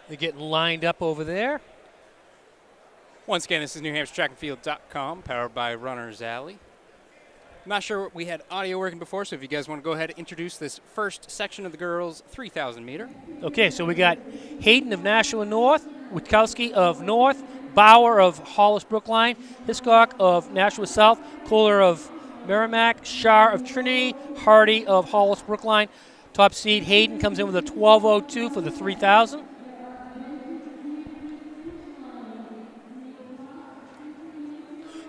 They're getting lined up over there. Once again, this is NewHampshireTrackandField.com, powered by Runner's Alley. I'm not sure we had audio working before, so if you guys want to go ahead and introduce this first section of the girls' 3,000 meter. Okay, so we got Hayden of Nashua North, Witkowski of North, Bauer of Hollis Brookline, Hiscock of Nashua South, Kohler of Merrimack, Shar of Trinity, Hardy of Hollis Brookline. Top seed Hayden comes in with a 12:02 for the 3,000.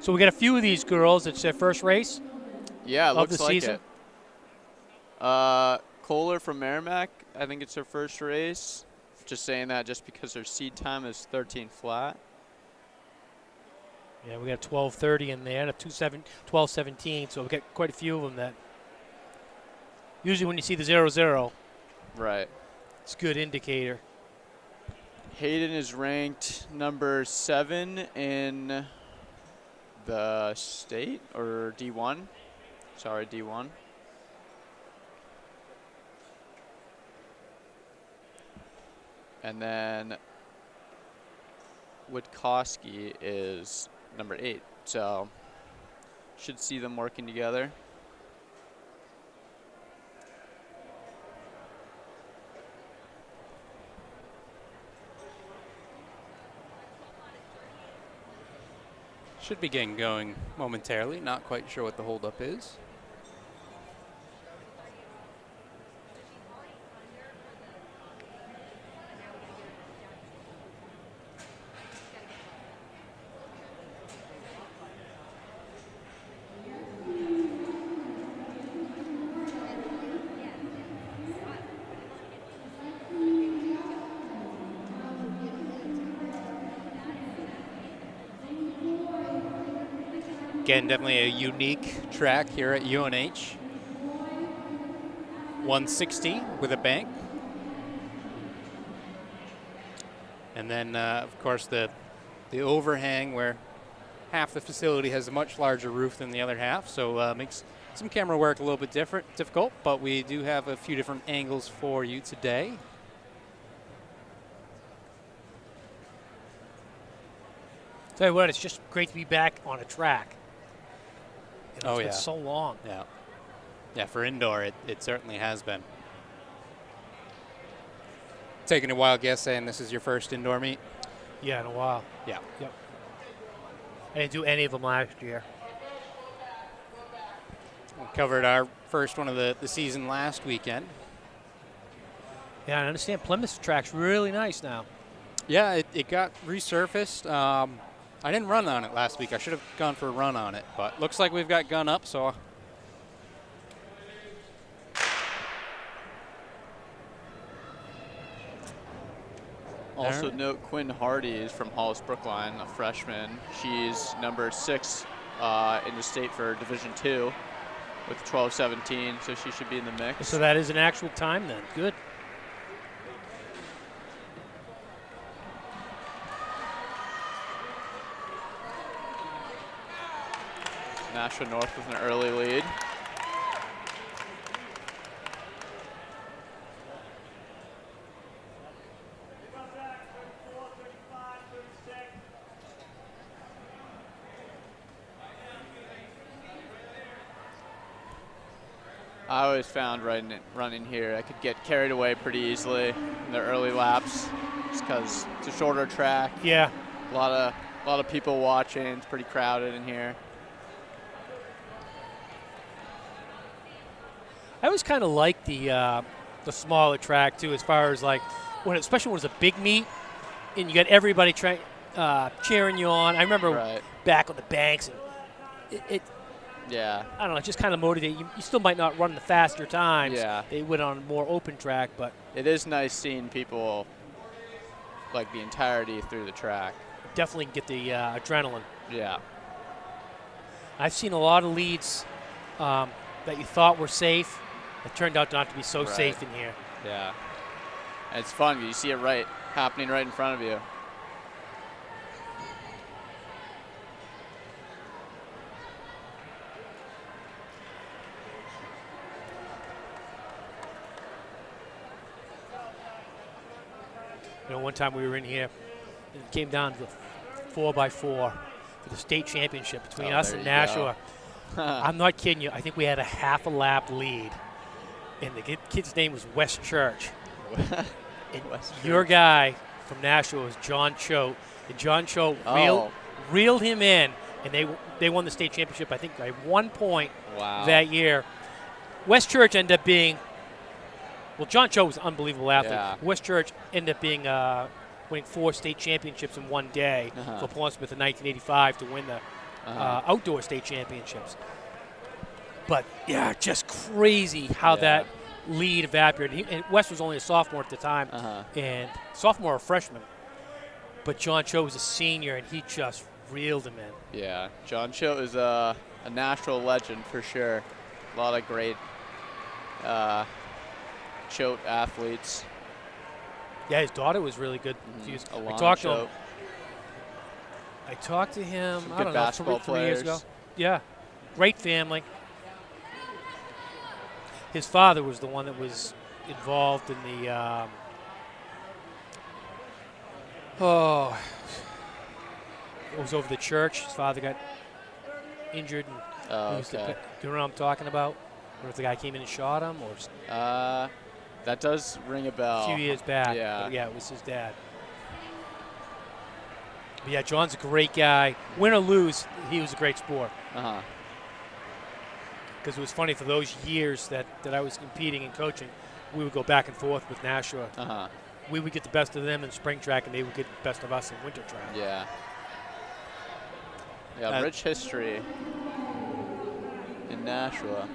So we got a few of these girls. It's their first race. Yeah, it of looks the like season. it. Kohler from Merrimack, I think it's her first race. Just saying that just because her seed time is 13 flat. Yeah, we got 12:30 in there and a 12:17. So we got quite a few of them that. Usually when you see the 0-0, Right. it's a good indicator. Hayden is ranked number 7 in the state, or D1. Sorry, D1. And then Witkowski is number 8. So should see them working together. Should be getting going momentarily. Not quite sure what the holdup is. Again, definitely a unique track here at UNH. 160 with a bank. And then, of course, the overhang where half the facility has a much larger roof than the other half, so makes some camera work a little bit difficult, but we do have a few different angles for you today. Tell you what, it's just great to be back on a track. You know, Oh, it's yeah. been so long. Yeah. Yeah, for indoor, it certainly has been. Taking a wild guess saying this is your first indoor meet? Yeah, in a while. Yeah. Yep. I didn't do any of them last year. We covered our first one of the season last weekend. Yeah, I understand Plymouth's track's really nice now. Yeah, it got resurfaced. I didn't run on it last week. I should have gone for a run on it, but looks like we've got gun up, so. Also note Quinn Hardy is from Hollis Brookline, a freshman. She's number 6 in the state for Division II with 12:17, so she should be in the mix. So that is an actual time then. Good. Nashua North with an early lead. I always found running here, I could get carried away pretty easily in the early laps, just because it's a shorter track. Yeah. A lot of people watching. It's pretty crowded in here. I always kind of like the smaller track too, as far as like especially when it's a big meet and you got everybody cheering you on. I remember back on the banks, and it yeah. I don't know, it just kind of motivated you. You still might not run the faster times. Yeah. They went on a more open track, but it is nice seeing people like the entirety through the track. Definitely get the adrenaline. Yeah. I've seen a lot of leads that you thought were safe. It turned out not to be so safe in here. Yeah. And it's fun. You see it happening right in front of you. One time we were in here, and it came down to the 4x4 for the state championship between us and Nashua. I'm not kidding you. I think we had a half a lap lead, and the kid's name was Wes Church. And your guy from Nashua was John Choate, and John Choate reeled him in, and they won the state championship, I think, by 1 point that year. Wes Church ended up being, well, John Choate was an unbelievable athlete. Yeah. Wes Church ended up being winning 4 state championships in one day for Portsmouth in 1985 to win the outdoor state championships. But, yeah, just crazy how that lead evaporated. And Wes was only a sophomore at the time, and sophomore or freshman. But John Choate was a senior, and he just reeled him in. Yeah, John Choate is a natural legend for sure. A lot of great Choate athletes. Yeah, his daughter was really good. Alana I talked to him. Choate. I talked to him, Some I good don't know, basketball 3 years ago. players. Yeah, great family. His father was the one that was involved in the it was over the church. His father got injured, and do you know what I'm talking about? Or if the guy came in and shot him, or that does ring a bell. a few years back. Yeah. But yeah, it was his dad. But yeah, John's a great guy. Win or lose, he was a great sport. Because it was funny, for those years that I was competing and coaching, we would go back and forth with Nashua. We would get the best of them in spring track, and they would get the best of us in winter track. Yeah. Yeah, rich history in Nashua.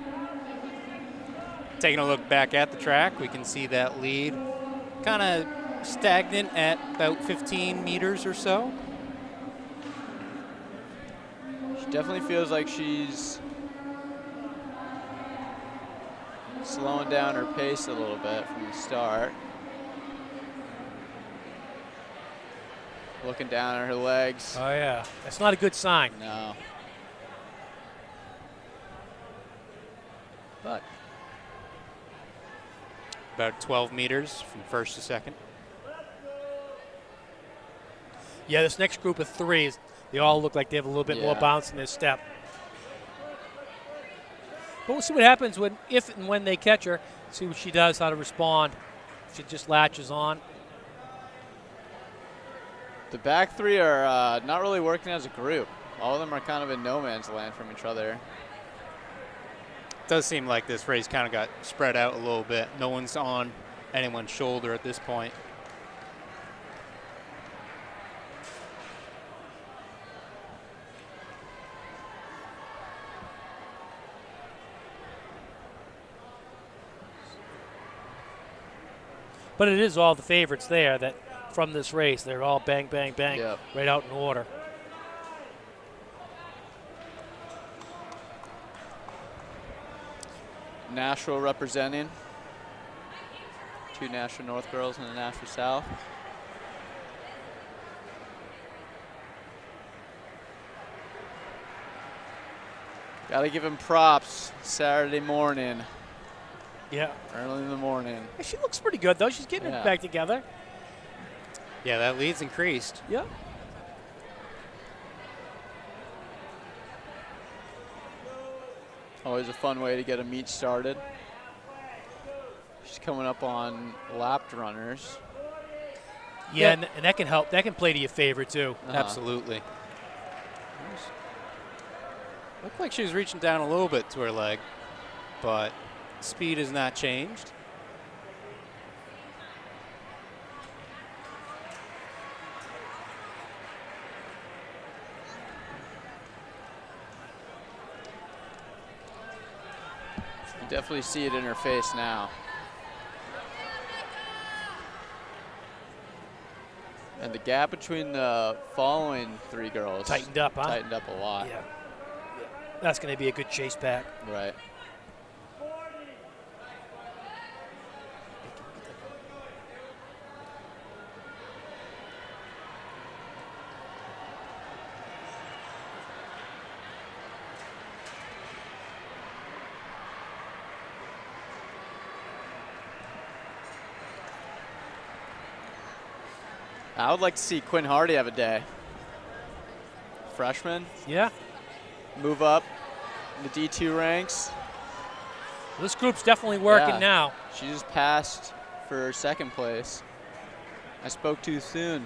Taking a look back at the track, we can see that lead kind of stagnant at about 15 meters or so. She definitely feels like she's slowing down her pace a little bit from the start. Looking down at her legs. Oh, yeah. That's not a good sign. No. But About 12 meters from first to second. Yeah, this next group of 3, they all look like they have a little bit more bounce in their step. But we'll see what happens if and when they catch her, see what she does, how to respond. If she just latches on. the back 3 are not really working as a group. All of them are kind of in no man's land from each other. It does seem like this race kind of got spread out a little bit. No one's on anyone's shoulder at this point. But it is all the favorites there that from this race. They're all bang, bang, bang, right out in order. Nashua representing. 2 Nashua North girls and a Nashua South. Got to give him props Saturday morning. Yeah. Early in the morning. She looks pretty good, though. She's getting it back together. Yeah, that lead's increased. Yeah. Always a fun way to get a meet started. She's coming up on lapped runners. Yeah, and that can help. That can play to your favor, too. Absolutely. Looked like she was reaching down a little bit to her leg, but speed has not changed. You definitely see it in her face now. And the gap between the following 3 girls tightened up, huh? Tightened up a lot. Yeah. That's going to be a good chase back. Right. I would like to see Quinn Hardy have a day. Freshman. Yeah. Move up in the D2 ranks. Well, this group's definitely working now. She just passed for second place. I spoke too soon.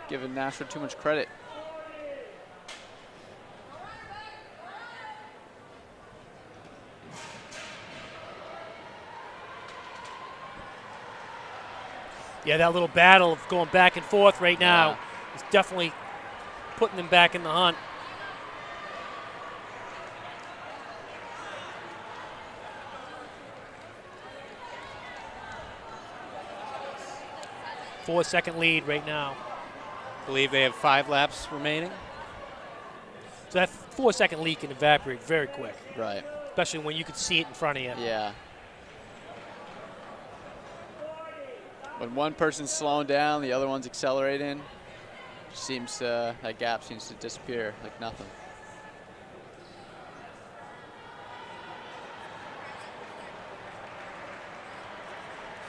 Giving Nashua too much credit. Yeah, that little battle of going back and forth right now is definitely putting them back in the hunt. Four-second lead right now. I believe they have 5 laps remaining. So that 4-second lead can evaporate very quick. Right. Especially when you can see it in front of you. Yeah. When one person's slowing down, the other one's accelerating. Seems that gap seems to disappear like nothing.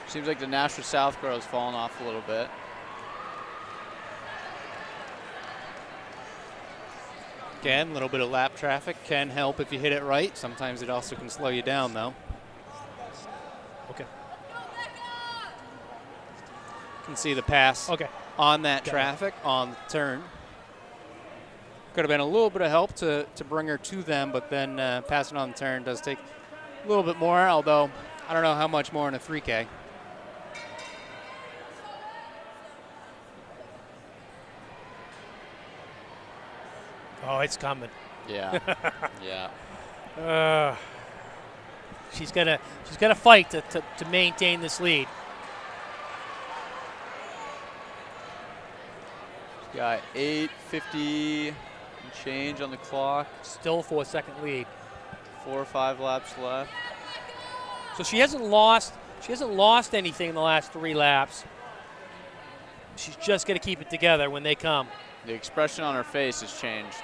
Seems like the Nashua South girl has fallen off a little bit. Again, a little bit of lap traffic can help if you hit it right. Sometimes it also can slow you down, though. Okay. You can see the pass on that traffic on the turn. Could have been a little bit of help to bring her to them, but then passing on the turn does take a little bit more, although I don't know how much more in a 3K. Oh, it's coming. Yeah. Yeah. She's gotta fight to maintain this lead. Got 8:50 and change on the clock. Still a 4-second lead. 4 or 5 laps left. So she hasn't lost anything in the last 3 laps. She's just gonna keep it together when they come. The expression on her face has changed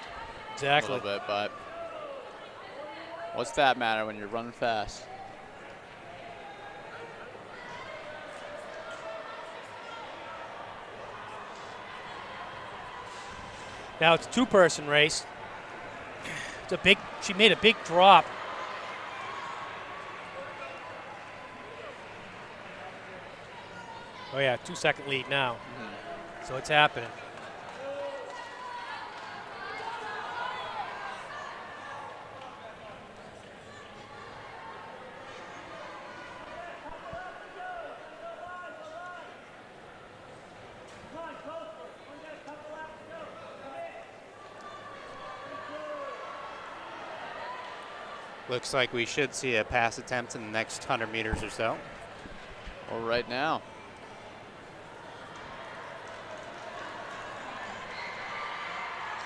Exactly. a little bit, but what's that matter when you're running fast? Now it's a 2-person race. She made a big drop. Oh yeah, 2-second lead now. So it's happening. Looks like we should see a pass attempt in the next 100 meters or so. Or right now.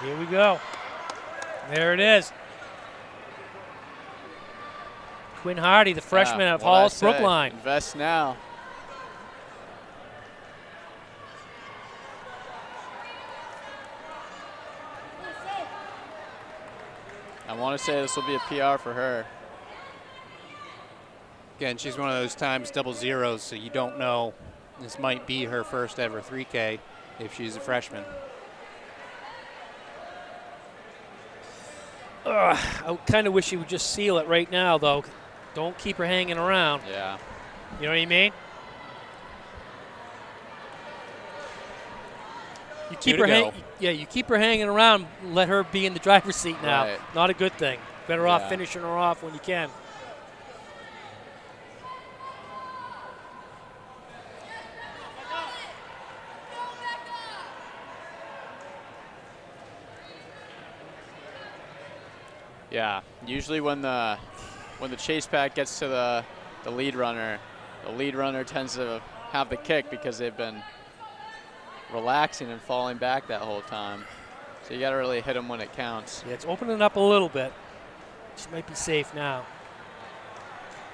Here we go. There it is. Quinn Hardy, the freshman of Hollis Brookline. Invest now. I want to say this will be a PR for her. Again, she's one of those times double zeros, so you don't know. This might be her first ever 3K if she's a freshman. I kind of wish she would just seal it right now, though. Don't keep her hanging around. Yeah. You know what I mean? You keep her you keep her hanging around. Let her be in the driver's seat now. Right. Not a good thing. Better off finishing her off when you can. Yeah. Usually when the chase pack gets to the lead runner tends to have the kick because they've been relaxing and falling back that whole time. So you got to really hit them when it counts. Yeah, it's opening up a little bit. She might be safe now.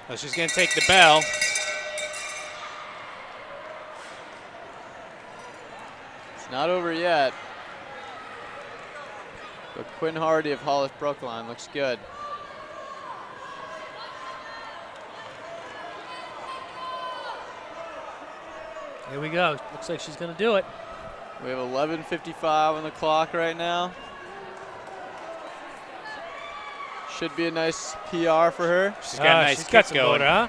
Well, she's going to take the bell. It's not over yet. But Quinn Hardy of Hollis Brookline looks good. Here we go. Looks like she's going to do it. We have 11:55 on the clock right now. Should be a nice PR for her. She's got a nice she's kick got some going. motor, huh?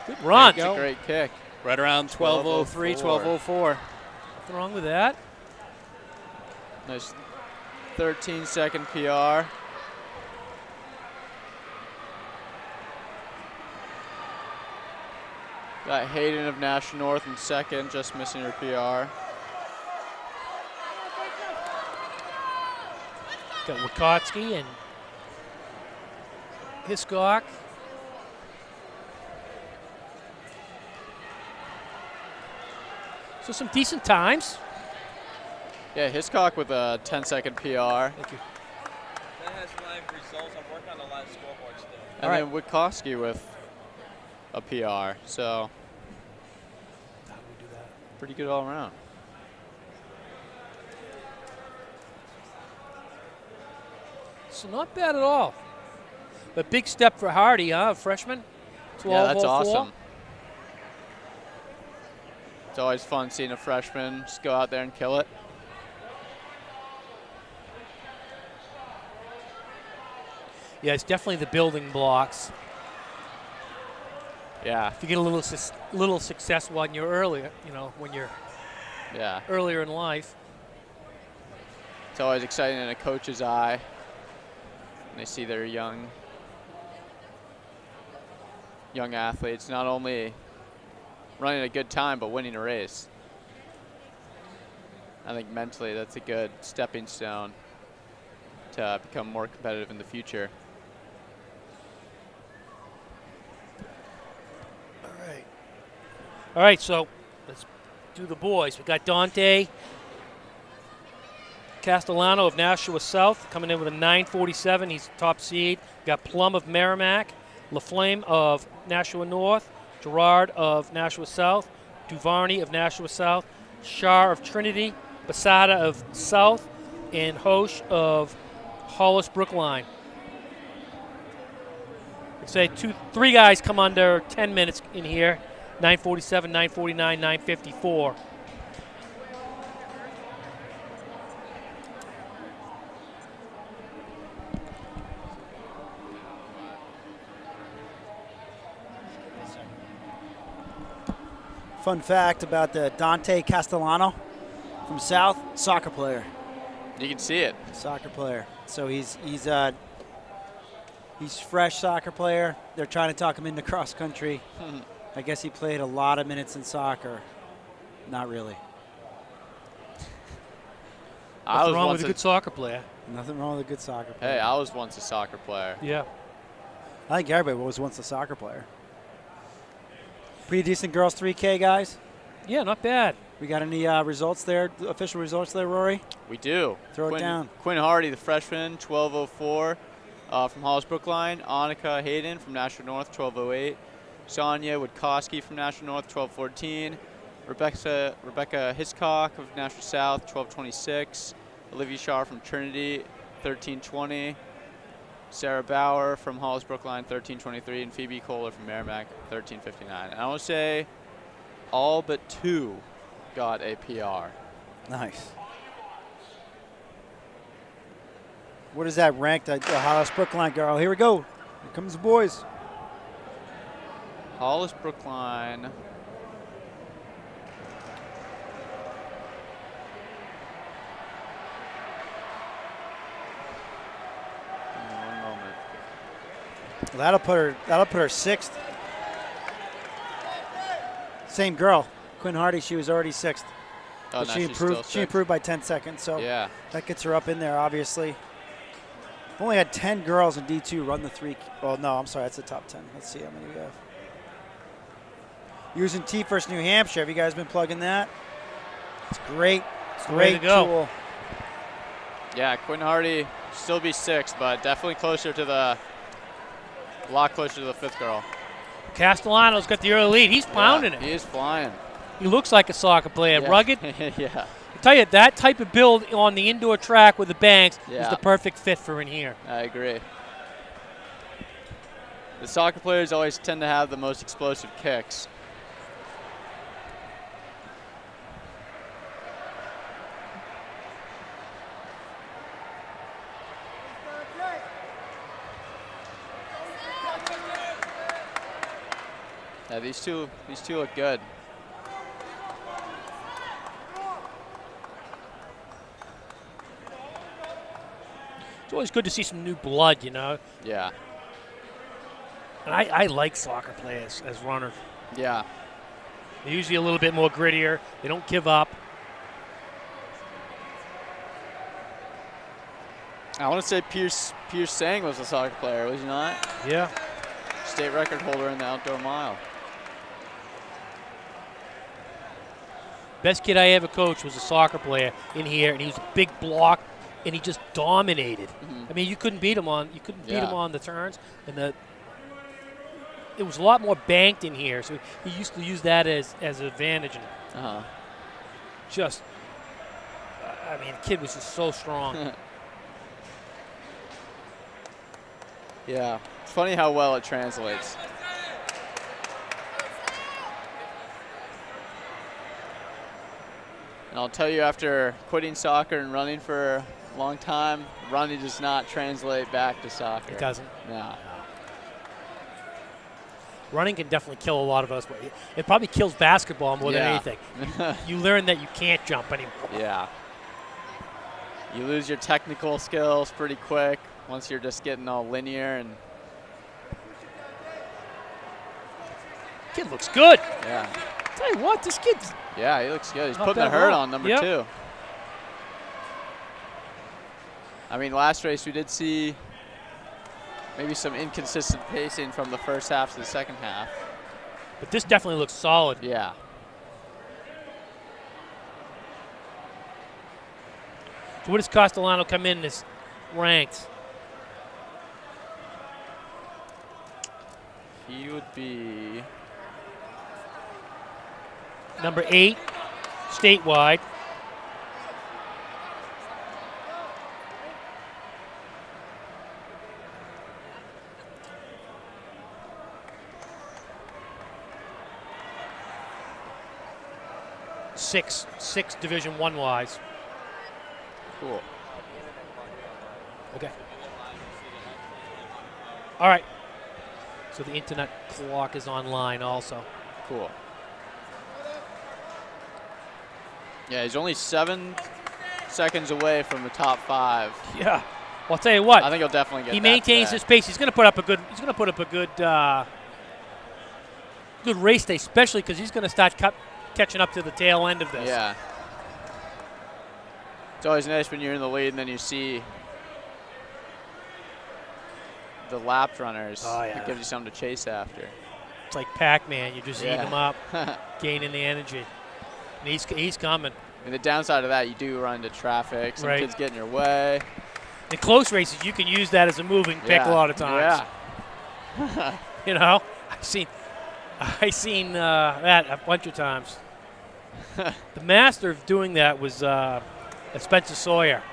Good run. It's a great kick. Right around 12:03, 12:04. Nothing wrong with that. Nice 13-second PR. Got Hayden of National North in second, just missing her PR. Got Wikotsky and Hiscock. So some decent times. Yeah, Hiscock with a 10-second PR. Thank you. That has live results. I'm working on the live scoreboard still. And then Wikotsky with a PR. So How do we do that? pretty good all around. So not bad at all. But big step for Hardy, huh? Freshman. Yeah, that's 12:04. awesome. It's always fun seeing a freshman just go out there and kill it. Yeah, it's definitely the building blocks. Yeah, If you get a little success when you're earlier, when you're yeah. earlier in life. It's always exciting in a coach's eye when they see their young athletes not only running a good time but winning a race. I think mentally that's a good stepping stone to become more competitive in the future. All right, so let's do the boys. We got Dante Castellano of Nashua South coming in with a 9:47. He's the top seed. We got Plum of Merrimack, LaFlame of Nashua North, Gerard of Nashua South, Duvarney of Nashua South, Shar of Trinity, Basada of South, and Hosh of Hollis Brookline. I'd say three guys come under 10 minutes in here. 9:47, 9:49, 9:54. Fun fact about the Dante Castellano from South, soccer player. You can see it. Soccer player. So he's fresh soccer player. They're trying to talk him into cross country. I guess he played a lot of minutes in soccer. Not really. Nothing wrong with a good soccer player. Nothing wrong with a good soccer player. Hey, I was once a soccer player. Yeah. I think everybody was once a soccer player. Pretty decent girls 3K, guys. Yeah, not bad. We got any results there, official results there, Rory? We do. Throw it down. Quinn Hardy, the freshman, 12:04 from Hollis Brookline. Annika Hayden from Nashua North, 12:08. Sonia Wodkowski from Nashua North, 12:14. Rebecca Hiscock of Nashua South, 12:26. Olivia Shaw from Trinity, 13:20. Sarah Bauer from Hollis Brookline, 13:23. And Phoebe Kohler from Merrimack, 13:59. And I want to say all but two got a PR. Nice. What is that ranked? The Hollis Brookline girl. Here we go. Here comes the boys. Hollis Brookline. One moment. That'll put her sixth. Same girl, Quinn Hardy. She was already sixth. Oh, But no, she she's still improved. She improved by 10 seconds. So Yeah. that gets her up in there. Obviously. Only had 10 girls in D2 run the 3. Well, no, I'm sorry. That's the top 10. Let's see how many we have. Using T-First New Hampshire. Have you guys been plugging that? It's great. It's the way great to go. tool. Yeah, Quinn Hardy still be sixth, but definitely a lot closer to the fifth girl. Castellano's got the early lead. He's pounding Yeah, it. he is flying. He looks like a soccer player. Yeah. Rugged. Yeah. I tell you, that type of build on the indoor track with the banks is Yeah. the perfect fit for in here. I agree. The soccer players always tend to have the most explosive kicks. Yeah, these two look good. It's always good to see some new blood, you know. Yeah. And I like soccer players as runners. Yeah. They're usually a little bit more grittier. They don't give up. I want to say Pierce Sang was a soccer player, was he not? Yeah. State record holder in the outdoor mile. Best kid I ever coached was a soccer player in here, and he was a big block, and he just dominated. I mean, you couldn't beat him on the turns, and it was a lot more banked in here, so he used to use that as an advantage. And just, I mean, the kid was just so strong. Yeah, it's funny how well it translates. And I'll tell you, after quitting soccer and running for a long time, running does not translate back to soccer. It doesn't. No. Running can definitely kill a lot of us, but it probably kills basketball more than anything. You learn that you can't jump anymore. Yeah. You lose your technical skills pretty quick once you're just getting all linear. And kid looks good. yeah. Tell you what, this kid's. Yeah, he looks good. He's Not putting the bad hurt at all. on number Yep. 2. I mean, last race we did see maybe some inconsistent pacing from the first half to the second half. But this definitely looks solid. Yeah. So what does Castellano come in as ranked? He would be Number 8, statewide. Six Division I wise. cool. Okay. All right. So the internet clock is online also. Cool. Yeah, he's only 7 seconds away from the top 5. Yeah. Well, I'll tell you what. I think he'll definitely get He that maintains today. his pace. He's going to put up a good. He's going to put up a good race day, especially because he's going to start catching up to the tail end of this. Yeah. It's always nice when you're in the lead and then you see the lapped runners. Oh, yeah. It gives you something to chase after. It's like Pac-Man. You just eat Yeah. him up, gaining the energy. And he's coming. And the downside of that, you do run into traffic. Some Right. kids get in your way. In close races, you can use that as a moving pick a lot of times. Yeah. You know, I seen that a bunch of times. The master of doing that was Spencer Sawyer.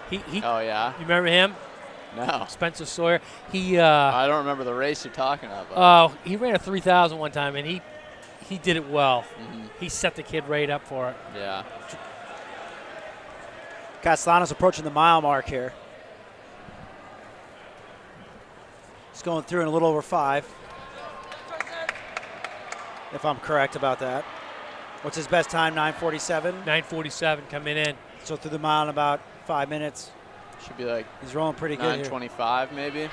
He Oh, yeah? You remember him? No. Spencer Sawyer. He I don't remember the race you're talking about. he ran a 3,000 one time, and he did it well. Mhm. He set the kid right up for it. Yeah. Castellano's approaching the mile mark here. He's going through in a little over 5, if I'm correct about that. What's his best time? 9:47. 9:47 coming in. So through the mile in about 5 minutes. Should be like He's rolling pretty good here. 9:25 maybe.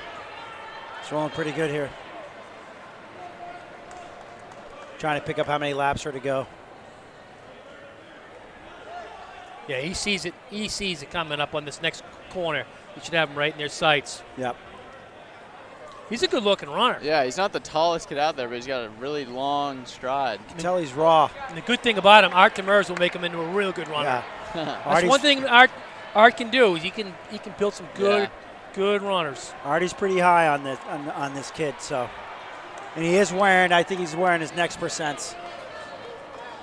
He's rolling pretty good here. Trying to pick up how many laps are to go. Yeah, he sees it. He sees it coming up on this next corner. He should have him right in their sights. Yep. He's a good-looking runner. Yeah, he's not the tallest kid out there, but he's got a really long stride. You can tell he's raw. And the good thing about him, Art Demers will make him into a real good runner. Yeah. That's Artie's, one thing Art can do. Is he can build some good runners. Artie's pretty high on this on this kid. So, and he is wearing. I think he's wearing his next percents.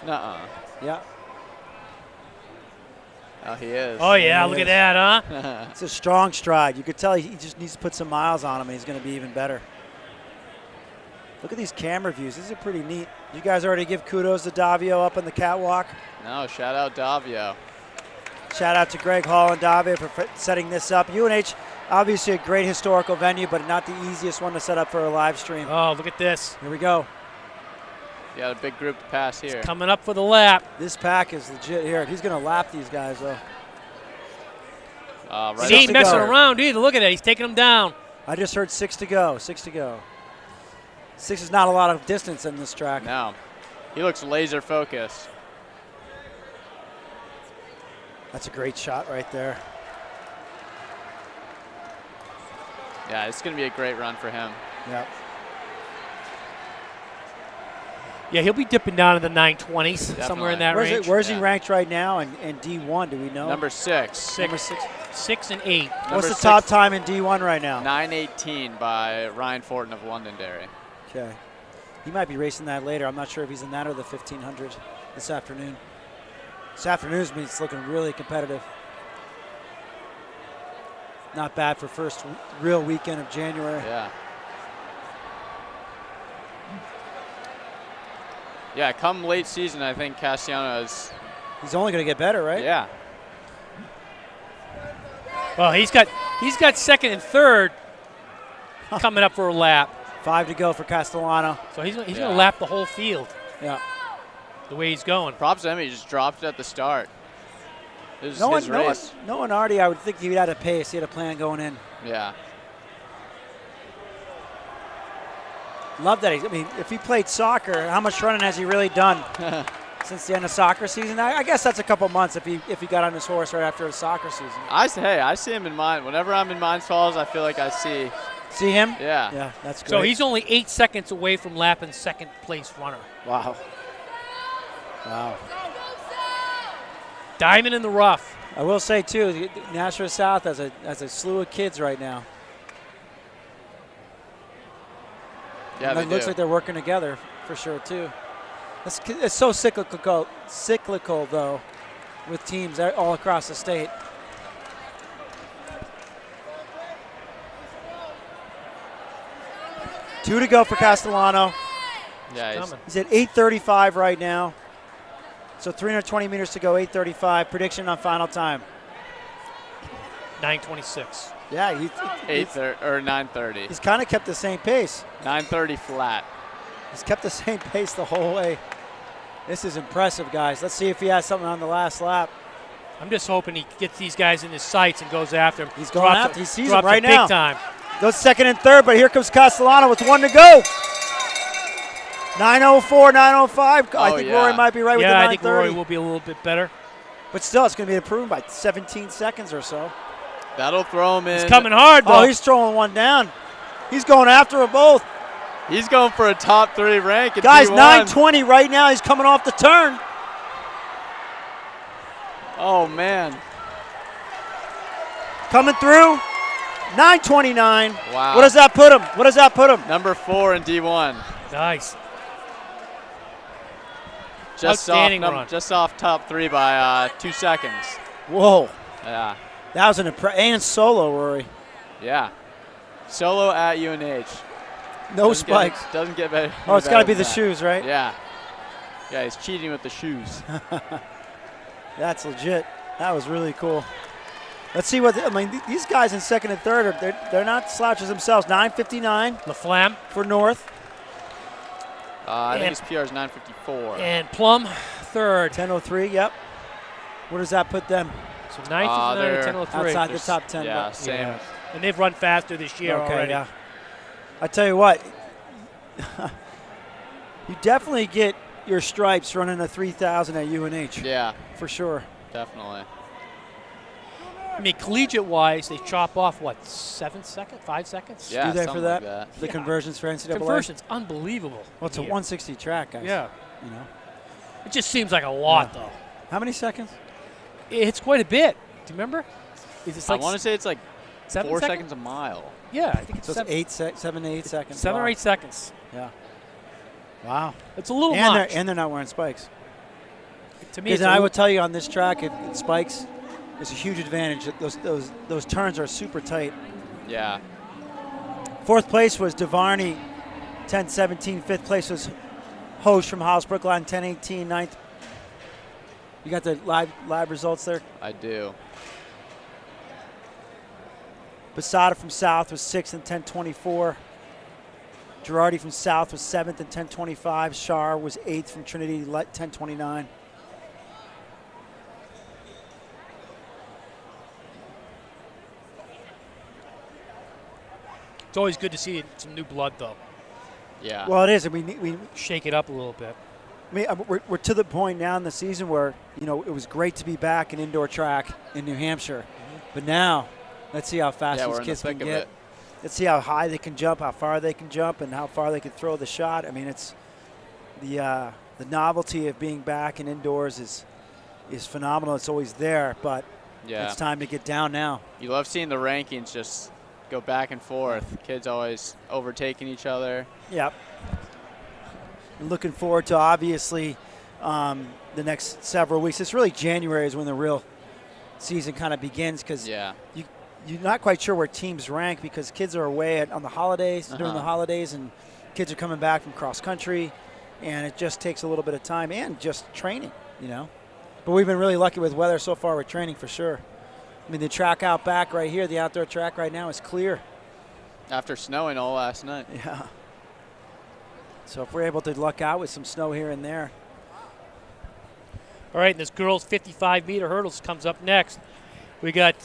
Nuh-uh. Yeah. Oh, he is. Oh yeah, he look is. at that, huh? It's a strong stride. You could tell he just needs to put some miles on him, and he's going to be even better. Look at these camera views. These are pretty neat. You guys already give kudos to Davio up on the catwalk. No, shout out Davio. Shout out to Greg Hall and Davio for setting this up. UNH, obviously a great historical venue, but not the easiest one to set up for a live stream. Oh, look at this. Here we go. You got a big group to pass here. He's coming up for the lap. This pack is legit here. He's going to lap these guys, though. Right He ain't to messing go. around either. Look at that. He's taking them down. I just heard 6 to go. 6 to go. 6 is not a lot of distance in this track. No. He looks laser focused. That's a great shot right there. Yeah, it's going to be a great run for him. Yeah. Yeah, he'll be dipping down in the 920s, somewhere in that range. Where's he ranked right now in D1? Do we know? Number 6. Number 6. 6 and 8. What's the top time in D1 right now? 9:18 by Ryan Fortin of Londonderry. Okay. He might be racing that later. I'm not sure if he's in that or the 1500 this afternoon. This afternoon's means it's looking really competitive. Not bad for first real weekend of January. Yeah. Yeah, come late season, I think Castellano is. He's only going to get better, right? Yeah. Well, he's got second and third coming up for a lap. 5 to go for Castellano. So he's going to lap the whole field. Yeah. The way he's going. Props to him, he just dropped it at the start. His No race. one already, I would think he had a pace. He had a plan going in. Yeah. Love that. I mean, if he played soccer, how much running has he really done since the end of soccer season? I guess that's a couple months if he got on his horse right after his soccer season. I see him in mine. Whenever I'm in Mines Falls, I feel like I see. See him? Yeah. Yeah, that's great. So he's only 8 seconds away from lapping second place runner. Wow. Wow. Diamond in the rough. I will say, too, Nashua South has a slew of kids right now. Yeah, And it looks like they're working together for sure, too. It's so cyclical, though, with teams all across the state. Two to go for Castellano. Yeah, He's at 8:35 right now. So 320 meters to go, 8:35. Prediction on final time. 9:26. Yeah, 9:30. He's kind of kept the same pace. 9:30 flat. He's kept the same pace the whole way. This is impressive, guys. Let's see if he has something on the last lap. I'm just hoping he gets these guys in his sights and goes after him. He's going after. He sees him right big now. Time. Goes second and third, but here comes Castellano with 1 to go. 9:04, 9:05. I think Rory might be right with the 9:30. Yeah, I think Rory will be a little bit better. But still, it's going to be improved by 17 seconds or so. That'll throw him in. He's coming hard, though. Oh, he's throwing one down. He's going after them both. He's going for a top 3 rank. Guys, D1. 9:20 right now. He's coming off the turn. Oh, man. Coming through. 9:29. Wow. What does that put him? Number 4 in D1. Nice. Outstanding run. Just off top 3 by 2 seconds. Whoa. Yeah. That was and solo, Rory. Yeah. Solo at UNH. No spikes. Doesn't get better. Oh, it's got to be the that. shoes, right? Yeah. Yeah, he's cheating with the shoes. That's legit. That was really cool. Let's see what these guys in second and third they're not slouches themselves. 9:59. LaFlamme for North. I think his PR is 9:54. And Plum third. 10:03. Yep. Where does that put them? So 9:59 and 10:03. Outside the top 10. Yeah, same. Yeah. And they've run faster this year already. Yeah. I tell you what, you definitely get your stripes running a 3,000 at UNH. Yeah. For sure. Definitely. I mean, collegiate-wise, they chop off, 7 seconds, 5 seconds? Yeah, Do they for that? like that. The conversions for NCAA? Conversions, unbelievable. Well, it's a 160 track, guys. Yeah. You know. It just seems like a lot, though. How many seconds? It's quite a bit. Do you remember? I want to say it's like 4 seconds? seconds a mile. Yeah, I think it's So 7 it's 7 to 8 seconds. 7 or Wow. 8 seconds. Yeah. Wow. It's a little and much. They're not wearing spikes. To me, Because I would tell you on this track, it spikes. It's a huge advantage. Those turns are super tight. Yeah. Fourth place was DeVarney, 10:17. Fifth place was Hosch from Hollis Brookline, 10:18. Ninth. You got the live results there? I do. Posada from South was 6th and 10:24. Girardi from South was 7th in 10:25. Shar was 8th from Trinity, 10:29. It's always good to see some new blood, though. Yeah. Well, it is, and we Shake it up a little bit. I mean, we're to the point now in the season where, you know, it was great to be back in indoor track in New Hampshire. But now, let's see how fast Yeah, these we're in the kids can thick of get. it. Let's see how high they can jump, how far they can jump, and how far they can throw the shot. I mean, it's the novelty of being back in indoors is phenomenal. It's always there, but Yeah. it's time to get down now. You love seeing the rankings just go back and forth. Kids always overtaking each other. Yep. And looking forward to, obviously, the next several weeks. It's really January is when the real season kind of begins, because Yeah. you're not quite sure where teams rank because kids are away on the holidays, during the holidays, and kids are coming back from cross country, and it just takes a little bit of time and just training, you know. But we've been really lucky with weather so far with training for sure. I mean, the track out back right here, the outdoor track right now is clear. After snowing all last night. Yeah. So if we're able to luck out with some snow here and there. All right, and this girls' 55-meter hurdles comes up next. We got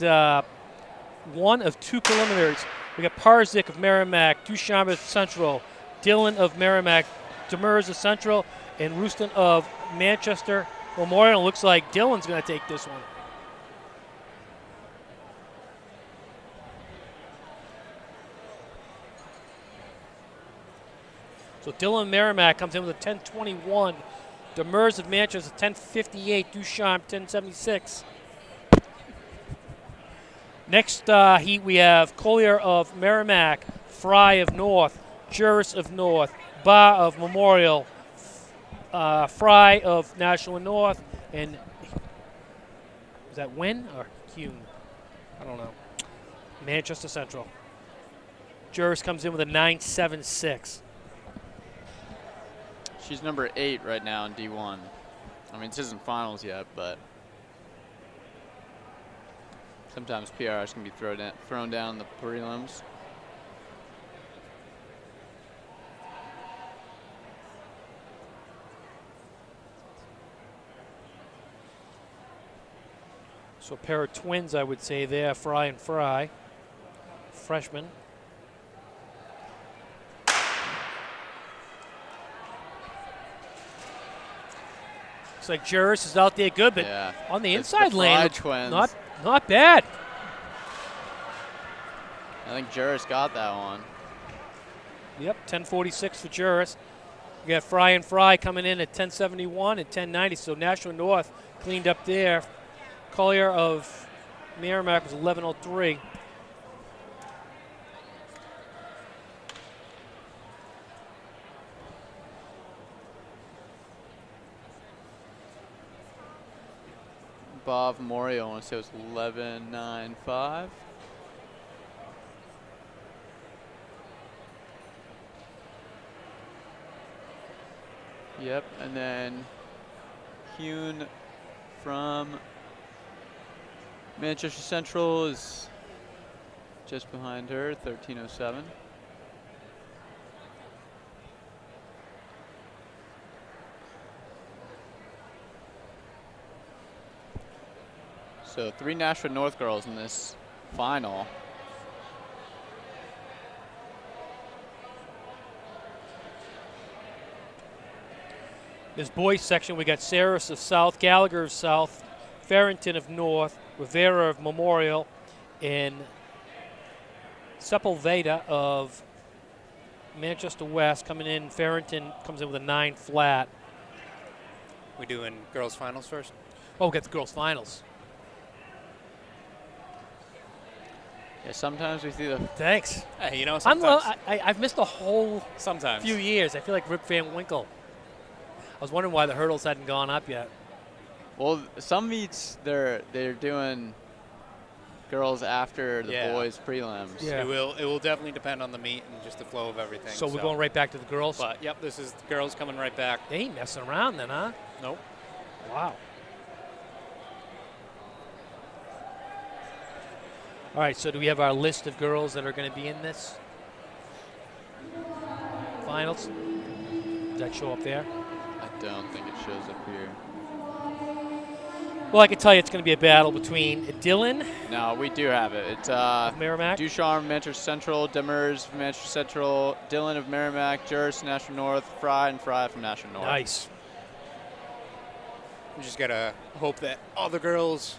one of two preliminaries. We got Parzik of Merrimack, Duchamp of Central, Dillon of Merrimack, Demers of Central, and Rooston of Manchester Memorial. Looks like Dillon's going to take this one. So Dillon Merrimack comes in with a 10:21. Demers of Manchester 10:58. Duchamp 10:76. Next heat we have Collier of Merrimack, Fry of North, Juris of North, Ba of Memorial, Fry of National and North, and is that Wynn or Hume? I don't know. Manchester Central. Juris comes in with a 9.76. She's number 8 right now in D1. I mean, this isn't finals yet, but sometimes PRs can be thrown down in the prelims. So a pair of twins, I would say there, Fry and Fry. Freshmen. Looks like Juris is out there good, but Yeah. on the It's inside the lane, Fry looks twins. not bad. I think Juris got that one. Yep, 10:46 for Juris. We got Fry and Fry coming in at 10:71 and 10:90. So National North cleaned up there. Collier of Merrimack was 11:03. Bob Memorial, I want to say it was 11.95. Yep, and then Hune from Manchester Central is just behind her, 13.07. So 3 Nashville North girls in this final. This boys section, we got Saris of South, Gallagher of South, Farrington of North, Rivera of Memorial, and Sepulveda of Manchester West coming in. Farrington comes in with a 9 flat. We doing girls finals first? Oh, we got the girls finals. Yeah, sometimes we see the Thanks. Hey, you know, I'm sometimes. I've missed a whole Sometimes. few years. I feel like Rip Van Winkle. I was wondering why the hurdles hadn't gone up yet. well, some meets they're doing girls after the Yeah. boys prelims. Yeah. It will definitely depend on the meet and just the flow of everything. So we're going right back to the girls. But yep, this is the girls coming right back. They ain't messing around then, huh? Nope. Wow. All right, so do we have our list of girls that are going to be in this? finals. Does that show up there? I don't think it shows up here. Well, I can tell you it's going to be a battle between Dylan No, we do have it. It's of Merrimack. Ducharme, Manchester Central, Demers, Manchester Central, Dylan of Merrimack, Juris, National North, Fry, and Fry from National North. Nice. We just got to hope that all the girls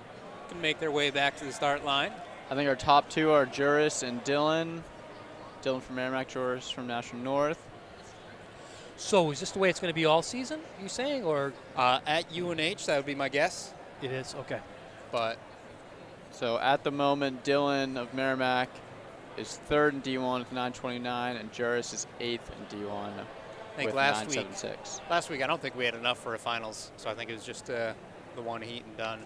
can make their way back to the start line. I think our top two are Juris and Dylan. Dylan from Merrimack, Juris from National North. So is this the way it's going to be all season, you saying, or? At UNH, that would be my guess. It is? Okay. But So at the moment, Dylan of Merrimack is third in D1 with 929, and Juris is eighth in D1 I think with last 976. week I don't think we had enough for a finals, so I think it was just the one heat and done.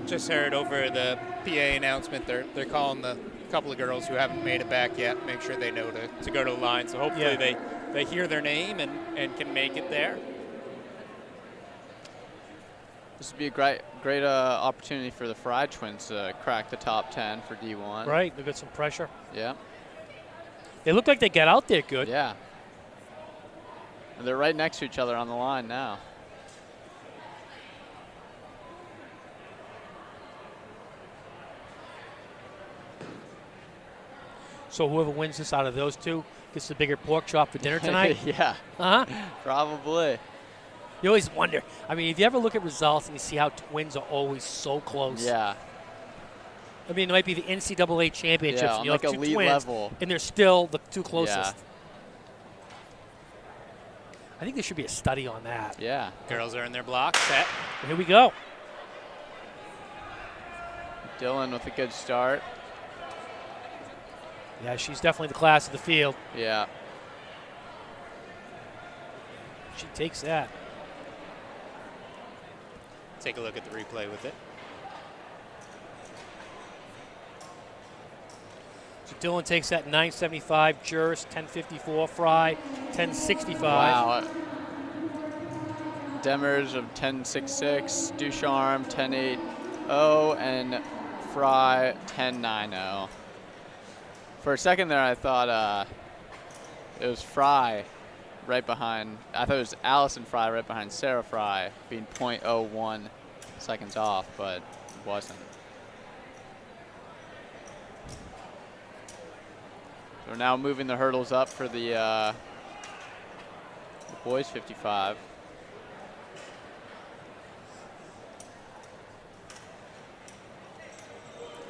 Just heard over the PA announcement they're calling the couple of girls who haven't made it back yet, make sure they know to go to the line. So hopefully they hear their name and can make it there. This would be a great opportunity for the Fry twins to crack the top 10 for D1. Right, they've got some pressure. Yeah. They look like they got out there good. Yeah. And they're right next to each other on the line now. So whoever wins this out of those two gets the bigger pork chop for dinner tonight? Yeah. Uh-huh. Probably. You always wonder. I mean, if you ever look at results and you see how twins are always so close. Yeah. I mean, it might be the NCAA championships, Yeah, and on you like have two elite twins, level. and they're still the two closest. Yeah. I think there should be a study on that. Yeah. Girls are in their block, set. Here we go. Dylan with a good start. Yeah, she's definitely the class of the field. Yeah. She takes that. Take a look at the replay with it. So Dylan takes that 975, Juris 1054, Fry 1065. Wow. Demers of 1066, Ducharme 1080, and Fry 1090. For a second there, I thought it was Fry right behind. I thought it was Allison Fry right behind Sarah Fry, being 0.01 seconds off, but it wasn't. So we're now moving the hurdles up for the boys 55.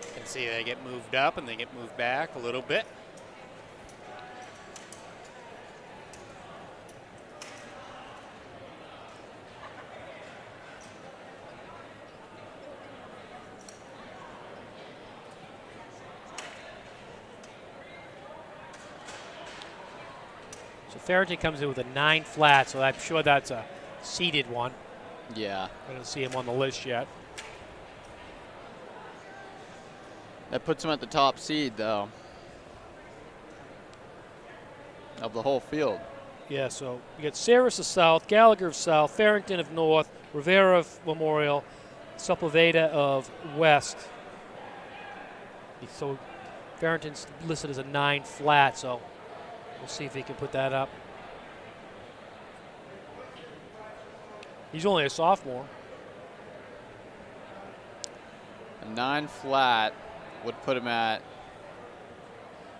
You can see they get moved up and they get moved back a little bit. So Farrington comes in with a 9 flat, so I'm sure that's a seeded one. Yeah. I don't see him on the list yet. That puts him at the top seed, though, of the whole field. Yeah, so you got Saris of South, Gallagher of South, Farrington of North, Rivera of Memorial, Sepulveda of West. So Farrington's listed as a 9 flat, so we'll see if he can put that up. He's only a sophomore. A 9 flat would put him at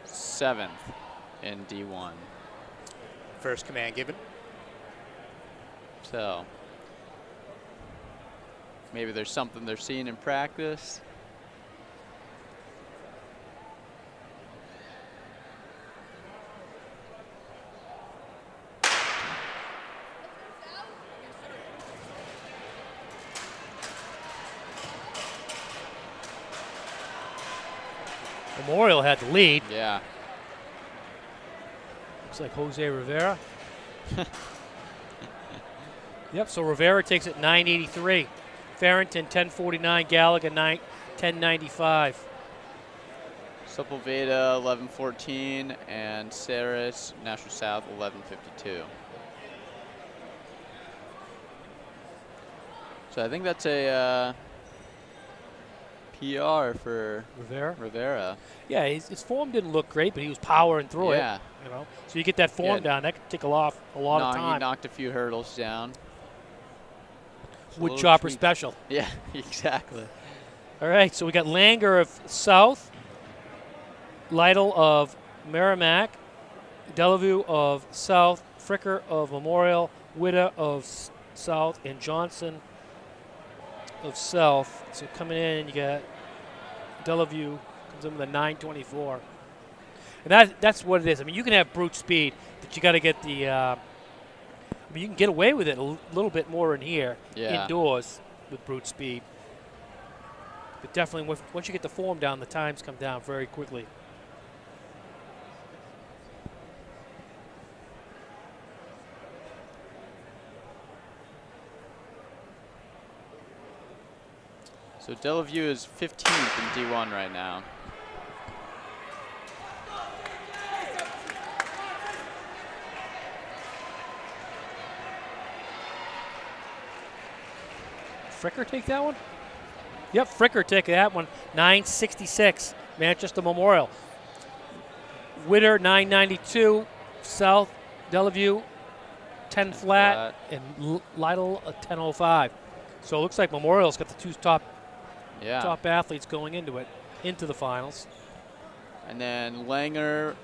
7th in D1. First command given. So maybe there's something they're seeing in practice. Memorial had the lead. Yeah. Looks like Jose Rivera. Yep, so Rivera takes it 983. Farrington 1049, Gallagher 1095. Sepulveda 1114 and Saris National South 1152. So I think that's a PR for Rivera. Yeah, his form didn't look great, but he was powering through it. Yeah. You know, so you get that form down, that could take a lot of time. He knocked a few hurdles down. Wood chopper special. Yeah, exactly. All right, so we got Langer of South, Lytle of Merrimack, Delavue of South, Fricker of Memorial, Witta of South, and Johnson of South. So coming in, you got Delavue comes in with a 924. And that's what it is. I mean, you can have brute speed, but you got to get the I mean, you can get away with it a little bit more in here, indoors, with brute speed. But definitely, once you get the form down, the times come down very quickly. So Delavue is 15th in D1 right now. Fricker take that one? Yep, Fricker take that one. 966, Manchester Memorial. Witter, 992, South, Delavue, 10 flat, and Lytle, 1005. So it looks like Memorial's got the two top athletes going into the finals. And then Langer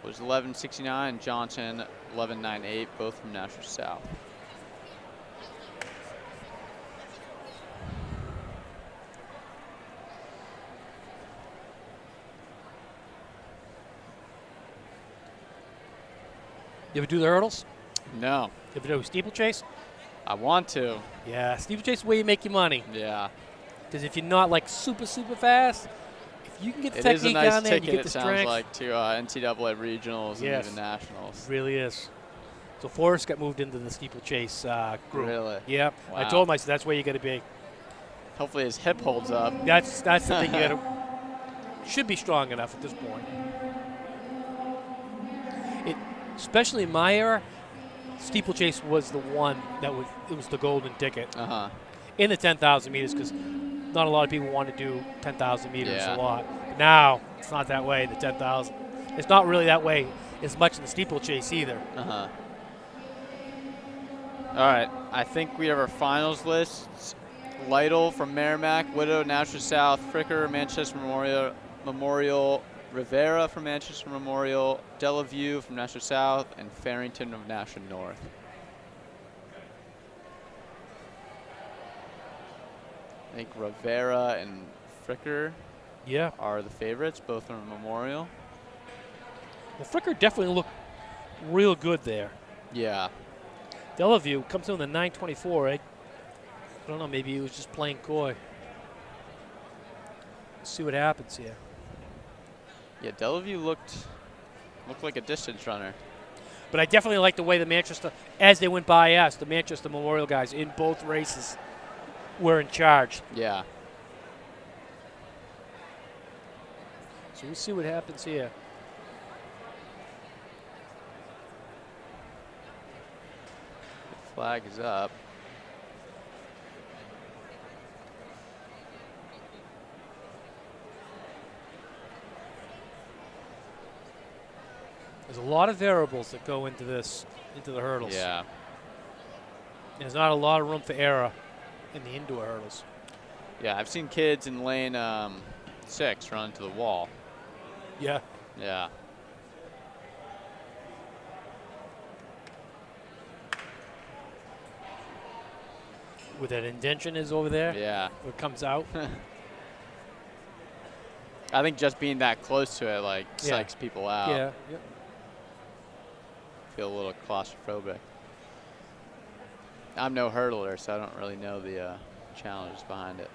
was 1169, Johnson 1198, both from National South. You ever do the hurdles? No. You ever do steeplechase? I want to. Yeah, steeplechase is the way you make your money. Yeah. Because if you're not like super fast, if you can get the it is a technique nice down there, ticket, you get the strength. It sounds like, to NCAA regionals and even nationals. It really is. So Forrest got moved into the steeplechase group. Really? Yep. Wow. I told him, I said, that's where you got to be. Hopefully his hip holds up. That's the thing. You got to should be strong enough at this point. Especially in my era, steeplechase was the one it was the golden ticket in the 10,000 meters, because not a lot of people want to do 10,000 meters a lot. But now it's not that way. The 10,000, it's not really that way as much in the steeplechase either. All right, I think we have our finals list. Lytle from Merrimack, Widow, National South, Fricker, Manchester Memorial, Rivera from Manchester Memorial, Delavue from National South, and Farrington of National North. I think Rivera and Fricker are the favorites, both from Memorial. Well, Fricker definitely looked real good there. Yeah. Delavue comes in with a 924, right? I don't know, maybe he was just playing coy. Let's see what happens here. Yeah, Delavue looked like a distance runner. But I definitely like the way the Manchester, as they went by us, the Manchester Memorial guys in both races were in charge. Yeah. So we'll see what happens here. The flag is up. There's a lot of variables that go into the hurdles. Yeah. There's not a lot of room for error in the indoor hurdles. Yeah, I've seen kids in lane 6 run into the wall. Yeah. Yeah. Where that indention is over there. Yeah. Where it comes out. I think just being that close to it, psychs people out. Yeah. Yep. Feel a little claustrophobic. I'm no hurdler, so I don't really know the challenges behind it.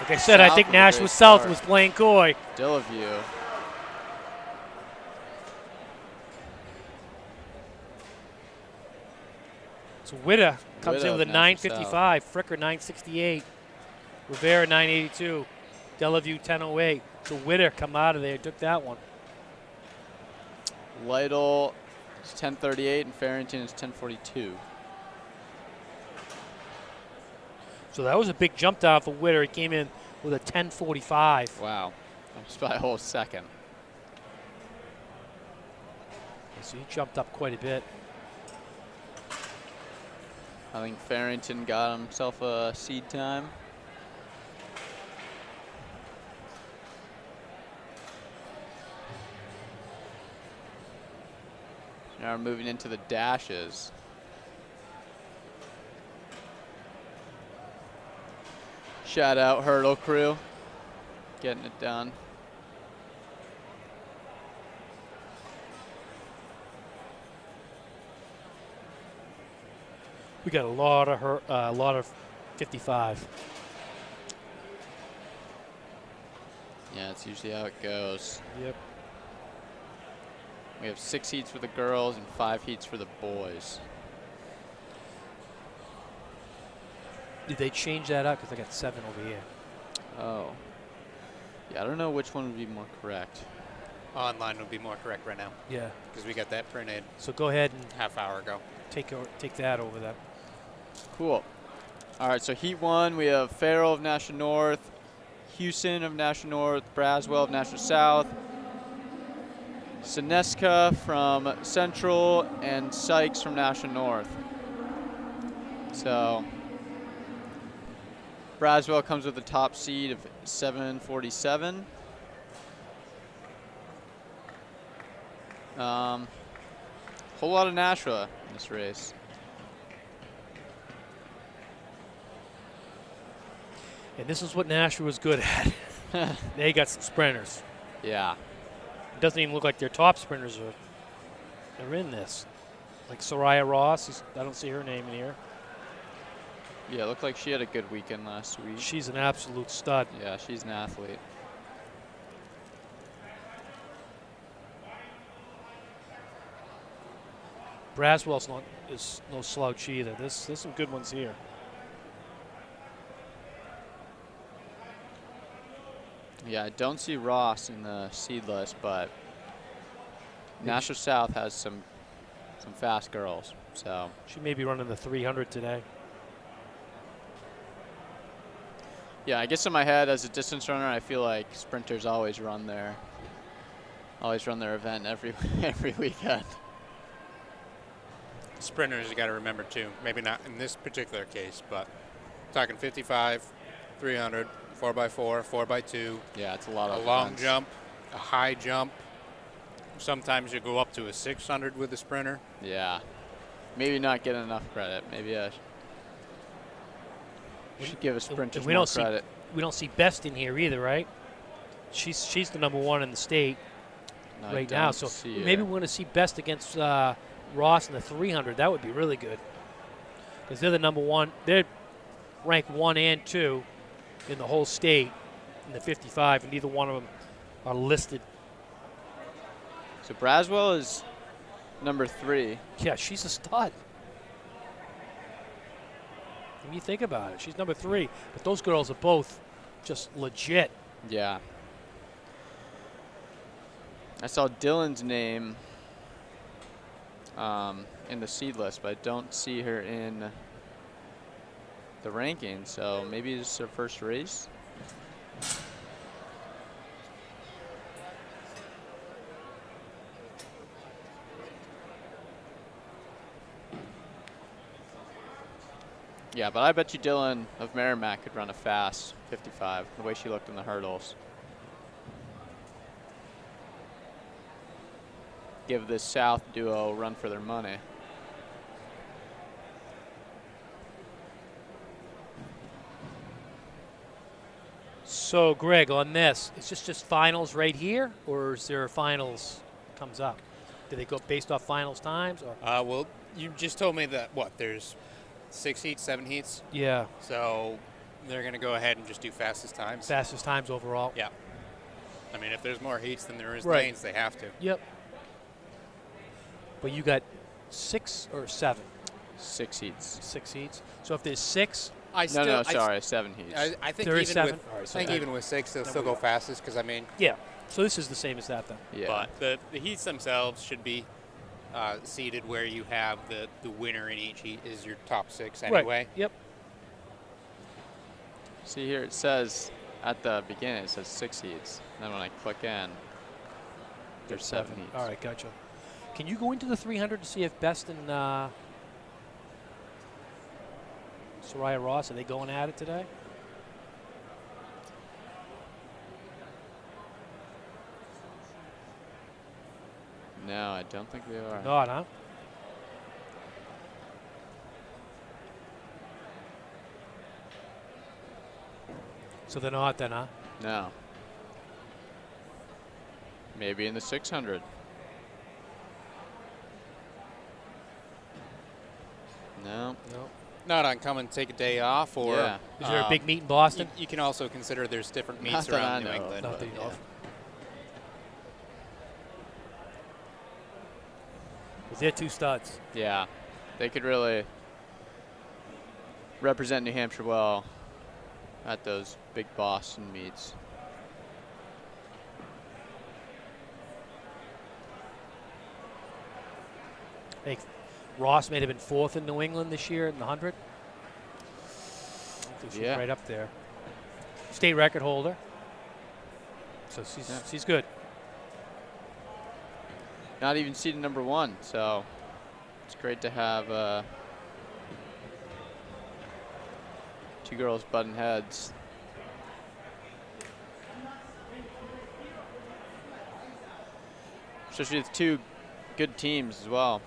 Like I said, I think Nashua South was playing coy. Delavue. So Witta comes in with a 955, Fricker 968, Rivera 982, Delavue 1008. So Witta come out of there, took that one. Lytle is 1038 and Farrington is 1042. So that was a big jump down for Witter. He came in with a 10:45. Wow. Just by a whole second. So he jumped up quite a bit. I think Farrington got himself a seed time. Now we're moving into the dashes. Shout out hurdle crew, getting it done. We got a lot of 55. Yeah, that's usually how it goes. Yep. We have 6 heats for the girls and 5 heats for the boys. Did they change that up? Because I got 7 over here. Oh. Yeah, I don't know which one would be more correct. Online would be more correct right now Yeah. because we got that printed So go ahead and half hour ago. take that over there. Cool. All right, so heat 1, we have Farrell of National North, Houston of National North, Braswell of National South, Sineska from Central, and Sykes from National North. So Braswell comes with a top seed of 747. Whole lot of Nashua in this race. And this is what Nashua was good at. They got some sprinters. Yeah. It doesn't even look like their top sprinters are in this. Like Soraya Ross, I don't see her name in here. Yeah, it looked like she had a good weekend last week. She's an absolute stud. Yeah, she's an athlete. Braswell's is no slouch either. There's some good ones here. Yeah, I don't see Ross in the seed list, but National South has some fast girls. So She may be running the 300 today. yeah, I guess in my head as a distance runner, I feel like sprinters always run their event every weekend. Sprinters, you got to remember too. Maybe not in this particular case, but talking 55, 300, 4x4, 4x2. Yeah, it's a lot of a long events. jump, a high jump. Sometimes you go up to a 600 with a sprinter. Yeah, maybe not getting enough credit. Maybe I should give a sprinters more credit. We don't see Best in here either, right? She's the number 1 in the state No, right I now. don't So see maybe her. we're going to see Best against Ross in the 300. That would be really good because they're the number 1. They're ranked 1 and 2 in the whole state in the 55, and neither one of them are listed. So Braswell is number 3. Yeah, she's a stud. When you think about it, she's number 3, but those girls are both just legit. Yeah. I saw Dylan's name in the seed list, but I don't see her in the rankings, so maybe this is her first race. Yeah, but I bet you Dylan of Merrimack could run a fast 55, the way she looked in the hurdles. Give this South duo a run for their money. So, Greg, on this, is this just finals right here, or is there finals comes up? Do they go based off finals times? Or? Well, you just told me that, there's 6 heats, 7 heats? Yeah, So they're going to go ahead and just do fastest times? fastest times overall. Yeah. I mean, if there's more heats than there is Right. lanes, they have to. Yep. But you got 6 or 7? 6 heats. 6 heats. So if there's 6, Sorry, 7 heats. I think There is even 7? with All right, so I think that- even with 6, they'll then still we go got- fastest because, I mean, yeah. So this is the same as that then. Yeah. but the heats themselves should be seated where you have the winner in each heat is your top 6 anyway. Right. Yep. See here, it says at the beginning, it says 6 heats. And then when I click in, there's 7 heats. All right, gotcha. Can you go into the 300 to see if Best and Soraya Ross, are they going at it today? No, I don't think they are. Not, huh? So they're not then, huh? No. Maybe in the 600. No. No. Not uncommon to take a day off, or Yeah. Is there a big meet in Boston? You can also consider there's different Not meets that I around New know of. England. Not but that you know yeah. of. They're 2 studs. Yeah. They could really represent New Hampshire well at those big Boston meets. I think Ross may have been 4th in New England this year in the 100. I think she's Yeah. right up there. State record holder. So she's good. Not even seeded number 1, so it's great to have 2 girls butting heads. Especially with 2 good teams as well.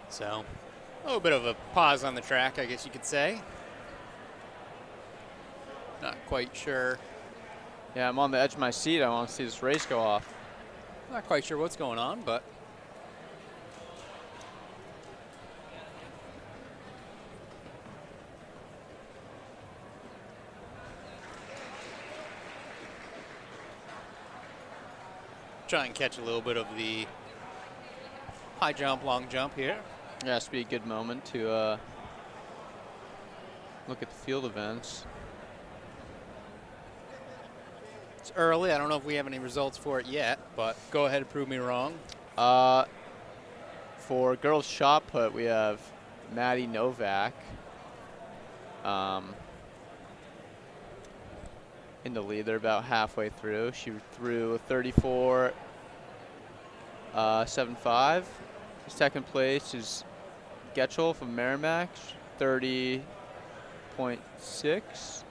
So, a little bit of a pause on the track, I guess you could say. Not quite sure. Yeah, I'm on the edge of my seat. I want to see this race go off. Not quite sure what's going on, but try and catch a little bit of the high jump, long jump here. It has to be a good moment to look at the field events. It's early. I don't know if we have any results for it yet, but go ahead and prove me wrong. For girls shot put, we have Maddie Novak in the lead. They're about halfway through. She threw a 34.75. Second place is Getchell from Merrimack, 30.6.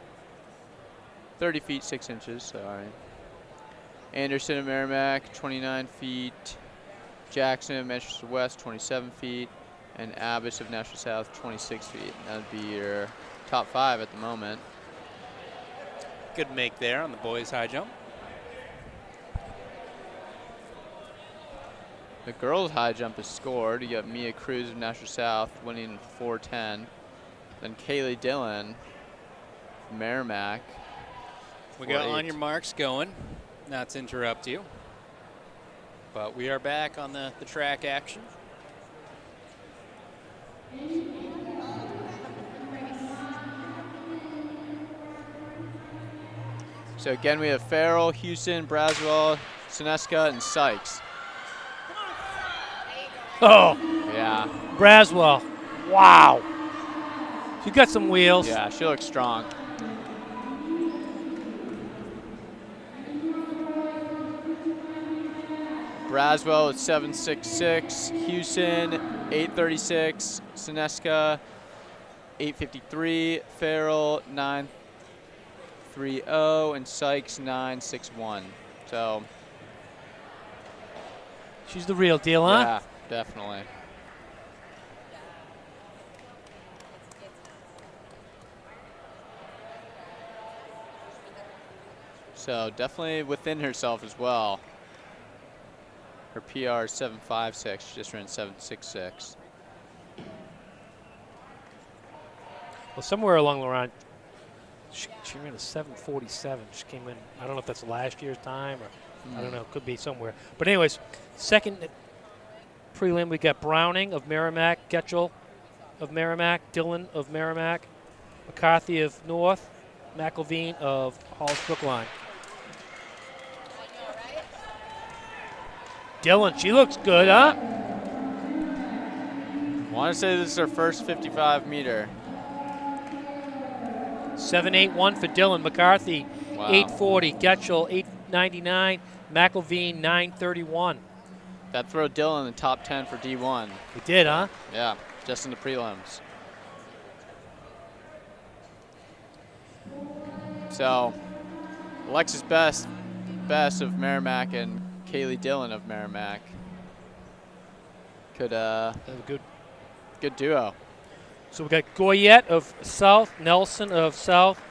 30 feet 6 inches, sorry. Anderson of Merrimack, 29 feet. Jackson of Manchester West, 27 feet. And Abbott of Nashville South, 26 feet. That would be your top 5 at the moment. Good make there on the boys' high jump. The girls' high jump is scored. You got Mia Cruz of Nashville South winning 4:10. Then Kaylee Dillon, Merrimack. We got 4:08. on your marks going. Not to interrupt you, but we are back on the track action. So again, we have Farrell, Houston, Braswell, Sineska, and Sykes. Oh, Yeah, Braswell. Wow. She got some wheels. yeah, she looks strong. Braswell at 7.66, Houston 8.36, Sineska 8.53, Farrell 9.30, and Sykes 9.61. So She's the real deal, huh? yeah, definitely. So definitely within herself as well. Her PR is 7.56. She just ran 7.66. Well, somewhere along the line, she ran a 7:47. She came in. I don't know if that's last year's time or I don't know. It could be somewhere. But anyways, second Prelim, we got Browning of Merrimack, Getchell of Merrimack, Dillon of Merrimack, McCarthy of North, McElveen of Hollis Brookline. Dillon, she looks good, huh? I want to say this is her first 55 meter. 7.81 for Dillon. McCarthy, Wow. 8.40. Getchell, 8.99. McElveen, 9.31. That throw Dillon in the top 10 for D1. We did, huh? Yeah, just in the prelims. So, Alexis Best of Merrimack and Kaylee Dillon of Merrimack could Have a good duo. So we got Goyette of South, Nelson of South,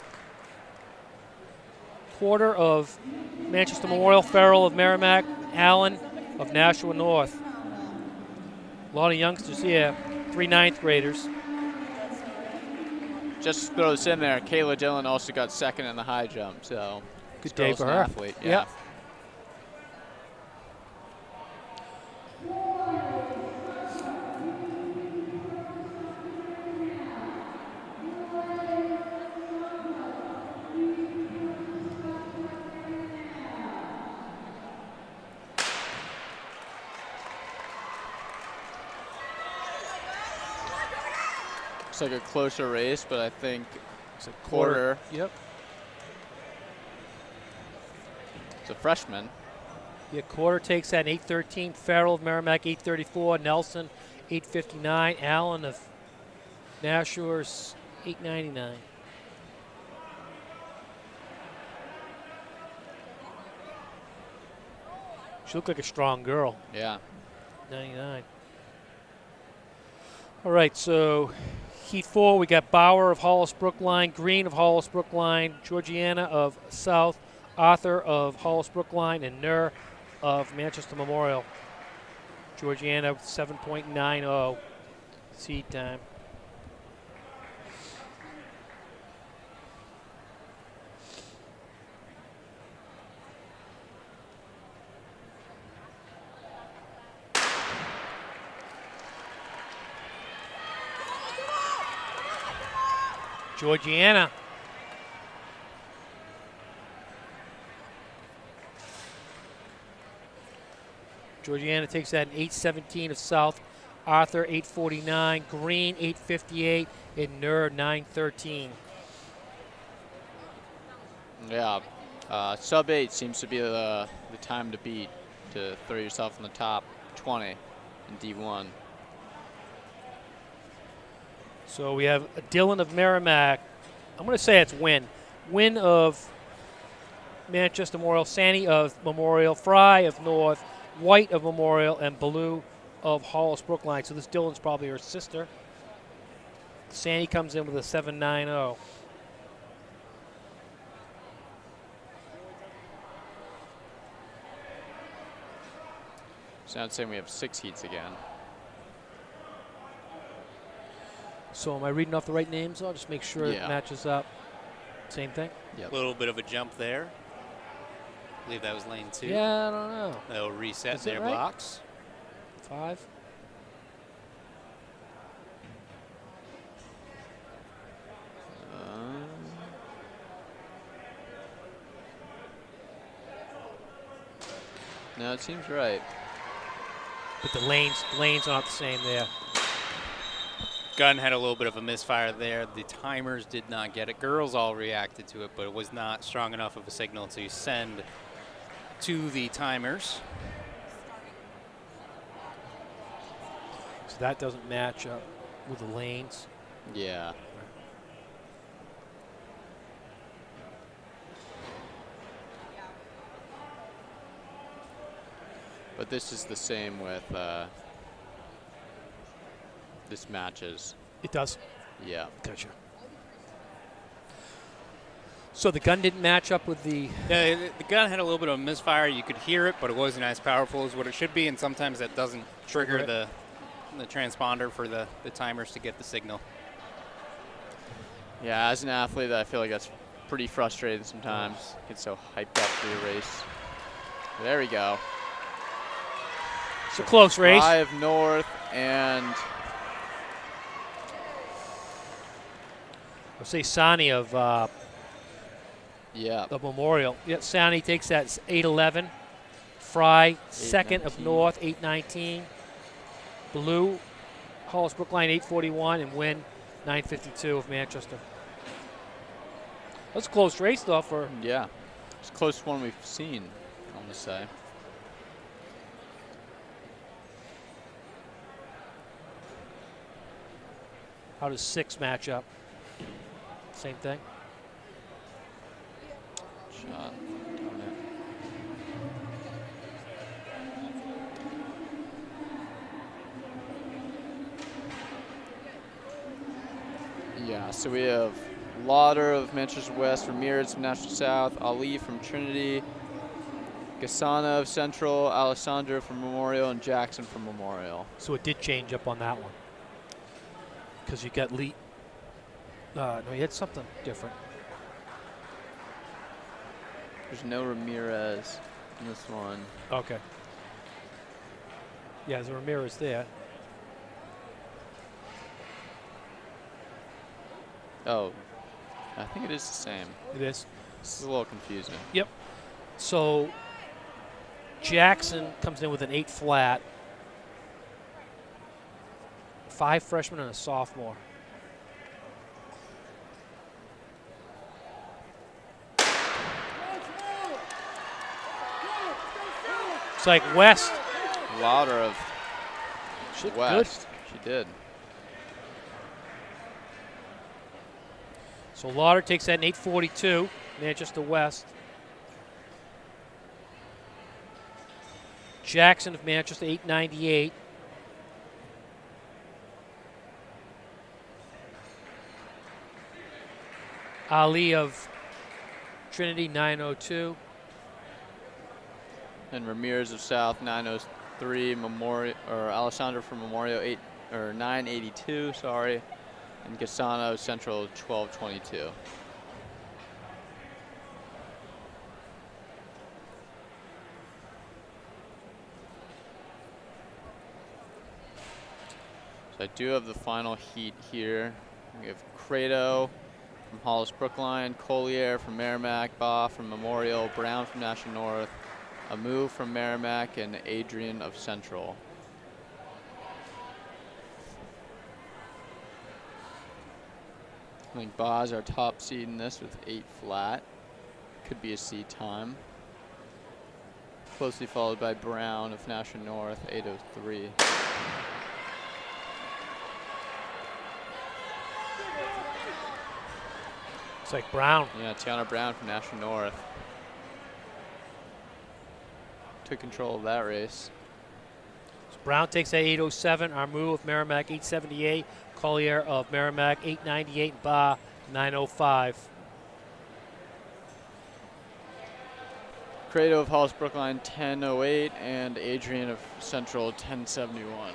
Porter of Manchester Memorial, Farrell of Merrimack, Allen of Nashua North. A lot of youngsters here, 3 ninth graders. Just throw this in there. Kayla Dillon also got second in the high jump, so Good this day girl's for an her. athlete. Yeah. Yeah. Looks like a closer race, but I think It's a Porter Yep. is a freshman. Yeah, Quarter takes that 8.13. Farrell of Merrimack, 8.34. Nelson, 8.59. Allen of Nashua's 8.99. She looked like a strong girl. Yeah. 99. All right, so Heat 4, we got Bauer of Hollis Brookline, Green of Hollis Brookline, Georgiana of South, Arthur of Hollis Brookline, and Nur of Manchester Memorial. Georgiana 7.90 seed time. Georgiana. Georgiana takes that in 8.17 of South. Arthur 8.49. Green 8.58. And Nur 9.13. Yeah. Sub 8 seems to be the time to beat, to throw yourself in the top 20 in D1. So we have Dillon of Merrimack. I'm going to say it's Win. Win of Manchester Memorial. Sandy of Memorial. Fry of North. White of Memorial. And Blue of Hollis Brookline. So this Dillon's probably her sister. Sandy comes in with a 7.90. So now it's saying we have 6 heats again. So am I reading off the right names? I'll just make sure it Yeah. matches up. Same thing? Yep. A little bit of a jump there. I believe that was lane 2. Yeah, I don't know. They'll reset Is it their right? blocks. 5? No, it seems right. But the lanes aren't the same there. Gun had a little bit of a misfire there. The timers did not get it. Girls all reacted to it, but it was not strong enough of a signal to send to the timers. So that doesn't match up with the lanes. Yeah. But this is the same with this matches. It does. Yeah. Gotcha. So the gun didn't match up with the... The gun had a little bit of a misfire. You could hear it, but it wasn't as powerful as what it should be, and sometimes that doesn't trigger the transponder for the timers to get the signal. Yeah, as an athlete, I feel like that's pretty frustrating sometimes. Get so hyped up for your race. There we go. It's a close race. Drive north and I'll say Sani of yeah. the Memorial. Yeah, Sani takes that 8:11. Fry, second of 8:19. North, 8:19. Blue, Hollis Brookline, 8:41, and Win, 9:52 of Manchester. That's a close race, though, for Yeah. It's the closest one we've seen, I want to say. how does 6 match up? Same thing. Shot. Darn it. Yeah, so we have Lauder of Manchester West, Ramirez from National South, Ali from Trinity, Gasana of Central, Alessandro from Memorial, and Jackson from Memorial. So it did change up on that one. Because you got Lee. No, you had something different. There's no Ramirez in this one. Okay. Yeah, there's a Ramirez there. Oh, I think it is the same. It is. This is a little confusing. Yep. So Jackson comes in with an 8 flat. 5 freshmen and a sophomore. It's like West. Lauder of She looked West. She did. So Lauder takes that in 8:42. Manchester West. Jackson of Manchester, 8:98. Ali of Trinity, 9:02. And Ramirez of South, 903. Memorial, or Alessandro from Memorial, 982. Sorry, and Gasana of Central, 1222. So I do have the final heat here. We have Credo from Hollis Brookline, Collier from Merrimack, Baugh from Memorial, Brown from National North, Amu from Merrimack, and Adrian of Central. I think Baugh's our top seed in this with 8 flat. Could be a C time. Closely followed by Brown of National North, 803. It's like Brown. Yeah, Tiana Brown from National North took control of that race. So Brown takes that 8:07. Armu of Merrimack, 8:78. Collier of Merrimack, 8:98. Baugh, 9:05. Credo of Hollis Brookline, 10:08, and Adrian of Central, 10:71.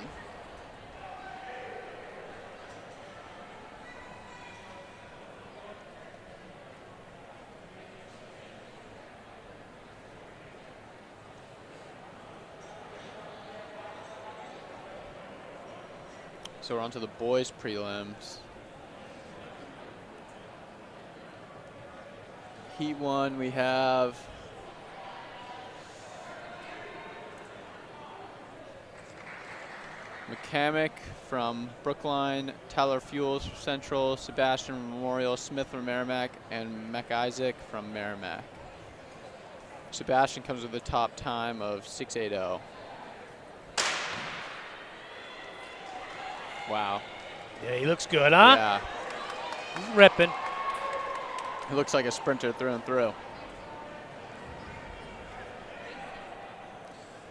So we're on to the boys' prelims. Heat 1, we have McCamick from Brookline, Tyler Fuels from Central, Sebastian from Memorial, Smith from Merrimack, and McIsaac from Merrimack. Sebastian comes with a top time of 6:80. Wow. Yeah, he looks good, huh? Yeah. He's ripping. He looks like a sprinter through and through.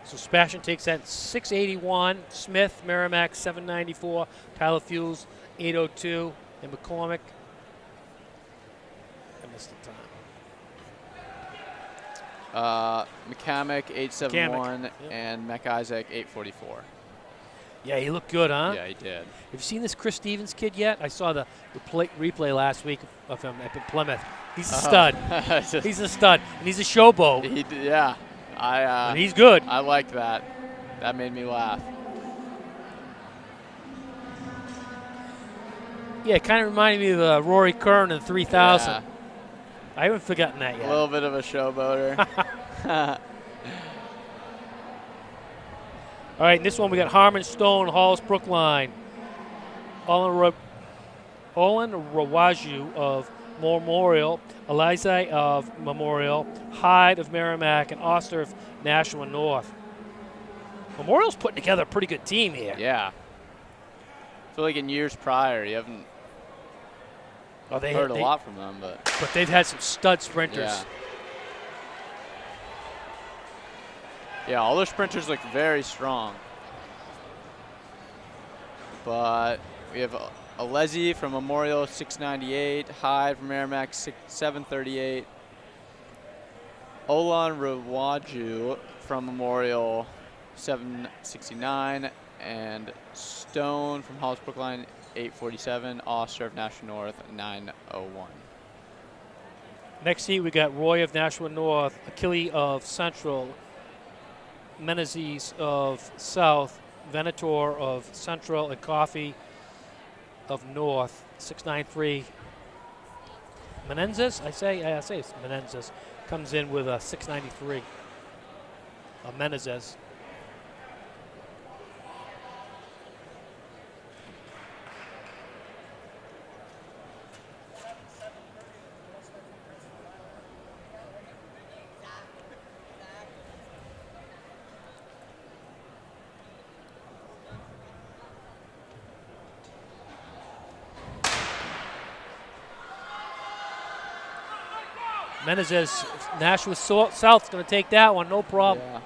So Sebastian takes that 6:81. Smith, Merrimack, 7:94. Tyler Fuels, 8:02. And McCormick. I missed the time. McCamick, 8:71, Yep. and McIsaac, 8:44. Yeah, he looked good, huh? Yeah, he did. Have you seen this Chris Stevens kid yet? I saw the replay last week of him up in Plymouth. He's a stud. He's a stud, and he's a showboat. Yeah, And he's good. I like that. That made me laugh. Yeah, it kind of reminded me of Rory Kern in 3000. Yeah, I haven't forgotten that a yet. little bit of a showboater. All right, in this one we got Harmon Stone, Hollis Brookline. Olin Rawaju of Memorial, Elizai of Memorial, Hyde of Merrimack, and Oster of Nashua North. Memorial's putting together a pretty good team here. Yeah. I feel like in years prior, you haven't heard a lot from them, but they've had some stud sprinters. yeah. Yeah, all their sprinters look very strong. But we have Alesi from Memorial, 698. Hyde from Merrimack, 738. Olan Rawaju from Memorial, 769. And Stone from Hollis Brookline, 847. Oster of Nashua North, 901. Next heat we got Roy of Nashua North, Achille of Central, Menezes of South, Venator of Central, and Coffee of North, 693. Menendez, I say it's Menendez, comes in with a 693. Menezes. Menezes, Nashua South's going to take that one, no problem. Yeah.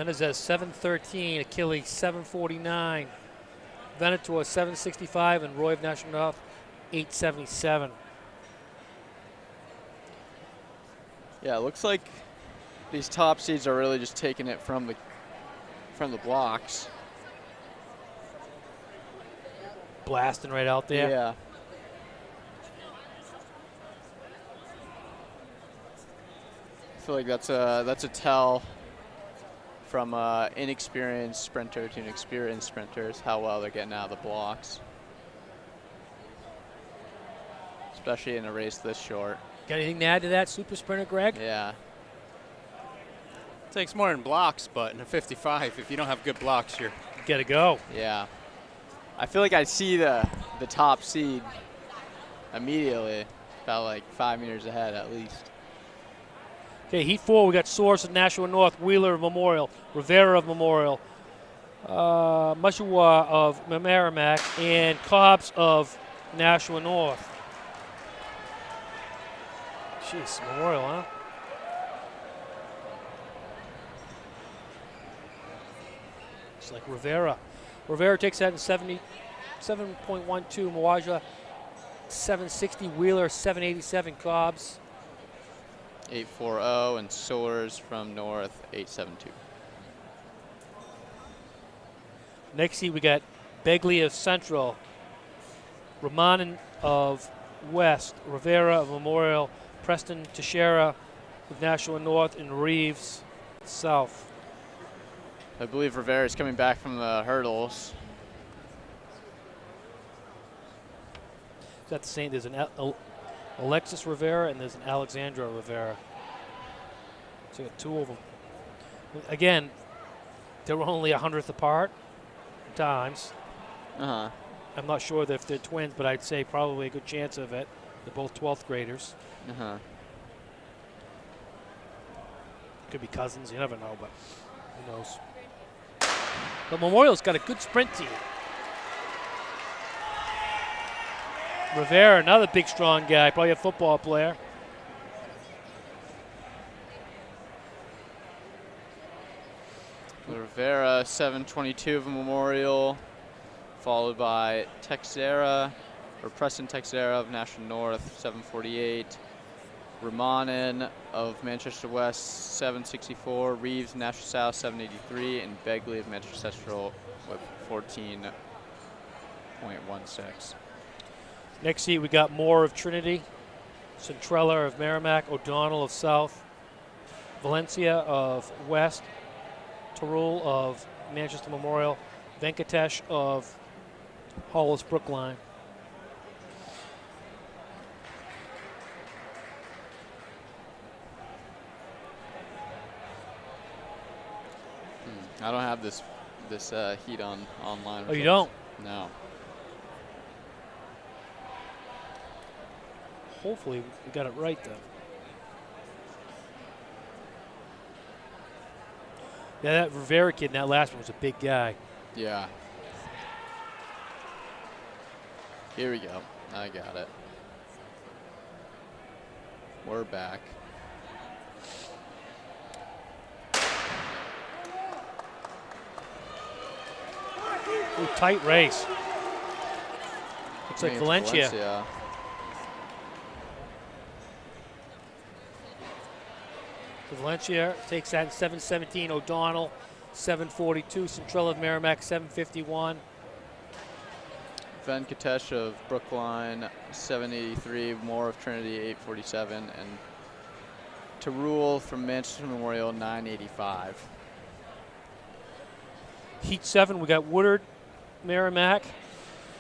Menezes 713, Achilles 749, Venator 765, and Roy of Nashua North 877. Yeah, it looks like these top seeds are really just taking it from the blocks. Blasting right out there. Yeah. I feel like that's a tell from inexperienced sprinter to an experienced sprinters how well they're getting out of the blocks, especially in a race this short. Got anything to add to that, super sprinter, Greg? Yeah. Takes more than blocks, but in a 55, if you don't have good blocks, you're Got to go. Yeah. I feel like I see the top seed immediately, about like 5 meters ahead at least. Okay, Heat 4, we got Source of Nashua North, Wheeler of Memorial, Rivera of Memorial, Mashua of Merrimack, and Cobbs of Nashua North. Jeez, Memorial, huh? It's like Rivera. Rivera takes that in 77.12. Mawaja 760. Wheeler 787. Cobbs 840, and Soars from North 872. Next seat we got Begley of Central, Ramanan of West, Rivera of Memorial, Preston Teixeira of Nashua North, and Reeves South. I believe Rivera is coming back from the hurdles. Is that the same? There's an Alexis Rivera and there's an Alexandra Rivera. So you got two of them. Again, they were only 100th apart times. Uh-huh. I'm not sure if they're twins, but I'd say probably a good chance of it. They're both 12th graders. Uh-huh. Could be cousins. You never know, but who knows. But Memorial's got a good sprint team. Rivera, another big, strong guy, probably a football player. Rivera, 722 of Memorial, followed by Texera, or Preston Texera of Nashua North, 748. Ramanan of Manchester West, 764. Reeves, Nashua South, 783. And Begley of Manchester Central with 14.16. Next seat, we got Moore of Trinity, Centrella of Merrimack, O'Donnell of South, Valencia of West, Tarul of Manchester Memorial, Venkatesh of Hollis Brookline. I don't have this heat online. Oh, you don't? No. Hopefully we got it right, though. Yeah, that Rivera kid in that last one was a big guy. Yeah. Here we go. I got it. We're back. Ooh, tight race. Looks like It's Valencia. So Valencia takes that in 7:17. O'Donnell, 7:42. Centrella of Merrimack, 7:51. Venkatesh of Brookline, 783. Moore of Trinity, 847. And Tarul from Manchester Memorial, 985. Heat 7, we got Woodard, Merrimack,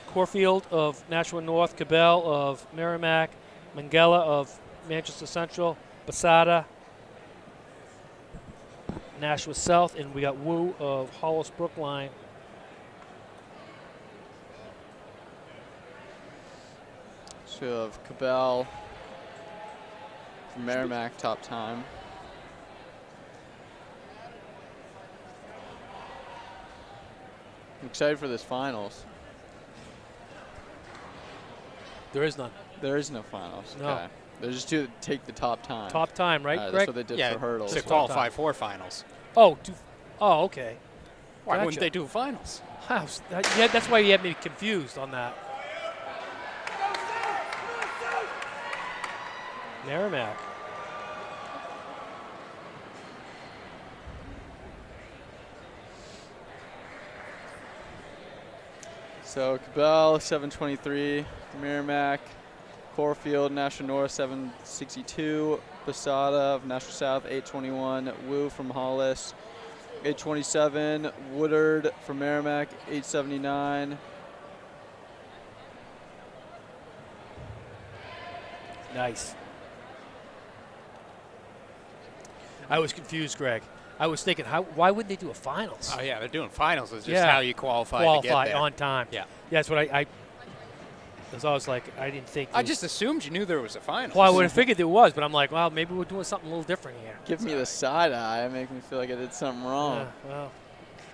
Corfield of Nashua North, Cabell of Merrimack, Mangala of Manchester Central, Basada, Nashua South, and we got Wu of Hollis Brookline. So you have Cabell from Merrimack, top time. I'm excited for this finals. There is none. There is no finals. No. Okay. They're just to take the top time. Top time, right, That's Greg? what they did Yeah, for hurdles. to qualify for finals. Oh, okay. Why Gotcha. wouldn't they do finals? Yeah, that's why you had me confused on that. Merrimack. So Cabell, 723. Merrimack. Corfield, Nashua North, 762. Basada of Nashua South, 821. Wu from Hollis, 827. Woodard from Merrimack, 879. Nice. I was confused, Greg. I was thinking, why wouldn't they do a finals? Oh yeah, they're doing finals. It's just how you qualify to get there. on time. Yeah. That's what I was like, I didn't think. I just assumed you knew there was a finals. Well, I would have figured there was, but I'm like, well, maybe we're doing something a little different here. Give me the side eye. Make me feel like I did something wrong. Yeah, well,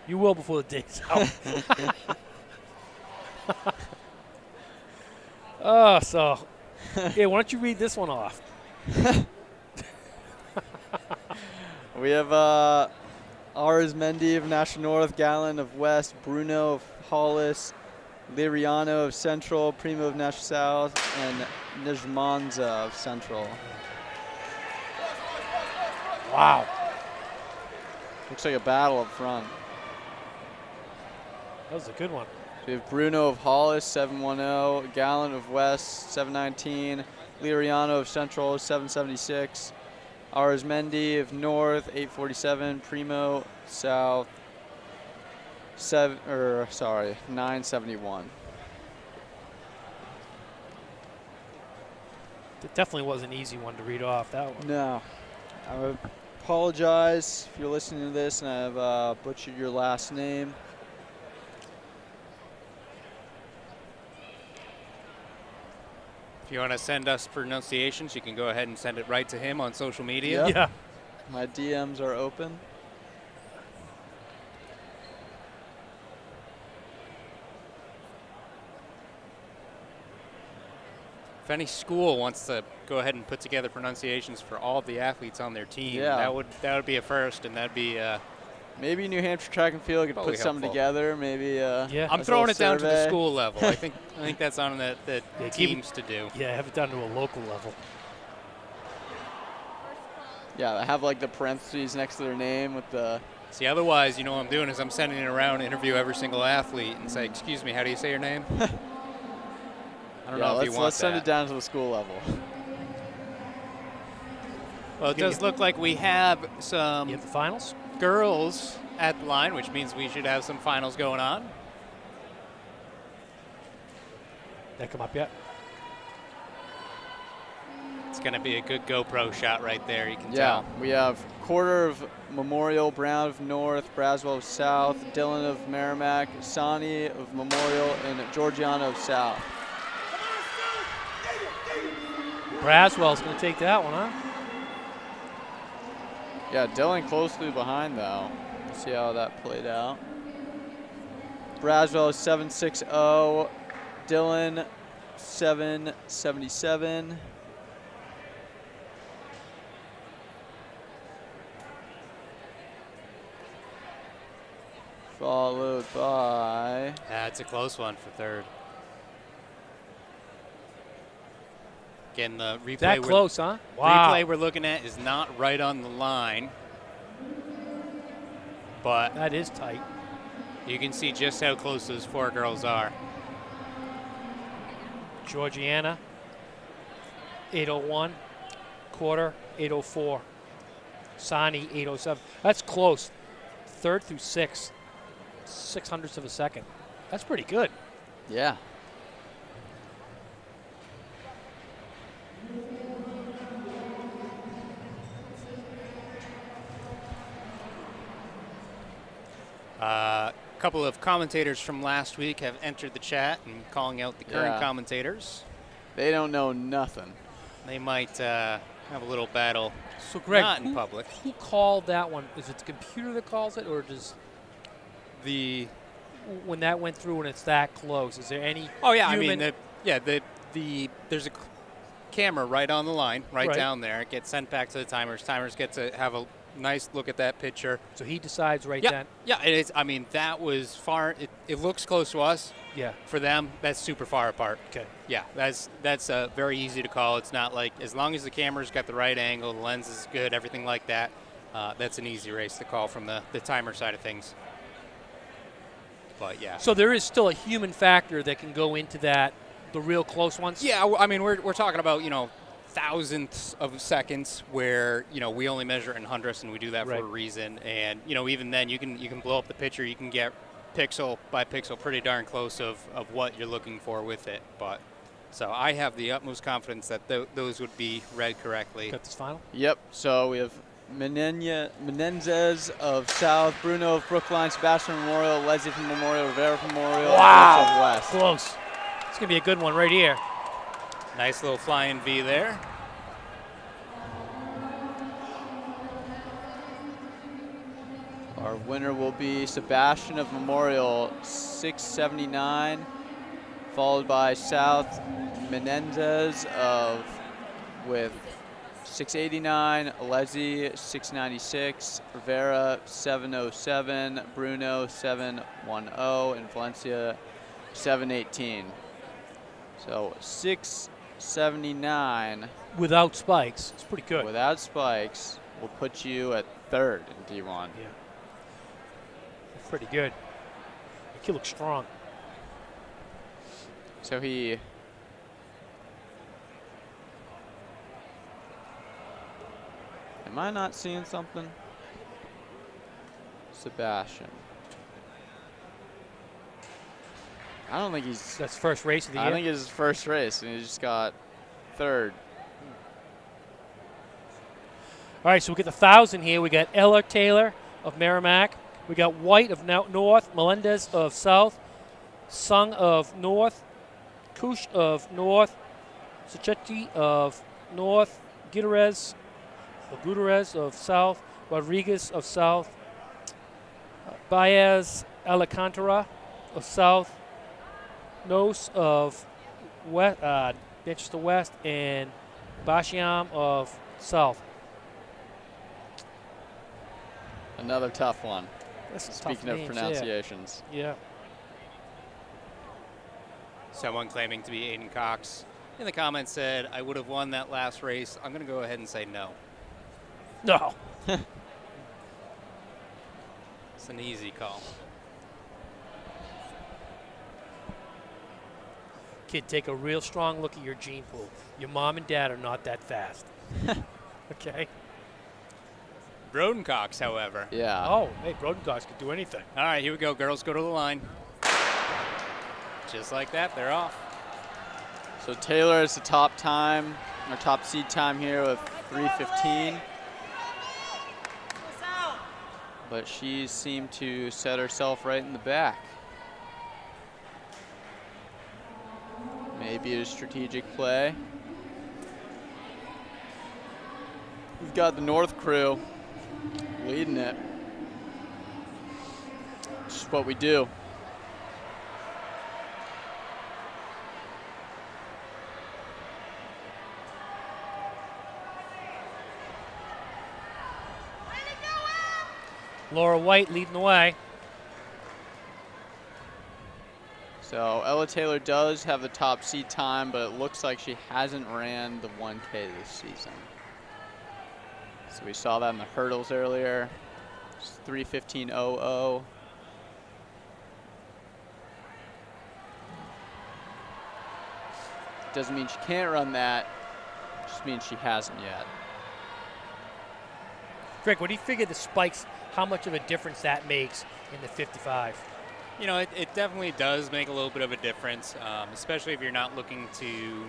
you will before the day's out. Oh, so, yeah, why don't you read this one off? We have Arizmendi of Nashua North, Gallen of West, Bruno of Hollis, Liriano of Central, Primo of Nashua South, and Nijmanza of Central. Wow. Looks like a battle up front. That was a good one. So we have Bruno of Hollis, 710, Gallen of West, 719, Liriano of Central, 776, Arizmendi of North, 847, Primo South, 971. It definitely was an easy one to read off, that one. No. I would apologize if you're listening to this and I've butchered your last name. If you want to send us pronunciations, you can go ahead and send it right to him on social media. Yep. Yeah. My DMs are open. If any school wants to go ahead and put together pronunciations for all of the athletes on their team, Yeah. that would be a first, and that'd be. Maybe New Hampshire Track and Field could Probably put something helpful. together. Maybe. Yeah. I'm a throwing little it down to the survey. school level. I think that's on the keep teams to do. Yeah, have it done to a local level. Yeah, they have like the parentheses next to their name with the. See, otherwise, what I'm doing is I'm sending it around to interview every single athlete and say, "Excuse me, how do you say your name?" I don't know if you want let's send that. it down to the school level. Well, it does look like we have You some have the finals? girls at the line, which means we should have some finals going on. They come up yet? It's going to be a good GoPro shot right there, you can Yeah, tell. we have Quarter of Memorial, Brown of North, Braswell of South, Dillon of Merrimack, Sani of Memorial, and Georgiana of South. Braswell's going to take that one, huh? Yeah, Dillon closely behind, though. Let's see how that played out. Braswell is 7.60, Dillon 7.77. Followed by... That's a close one for third. Again, the replay That close, huh? Wow. replay we're looking at is not right on the line, but That is tight. you can see just how close those four girls are. Georgiana, 8:01. Quarter, 8:04. Sani, 8:07. That's close. Third through sixth, 0.06 of a second. That's pretty good. Yeah. A couple of commentators from last week have entered the chat and calling out the current Yeah. commentators. They don't know nothing. They might have a little battle, So, Greg, not in public. who called that one? Is it the computer that calls it, or does when that went through and it's that close? Is there any? Oh yeah, human- I mean, there's a camera right on the line, right Right. down there. It gets sent back to the timers. Timers get to have a nice look at that picture. So he decides right Yeah, then. yeah. I mean, that was far. It looks close to us. Yeah. For them, that's super far apart. Okay. Yeah, that's very easy to call. It's not like, as long as the camera's got the right angle, the lens is good, everything like that, that's an easy race to call from the timer side of things. But yeah. So there is still a human factor that can go into that, the real close ones. Yeah, I mean, we're talking about, thousandths of seconds where, we only measure in hundredths, and we do that for Right. a reason. And, even then you can blow up the picture, you can get pixel by pixel pretty darn close of what you're looking for with it. But so I have the utmost confidence that those would be read correctly. Got this final. Yep, so we have Menendez of South, Bruno of Brookline, Sebastian Memorial, Leslie from Memorial, Rivera from Memorial, Wow. and Rich of West. Close. It's gonna be a good one right here. Nice little flying V there. Our winner will be Sebastian of Memorial, 679, followed by South Menendez with 689, Leslie 696, Rivera 707, Bruno 710, and Valencia 718. So 679 Without spikes, it's pretty good. without spikes will put you at third in D1. Yeah. Pretty good. The kid looks strong. So he am I not seeing something? Sebastian. I don't think he's. That's first race of the I year. think it's his first race, and he just got third. All right, so we get the 1,000 here. We got Ella Taylor of Merrimack. We got White of North, Melendez of South, Sung of North, Kush of North, Sachetti of North, Gutierrez of South, Rodriguez of South, Baez Alcantara of South, Nos of Manchester West, and Bashiam of South. Another tough one. That's some Speaking tough of names, pronunciations. Yeah. Someone claiming to be Aiden Cox in the comments said, I would have won that last race. I'm going to go ahead and say no. No. It's an easy call. Kid, take a real strong look at your gene pool. Your mom and dad are not that fast. Okay? Brodencox, however. Yeah. Oh, hey, Brodencox could do anything. All right, here we go. Girls go to the line. Just like that, they're off. So Taylor is the top time, or top seed time here with 3:15. But she seemed to set herself right in the back. Maybe a strategic play. We've got the North crew leading it. Just what we do. Laura White leading the way. So Ella Taylor does have the top seed time, but it looks like she hasn't ran the 1K this season. So we saw that in the hurdles earlier. It's 3:15.00. Doesn't mean she can't run that. Just means she hasn't yet. Greg, what do you figure the spikes, how much of a difference that makes in the 55? You know, it definitely does make a little bit of a difference, especially if you're not looking to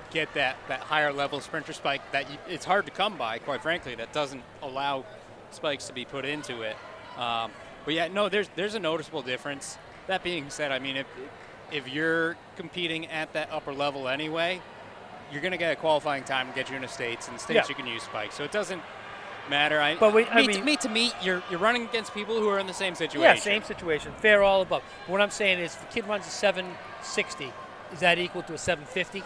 get that higher level sprinter spike that it's hard to come by, quite frankly. That doesn't allow spikes to be put into it. But yeah, no, there's a noticeable difference. That being said, I mean, if you're competing at that upper level anyway, you're going to get a qualifying time to get you into states, and states you can use spikes. So it doesn't matter. To meet, you're running against people who are in the same situation. Yeah, same situation. Fair all above. What I'm saying is, if a kid runs a 760, is that equal to a 750?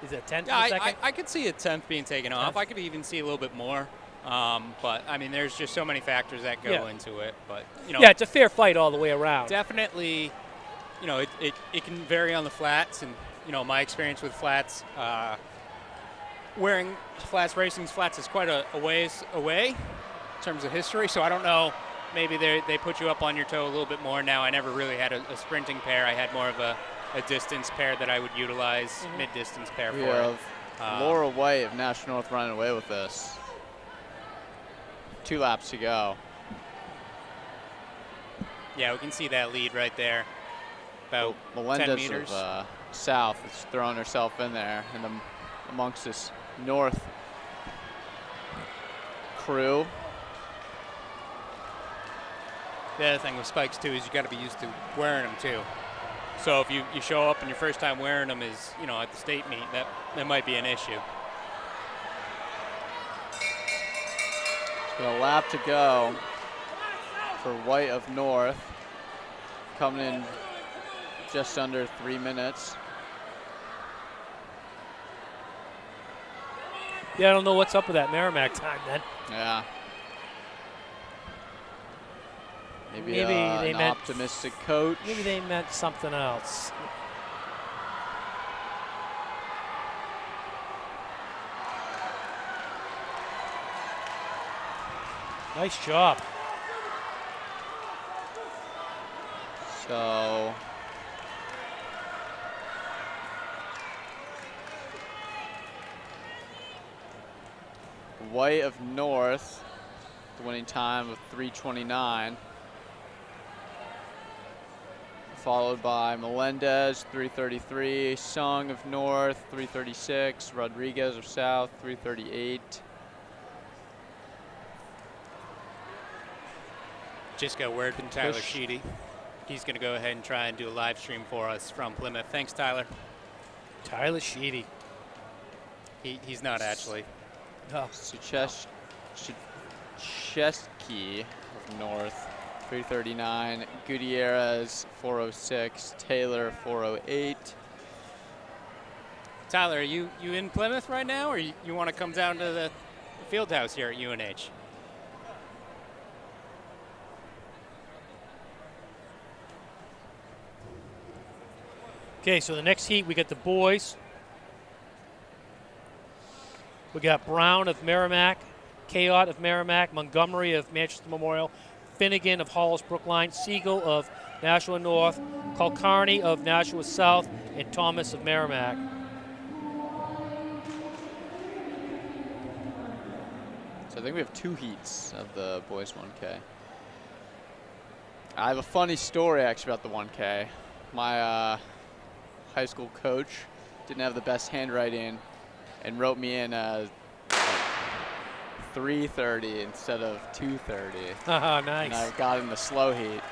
Is it a 10th yeah, in a second? I could see a 10th being taken off. I could even see a little bit more. But I mean, there's just so many factors that go into it. But you know, yeah, it's a fair fight all the way around. Definitely, you know, it can vary on the flats, and you know, my experience with flats, wearing flats, racing flats is quite a ways away in terms of history. So I don't know. Maybe they put you up on your toe a little bit more now. I never really had a sprinting pair. I had more of a distance pair that I would utilize, mid-distance pair We for have it. Laura White of National North running away with this. 2 laps to go. Yeah, we can see that lead right there. About 10 Melendez meters. of South is throwing herself in there, and amongst this North crew. The other thing with spikes too is you got to be used to wearing them too. So if you show up and your first time wearing them is, you know, at the state meet, that might be an issue. So a lap to go for White of North, coming in just under 3 minutes. Yeah, I don't know what's up with that Merrimack time then. Yeah. Maybe they an meant optimistic coach. Maybe they meant something else. Nice job. So White of North, the winning time of 3:29. Followed by Melendez, 3:33. Sung of North, 3:36. Rodriguez of South, 3:38. Just got word from Tyler Sheedy. He's going to go ahead and try and do a live stream for us from Plymouth. Thanks, Tyler. Tyler Sheedy. He's not actually. No. Sucheski of North, 3:39. Gutierrez, 4:06. Taylor, 4:08. Tyler, are you in Plymouth right now, or you want to come down to the field house here at UNH? Okay, so the next heat, we got the boys. We got Brown of Merrimack, Kayot of Merrimack, Montgomery of Manchester Memorial, Finnegan of Hollis Brookline, Siegel of Nashua North, Kulkarni of Nashua South, and Thomas of Merrimack. So I think we have 2 heats of the boys 1K. I have a funny story actually about the 1K. My high school coach didn't have the best handwriting and wrote me in as 3:30 instead of 2:30. Oh, nice. And I got in the slow heat.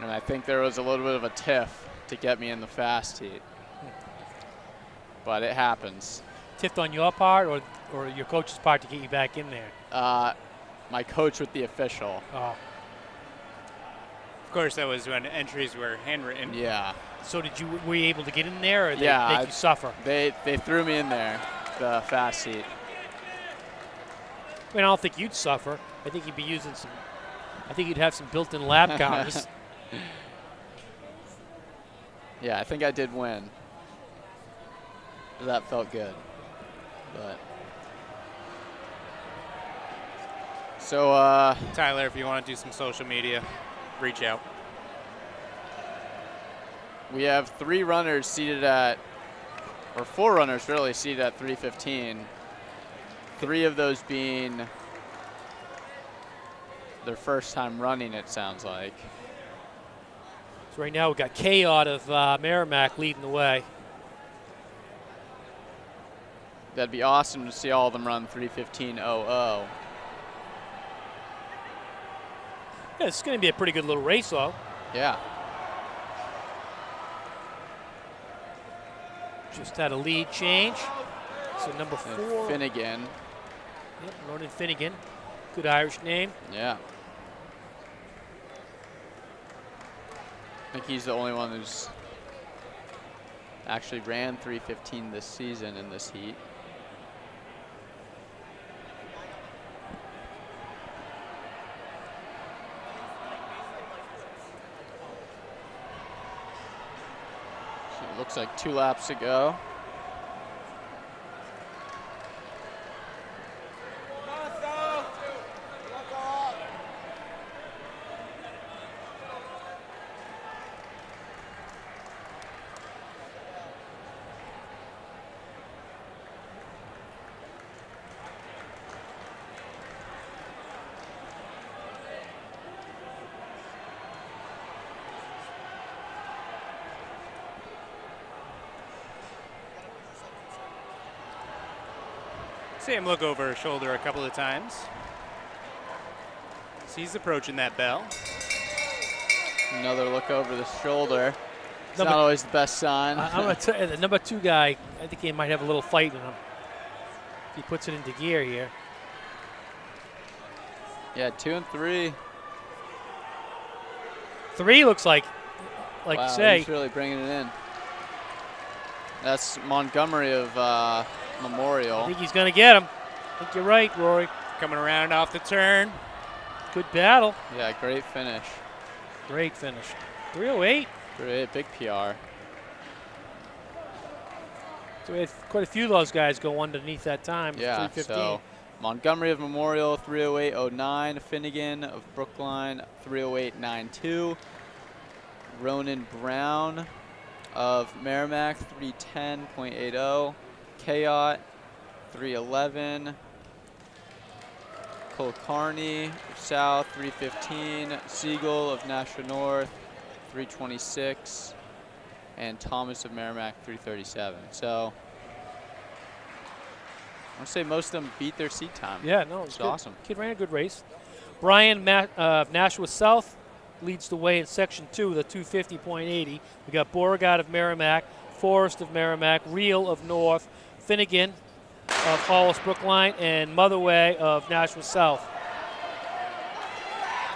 And I think there was a little bit of a tiff to get me in the fast heat. But it happens. Tipped on your part or your coach's part to get you back in there? My coach with the official. Oh. Of course, that was when entries were handwritten. Yeah. So were you able to get in there, or they Yeah, make you suffer? They threw me in there, the fast heat. I mean, I don't think you'd suffer. I think you'd be using some. I think you'd have some built-in lap counters. Yeah, I think I did win. That felt good. But so Tyler, if you want to do some social media, reach out. we have 3 runners seated at, or 4 runners really seated at 3:15. 3 of those being their first time running, it sounds like. So right now we've got K out of Merrimack leading the way. That'd be awesome to see all of them run 3:15.00. Yeah, it's going to be a pretty good little race, though. Yeah. Just had a lead change. So number 4. Finnegan. Yep, Ronan Finnegan. Good Irish name. Yeah. I think he's the only one who's actually ran 3:15 this season in this heat. So it looks like 2 laps to go. See him look over his shoulder a couple of times. He's approaching that bell. Another look over the shoulder. It's Number- not always the best sign. I'm going to tell you, the number 2 guy, I think he might have a little fight in him. If he puts it into gear here. Yeah, 2 and 3. 3 looks like Wow, you say. he's really bringing it in. That's Montgomery of Memorial. I think he's going to get him. I think you're right, Rory. Coming around off the turn. Good battle. Yeah, great finish. Great finish. 3:08. Great, big PR. So we had quite a few of those guys go underneath that time. Yeah, 3:15. so Montgomery of Memorial, 3:08.09. Finnegan of Brookline, 3:08.92. Ronan Brown of Merrimack, 3:10.80. Kayot, 3:11. Cole Carney of South, 3:15. Siegel of Nashua North, 3:26. And Thomas of Merrimack, 3:37. So I want to say most of them beat their seat time. Yeah, no, It's good. awesome. Kid ran a good race. Brian of Nashua South leads the way in Section 2 with a 250.80. We got Beauregard of Merrimack, Forrest of Merrimack, Reel of North, Finnegan of Hollis Brookline, and Motherway of Nashua South.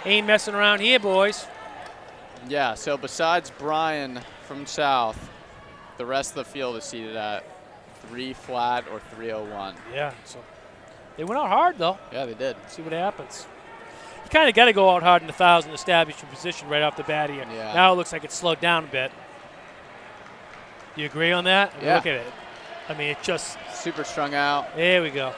Ain't messing around here, boys. Yeah, so besides Brian from South, the rest of the field is seated at 3 flat or 3:01. Yeah, so they went out hard, though. Yeah, they did. See what happens. You kind of got to go out hard in 1,000 to establish your position right off the bat here. Yeah. Now it looks like it's slowed down a bit. Do you agree on that? I mean, Yeah. Look at it. I mean, it just, Super strung out. there we go.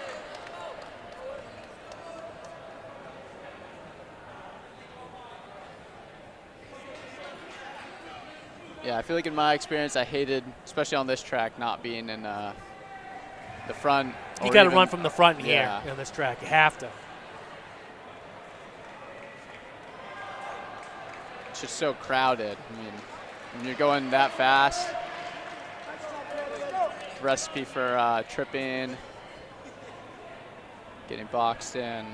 Yeah, I feel like in my experience, I hated, especially on this track, not being in the front You Or got to even- run from the front yeah. here on this track. You have to. It's just so crowded. I mean, when you're going that fast, recipe for tripping, getting boxed in.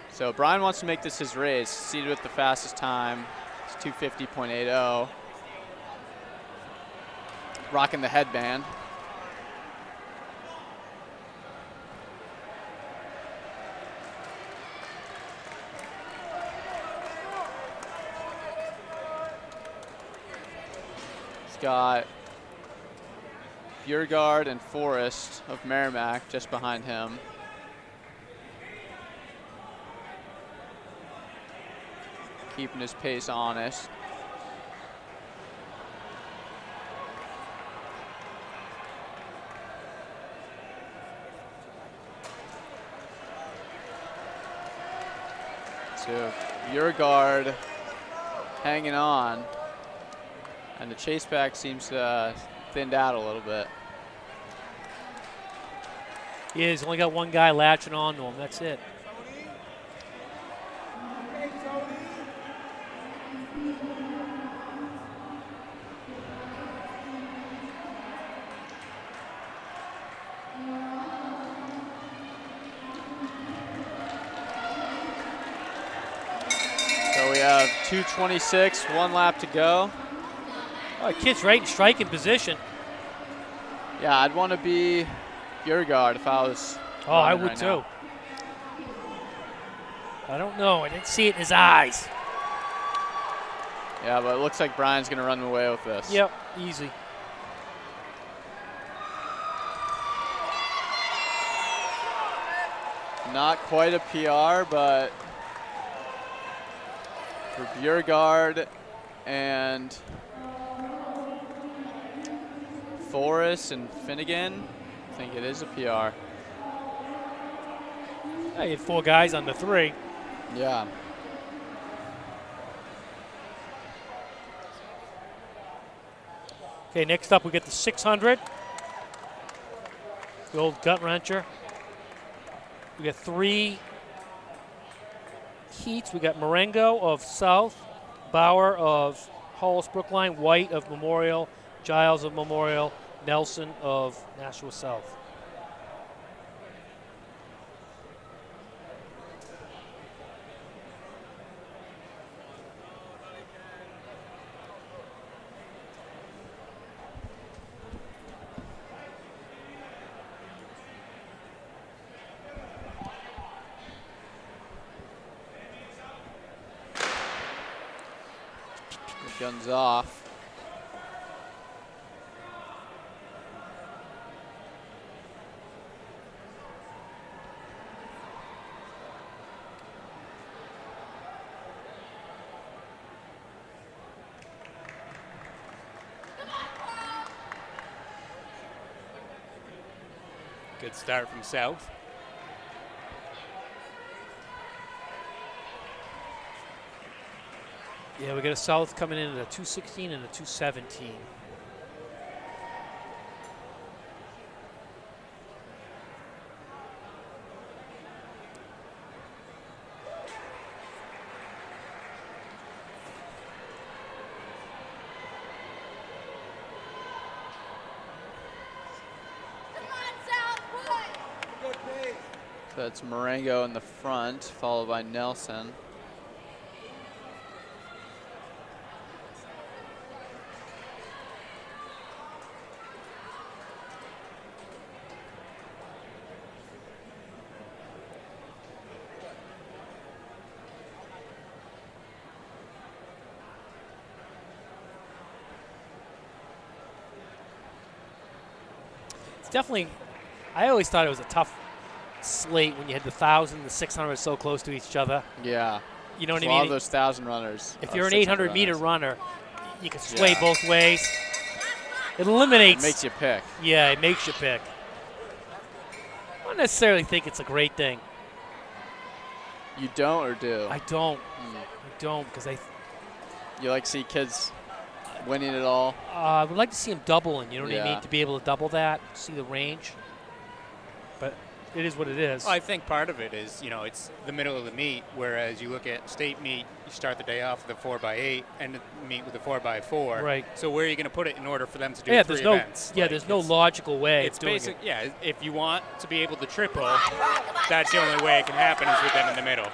So Brian wants to make this his race. Seated with the fastest time. It's 250.80. Rocking the headband. He's got Bjerregaard and Forrest of Merrimack just behind him. Keeping his pace honest. So Bjerregaard hanging on, and the chase back seems thinned out a little bit. Yeah, he's only got one guy latching on to him. That's it. So we have 2:26, 1 lap to go. Oh, kid's right in striking position. Yeah, I'd want to be Bjerregaard if I was. Oh, I running would right too. now. I don't know. I didn't see it in his eyes. Yeah, but it looks like Brian's going to run away with this. Yep, easy. Not quite a PR, but for Bjerregaard and Forrest and Finnegan, I think it is a PR. I had 4 guys under 3. Yeah. Okay, next up we get the 600. The old gut wrencher. We got 3 heats. We got Marengo of South, Bauer of Hollis Brookline, White of Memorial, Giles of Memorial, Nelson of Nashua South. Guns off. Good start from South. Yeah, we got a South coming in at a 216 and a 217. So that's Marengo in the front, followed by Nelson. It's definitely, I always thought it was a tough slate when you had the 1,000, the 600 so close to each other. Yeah. You know what A I lot mean? of those 1,000 runners. If are you're an 600 800-meter runners. runner, you can sway Yeah. both ways. It eliminates. It makes you pick. Yeah, it makes you pick. I don't necessarily think it's a great thing. You don't or do? I don't. I don't because You like to see kids winning it all. I would like to see him doubling, you know what I Yeah. mean, to be able to double that, see the range. But it is what it is. Well, I think part of it is, it's the middle of the meet, whereas you look at state meet, you start the day off with a 4x8 and the meet with a 4x4. Right. So where are you going to put it in order for them to do yeah, 3 there's no, events? yeah, Like, there's no it's- logical way It's of doing basic, it. yeah. If you want to be able to triple, that's the only way it can happen is with them in the middle.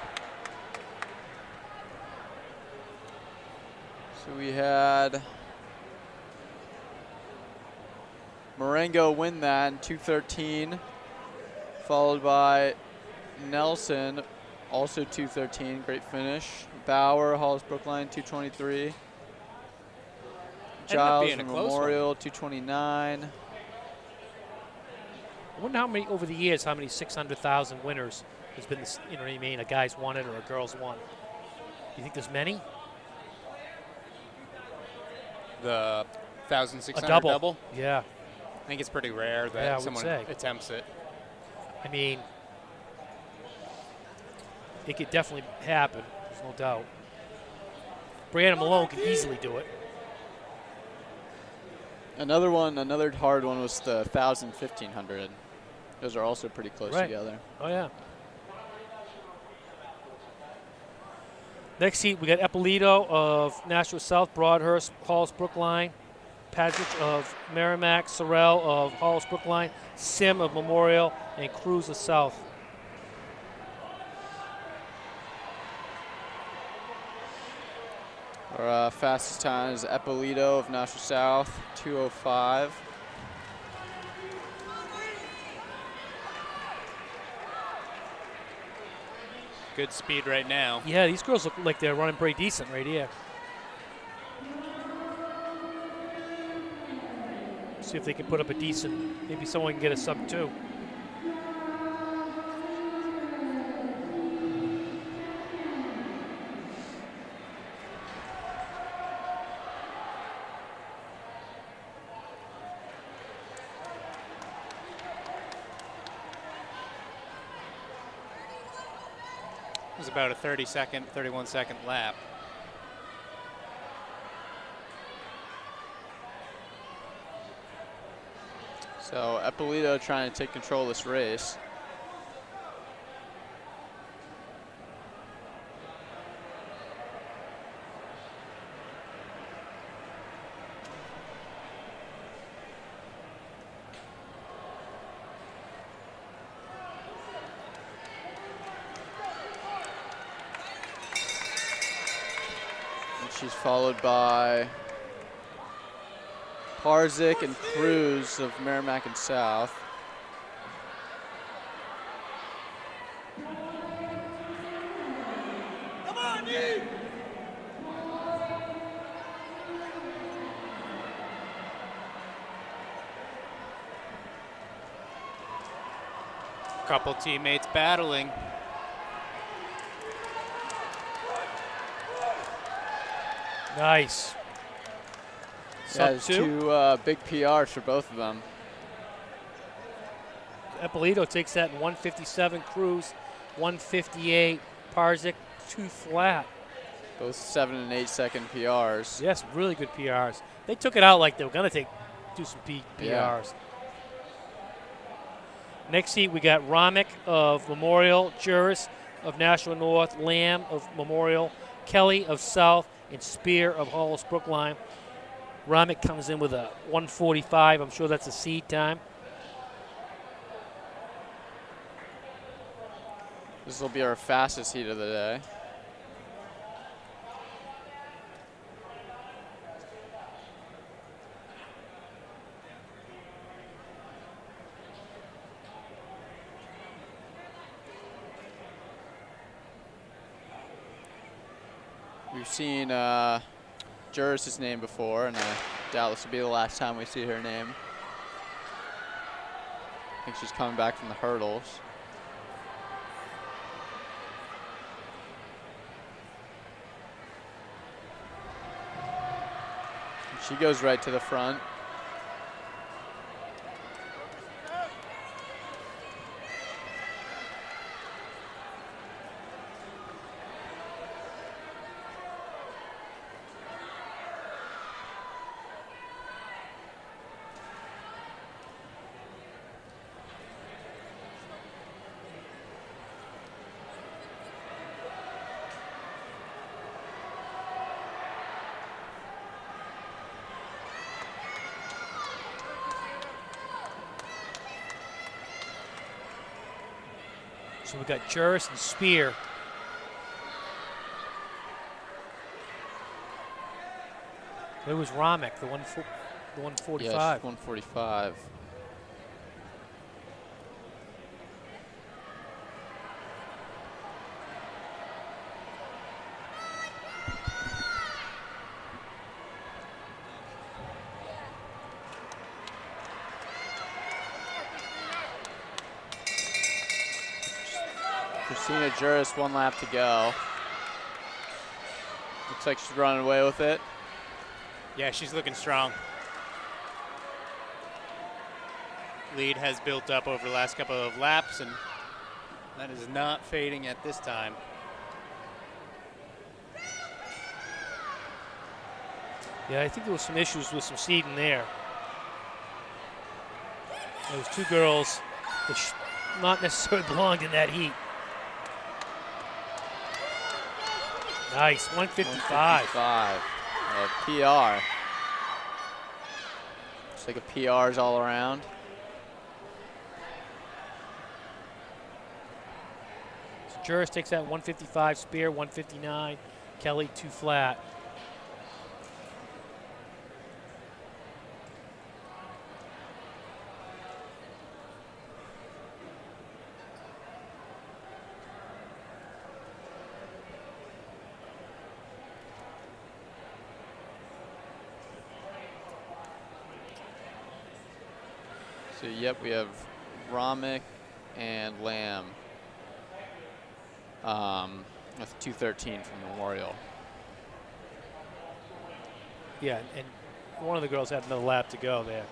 So we had Marengo win that in 2:13, followed by Nelson, also 2:13, great finish. Bauer, Hollis Brookline, 2:23. Giles being a from close Memorial, 2:29. I wonder how many, over the years, how many 600,000 winners has been, this, you know what I mean, a guy's won it or a girl's won. You think there's many? The 1,600 A double. double. Yeah. I think it's pretty rare Yeah, I that would someone say. attempts it. I mean, it could definitely happen. There's no doubt. Brandon Malone could easily do it. Another hard one was the 1,000, 1,500. Those are also pretty close Right. together. Oh, yeah. Next heat, we got Eppolito of Nashua South, Broadhurst, Hollis Brookline, Patrick of Merrimack, Sorrell of Hollis Brookline, Sim of Memorial, and Cruz of South. Our fastest time is Eppolito of Nashua South, 2:05. Good speed right now. Yeah, these girls look like they're running pretty decent right here. See if they can put up a decent, maybe someone can get a sub 2. It was about a 31-second lap. So Eppolito trying to take control of this race. And she's followed by Parzik and Cruz of Merrimack and South. Couple teammates battling. Nice. Yeah, Sub there's 2. two big PRs for both of them. Eppolito takes that in 157. Cruz, 158. Parzik, 2 flat. Both 7 and 8 second PRs. Yes, really good PRs. They took it out like they were going to do some PRs. Yeah. Next heat, we got Romick of Memorial, Juris of Nashua North, Lamb of Memorial, Kelly of South, and Spear of Hollis Brookline. Romick comes in with a 145. I'm sure that's a seed time. This will be our fastest heat of the day. We've seen Juris' name before, and I doubt this will be the last time we see her name. I think she's coming back from the hurdles. She goes right to the front. So we got Juris and Spear. It was Ramek, the 145. Yeah, she's 145. Christina Juris, 1 lap to go. Looks like she's running away with it. Yeah, she's looking strong. Lead has built up over the last couple of laps, and that is not fading at this time. Yeah, I think there was some issues with some seeding there. There was 2 girls that not necessarily belonged in that heat. Nice, 155. 155. PR. Looks like a PR's all around. So Juris takes that 155, Spear 159, Kelly 2 flat. So, yep, we have Ramek and Lamb with 213 from Memorial. Yeah, and one of the girls had another lap to go there.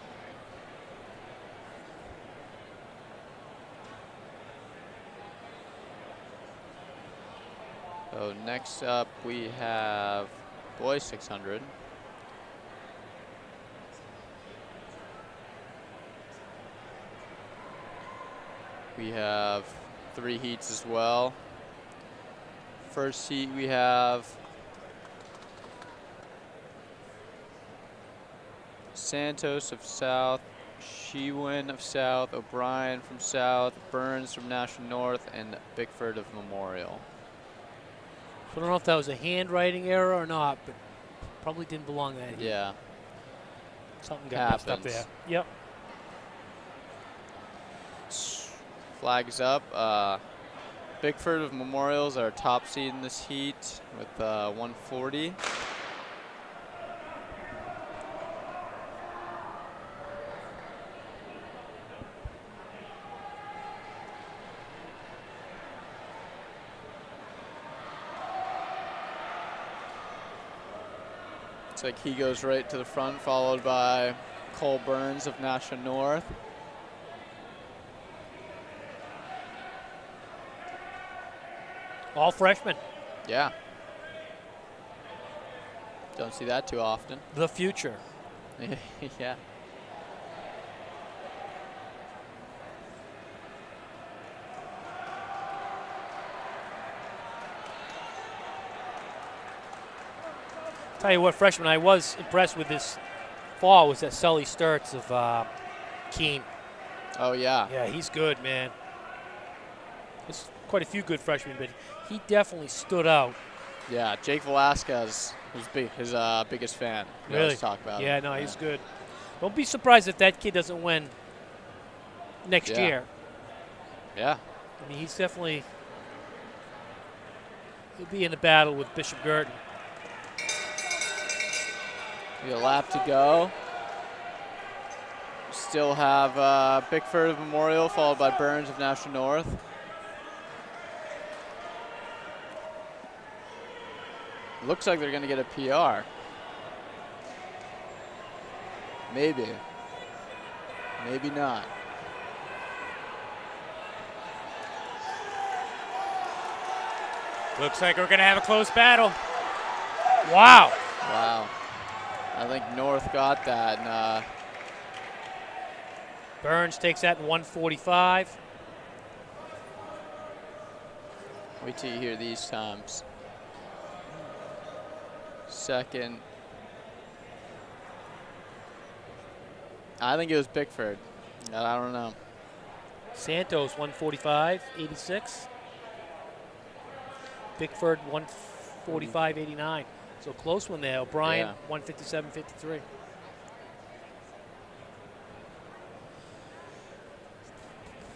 So next up we have boys 600. We have 3 heats as well. First heat we have Santos of South, Shewin of South, O'Brien from South, Burns from National North, and Bickford of Memorial. So I don't know if that was a handwriting error or not, but probably didn't belong that heat. Yeah. Something got messed up there. Yep. Flags up. Bickford of Memorials are top seed in this heat with 140. Looks like he goes right to the front, followed by Cole Burns of National North. All freshmen. Yeah. Don't see that too often. The future. Yeah. Tell you what, freshman I was impressed with this fall was that Sully Sturts of Keene. Oh, yeah. Yeah, he's good, man. There's quite a few good freshmen, but he definitely stood out. Yeah, Jake Velasquez was his biggest fan. We Really? always talk about Yeah, him. no, he's good. Don't be surprised if that kid doesn't win next Yeah. year. Yeah. I mean, he's definitely, he'll be in the battle with Bishop Girton. We got a lap to go. Still have Bickford of Memorial, followed by Burns of National North. Looks like they're going to get a PR. Maybe. Maybe not. Looks like we're going to have a close battle. Wow. Wow. I think North got that. And, Burns takes that in 145. wait till you hear these times. Second. I think it was Bickford. I don't know. Santos 145, 86. Bickford 145.89. So close one there. O'Brien Yeah. 157.53.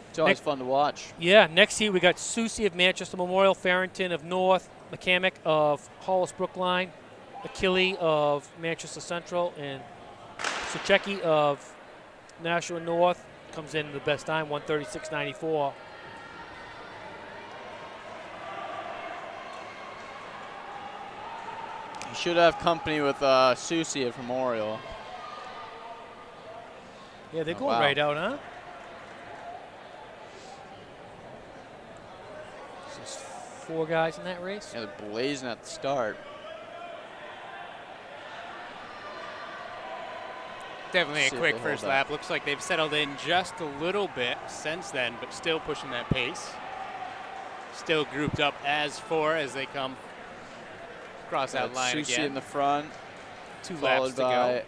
It's always fun to watch. Yeah, next heat we got Susie of Manchester Memorial, Farrington of North, McCamick of Hollis Brookline, Achille of Manchester Central, and Suchecki of Nashua North comes in the best time, 136.94. You should have company with Susie at Memorial. Yeah, they're Oh, going wow. right out, huh? So there's 4 guys in that race. Yeah, they're blazing at the start. Definitely See a if quick they first hold lap. Looks like they've settled in just a little bit since then, but still pushing that pace. Still grouped up as 4 as they come across that line Susie again. in the front, 2 laps followed to by go.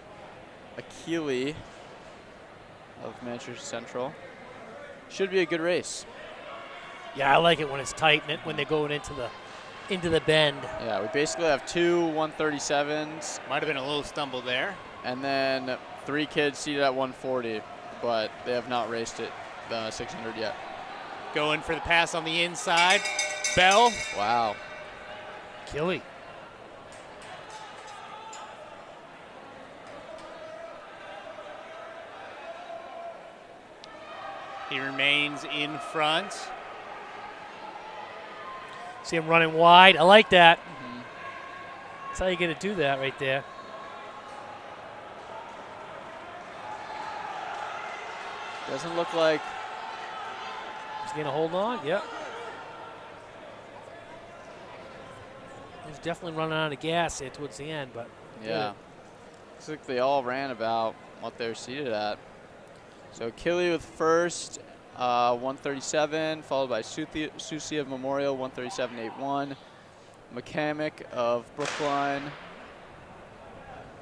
Achille of Manchester Central. Should be a good race. Yeah, I like it when it's tight and when they're going into the bend. Yeah, we basically have 2 137s Might have been a little stumble there. and then 3 kids seated at 140, but they have not raced it the 600 yet. Going for the pass on the inside. Bell. Wow. Achille. He remains in front. See him running wide. I like that. That's how you get to do that right there. Doesn't look like He's going to hold on. Yep. He's definitely running out of gas there towards the end, but Yeah. Looks like they all ran about what they're seated at. So Achille with first, 137, followed by Susie of Memorial, 137.81. McCamick of Brookline.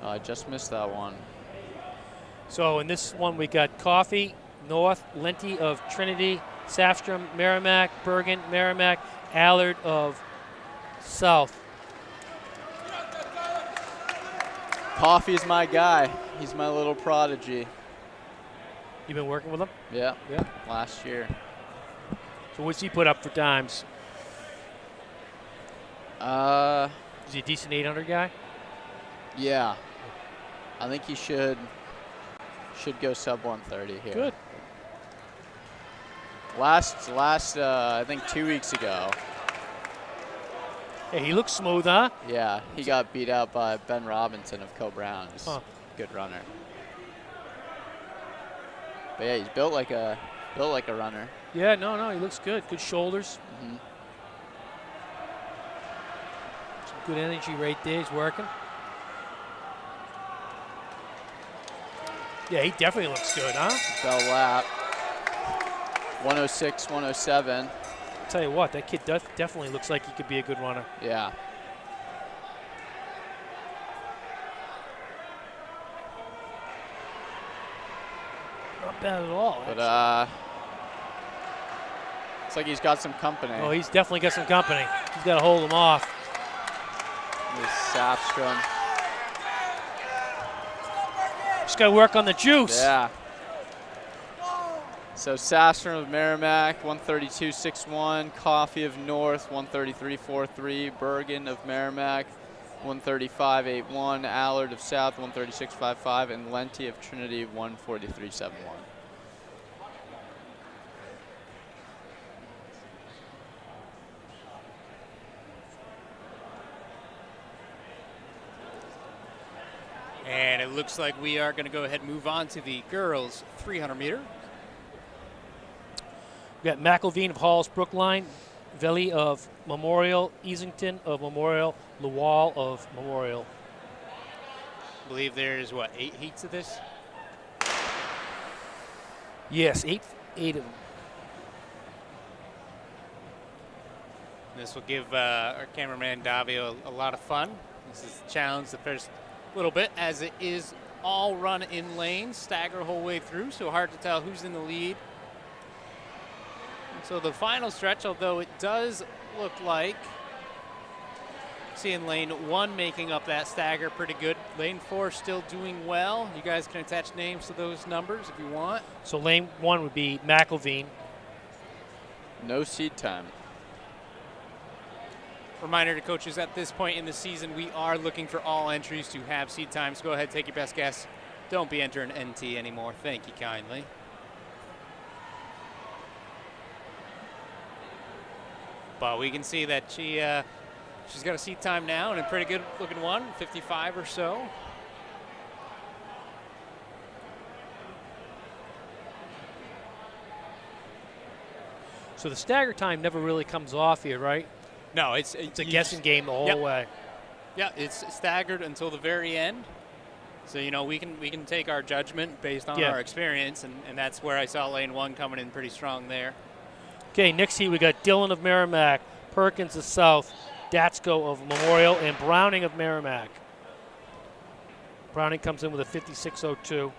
I just missed that one. So in this one we got Coffee, North, Lenti of Trinity, Safstrom, Merrimack, Bergen, Merrimack, Allard of South. Coffee's my guy. He's my little prodigy. You've been working with him? Yeah. Yeah. Last year. So what's he put up for times? Is he a decent 800 guy? Yeah. I think he should go sub 130 here. Good. Last I think 2 weeks ago. Hey, he looks smooth, huh? Yeah, he got beat out by Ben Robinson of Co Brown. He's Huh. a good runner. But yeah, he's built like a runner. Yeah, no, he looks good. Good shoulders. Mhm. Some good energy right there. He's working. Yeah, he definitely looks good, huh? Bell lap. 106, 107. I'll tell you what, that kid definitely looks like he could be a good runner. Yeah. Not bad at all. But looks like he's got some company. Oh, he's definitely got some company. He's got to hold him off. This Safstrom. Just got to work on the juice. Yeah. So Safstrom of Merrimack, 132.61. Coffee of North, 133.43. Bergen of Merrimack, 135.81. Allard of South, 136.55. And Lenti of Trinity, 143.71. And it looks like we are going to go ahead and move on to the girls 300 meter. We got McElveen of Halls Brookline, Veli of Memorial, Easington of Memorial, Lawal of Memorial. I believe there's, what, 8 heats of this? Yes, eight of them. This will give our cameraman Davio a lot of fun. This is the challenge the first little bit, as it is all run in lanes, stagger the whole way through, so hard to tell who's in the lead. And so the final stretch, although it does look like Seeing lane 1 making up that stagger pretty good. Lane 4 still doing well. You guys can attach names to those numbers if you want. So lane 1 would be McElveen. No seat time. Reminder to coaches, at this point in the season, we are looking for all entries to have seat times. Go ahead, take your best guess. Don't be entering NT anymore. Thank you kindly. But we can see that she's got a seat time now, and a pretty good looking one, 55 or so. So the stagger time never really comes off here, right? No, it's a guessing game the whole way. Yeah, it's staggered until the very end. So, you know, we can take our judgment based on our experience, and that's where I saw lane 1 coming in pretty strong there. Okay, next heat we got Dillon of Merrimack, Perkins of South, Datsko of Memorial, and Browning of Merrimack. Browning comes in with a 56.02.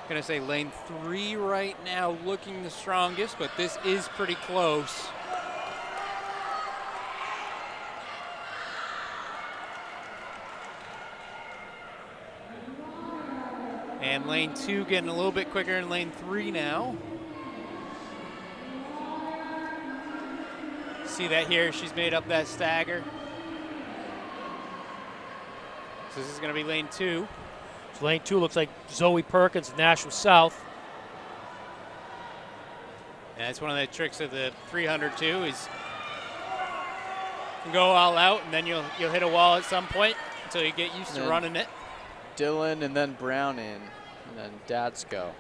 Gonna say lane 3 right now looking the strongest, but this is pretty close. And lane 2 getting a little bit quicker in lane 3 now. See that here, she's made up that stagger. So this is gonna be lane 2. So lane 2 looks like Zoe Perkins of Nashua South. And that's one of the tricks of the 300 too, is you can go all out and then you'll hit a wall at some point until you get used to running it. Dillon and then Browning and then Datsko.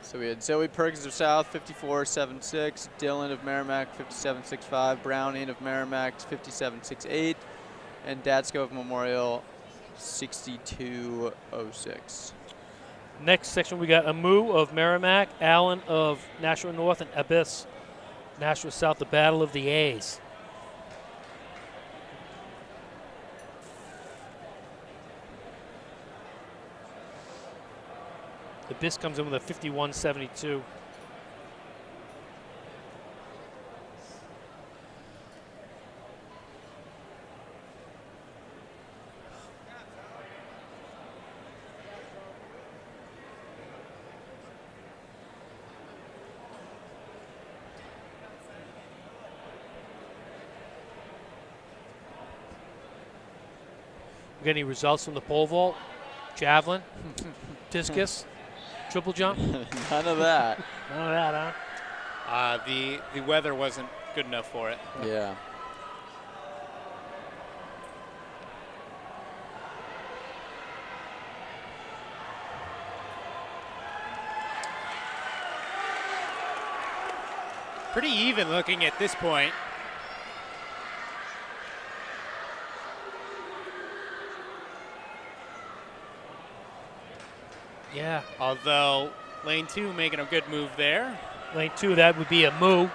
So we had Zoe Perkins of South, 54.76, Dillon of Merrimack, 57.65, Browning of Merrimack, 57.68, and Datsko of Memorial, 62.06. Next section we got Amu of Merrimack, Allen of Nashua North, and Abyss, Nashua South, the Battle of the A's. Abyss comes in with a 51.72. Got any results from the pole vault, javelin, discus, triple jump? None of that. None of that, huh? The weather wasn't good enough for it. Yeah. Pretty even looking at this point. Yeah. Although lane 2 making a good move there. Lane 2, that would be Amu.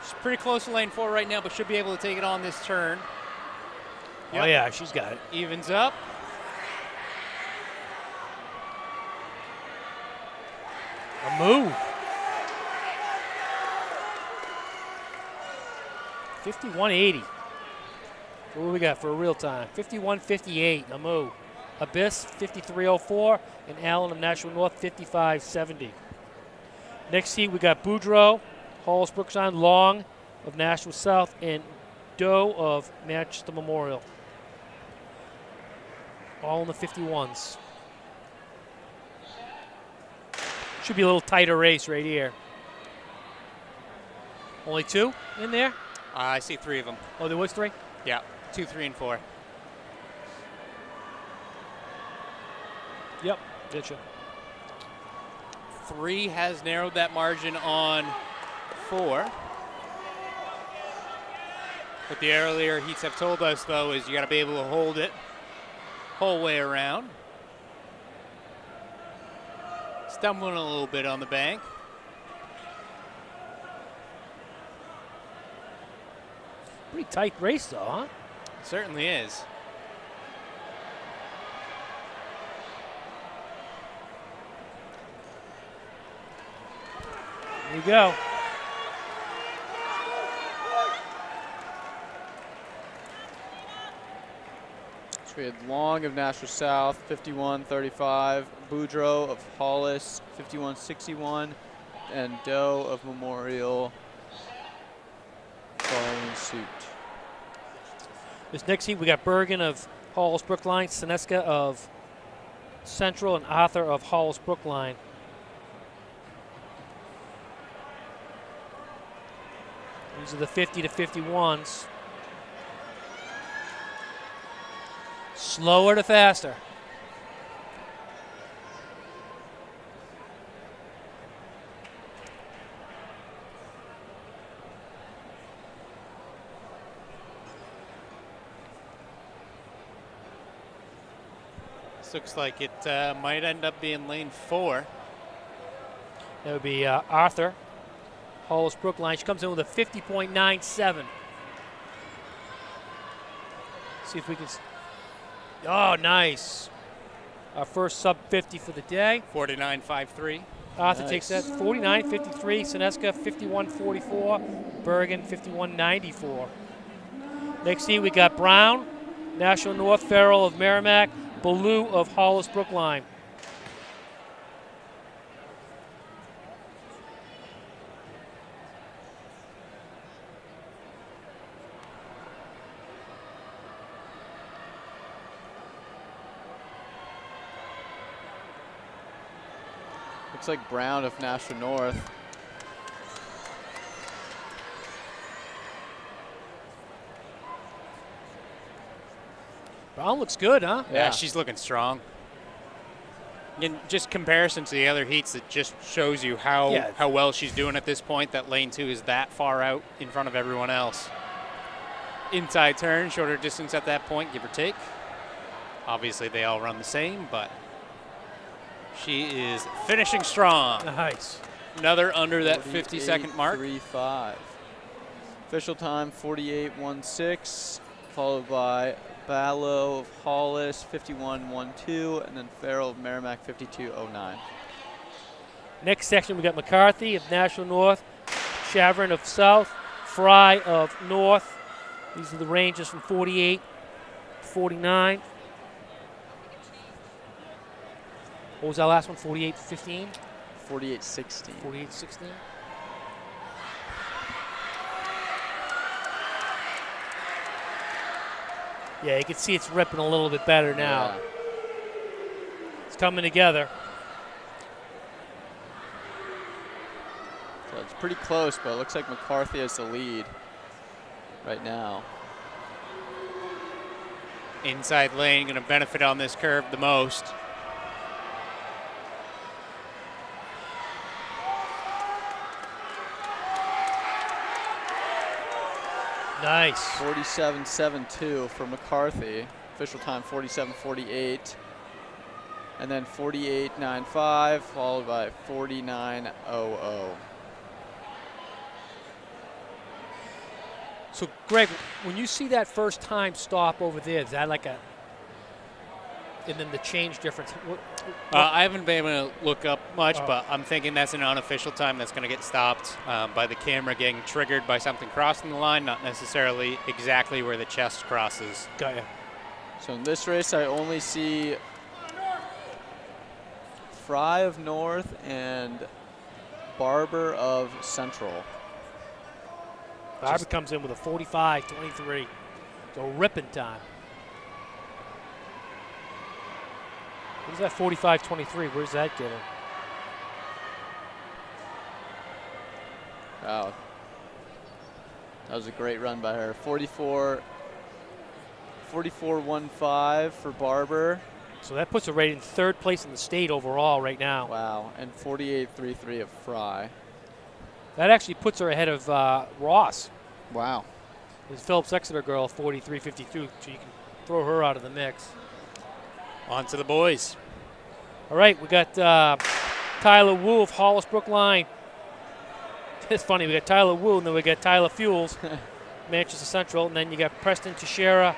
She's pretty close to lane 4 right now, but should be able to take it on this turn. Oh, yeah, she's got it. Evens up. Amu. 51.80. What do we got for a real time? 51.58, Amu. Abyss, 53.04, and Allen of Nashua North, 55.70. Next heat, we got Boudreaux, Hollis Brookside, Long of Nashua South, and Doe of Manchester Memorial. All in the 51s. Should be a little tighter race right here. Only 2 in there? I see 3 of them. Oh, there was 3? Yeah, 2, 3, and 4. Yep, getcha. 3 has narrowed that margin on 4. What the earlier heats have told us, though, is you got to be able to hold it whole way around. Stumbling a little bit on the bank. Pretty tight race, though, huh? Certainly is. Here you go. So we had Long of Nashua South, 51-35. Boudreaux of Hollis, 51-61. And Doe of Memorial following suit. This next heat, we got Bergen of Hollis Brookline, Seneska of Central, and Arthur of Hollis Brookline. These are the 50 to 51s. Slower to faster. This looks like it might end up being lane 4. That would be Arthur, Hollis Brookline. She comes in with a 50.97. See if we can. Oh, nice. Our first sub 50 for the day. 49.53. Arthur Nice. takes that 49.53. Seneska 51.44. Bergen 51.94. Next heat we got Brown, National North, Farrell of Merrimack, Ballou of Hollis Brookline. Looks like Brown of Nashua North. Brown looks good, huh? Yeah, she's looking strong. In just comparison to the other heats, it just shows you how well she's doing at this point, that lane 2 is that far out in front of everyone else. Inside turn, shorter distance at that point, give or take. Obviously, they all run the same, but she is finishing strong. Nice. Another under that 50-second mark. 48.35. Official time 48.16, followed by Ballo of Hollis 51.12, and then Farrell of Merrimack 52.09. Next section, we got McCarthy of National North, Chavrin of South, Fry of North. These are the ranges from 48 to 49. What was our last one? 48 to 15? 48.16. 48 to 16. Yeah, you can see it's ripping a little bit better now. Yeah. It's coming together. So it's pretty close, but it looks like McCarthy has the lead right now. Inside lane, going to benefit on this curve the most. Nice. 47.72 for McCarthy. Official time 47.48. And then 48.95, followed by 49.00. So, Greg, when you see that first time stop over there, is that like a, and then the change difference? I haven't been able to look up much, but I'm thinking that's an unofficial time that's going to get stopped by the camera getting triggered by something crossing the line, not necessarily exactly where the chest crosses. Got ya. So in this race, I only see Fry of North and Barber of Central. Barber comes in with a 45.23. So ripping time. What is that 45.23? Where's that getting? Wow. That was a great run by her. 44.15 for Barber. So that puts her right in third place in the state overall right now. Wow. And 48.33 of Fry. That actually puts her ahead of Ross. Wow. There's Phillips Exeter girl, 43.52, so you can throw her out of the mix. On to the boys. All right, we got Tyler Wu of Hollis Brookline. It's funny, we got Tyler Wu, and then we got Tyler Fuels, Manchester Central, and then you got Preston Teixeira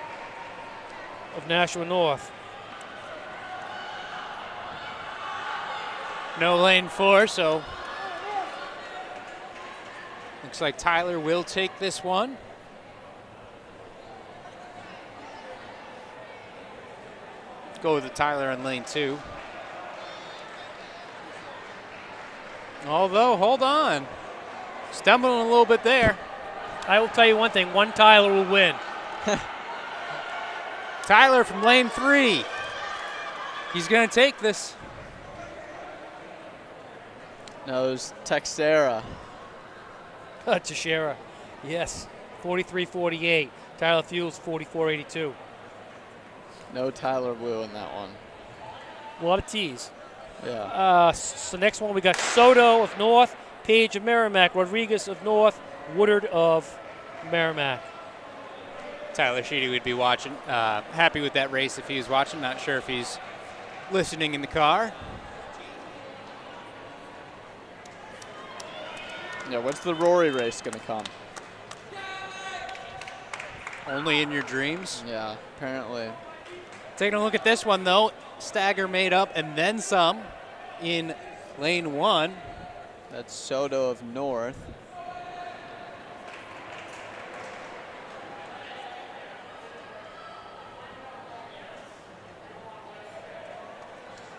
of Nashua North. No lane 4, so looks like Tyler will take this one. Go with the Tyler in lane 2. Although, hold on. Stumbling a little bit there. I will tell you one thing, one Tyler will win. Tyler from lane 3. He's going to take this. No, it was Texera. Teixeira, yes, 43-48. Tyler Fuels, 44-82. No Tyler Wu in that one. A lot of T's. Yeah. So next one we got Soto of North, Page of Merrimack, Rodriguez of North, Woodard of Merrimack. Tyler Sheedy would be watching. Happy with that race if he was watching. Not sure if he's listening in the car. Yeah, when's the Rory race going to come? Only in your dreams. Yeah, apparently. Taking a look at this one, though. Stagger made up and then some in lane 1. That's Soto of North.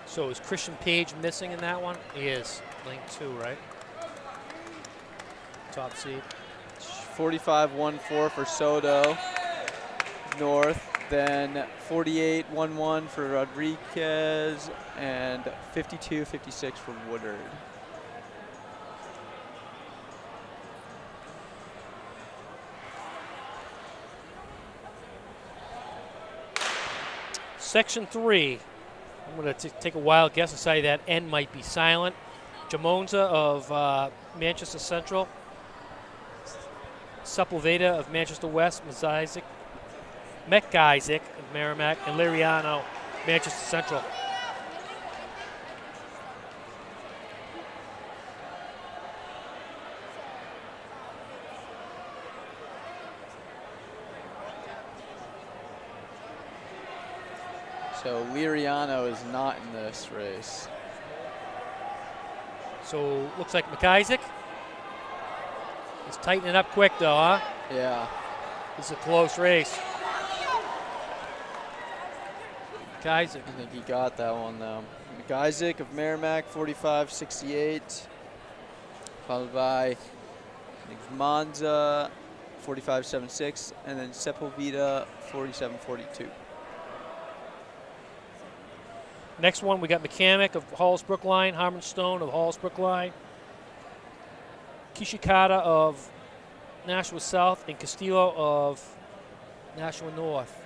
So is Christian Page missing in that one? He is. Lane 2, right? Top seed. 45-1-4 for Soto, North. Then 48-1-1 for Rodriguez and 52-56 for Woodard. Section 3. I'm going to take a wild guess and say that N might be silent. Jamonza of Manchester Central. Sepulveda of Manchester West. McIsaac of Merrimack. And Liriano, Manchester Central. So Liriano is not in this race. So looks like McIsaac. He's tightening up quick though, huh? Yeah. This is a close race. McIsaac. I think he got that one though. McIsaac of Merrimack, 45-68. Followed by Monza, 45-76. And then Sepulveda, 47-42. Next one, we got Mechanic of Hollis Brookline, Harmon Stone of Hollis Brookline, Kishikata of Nashua South, and Castillo of Nashua North.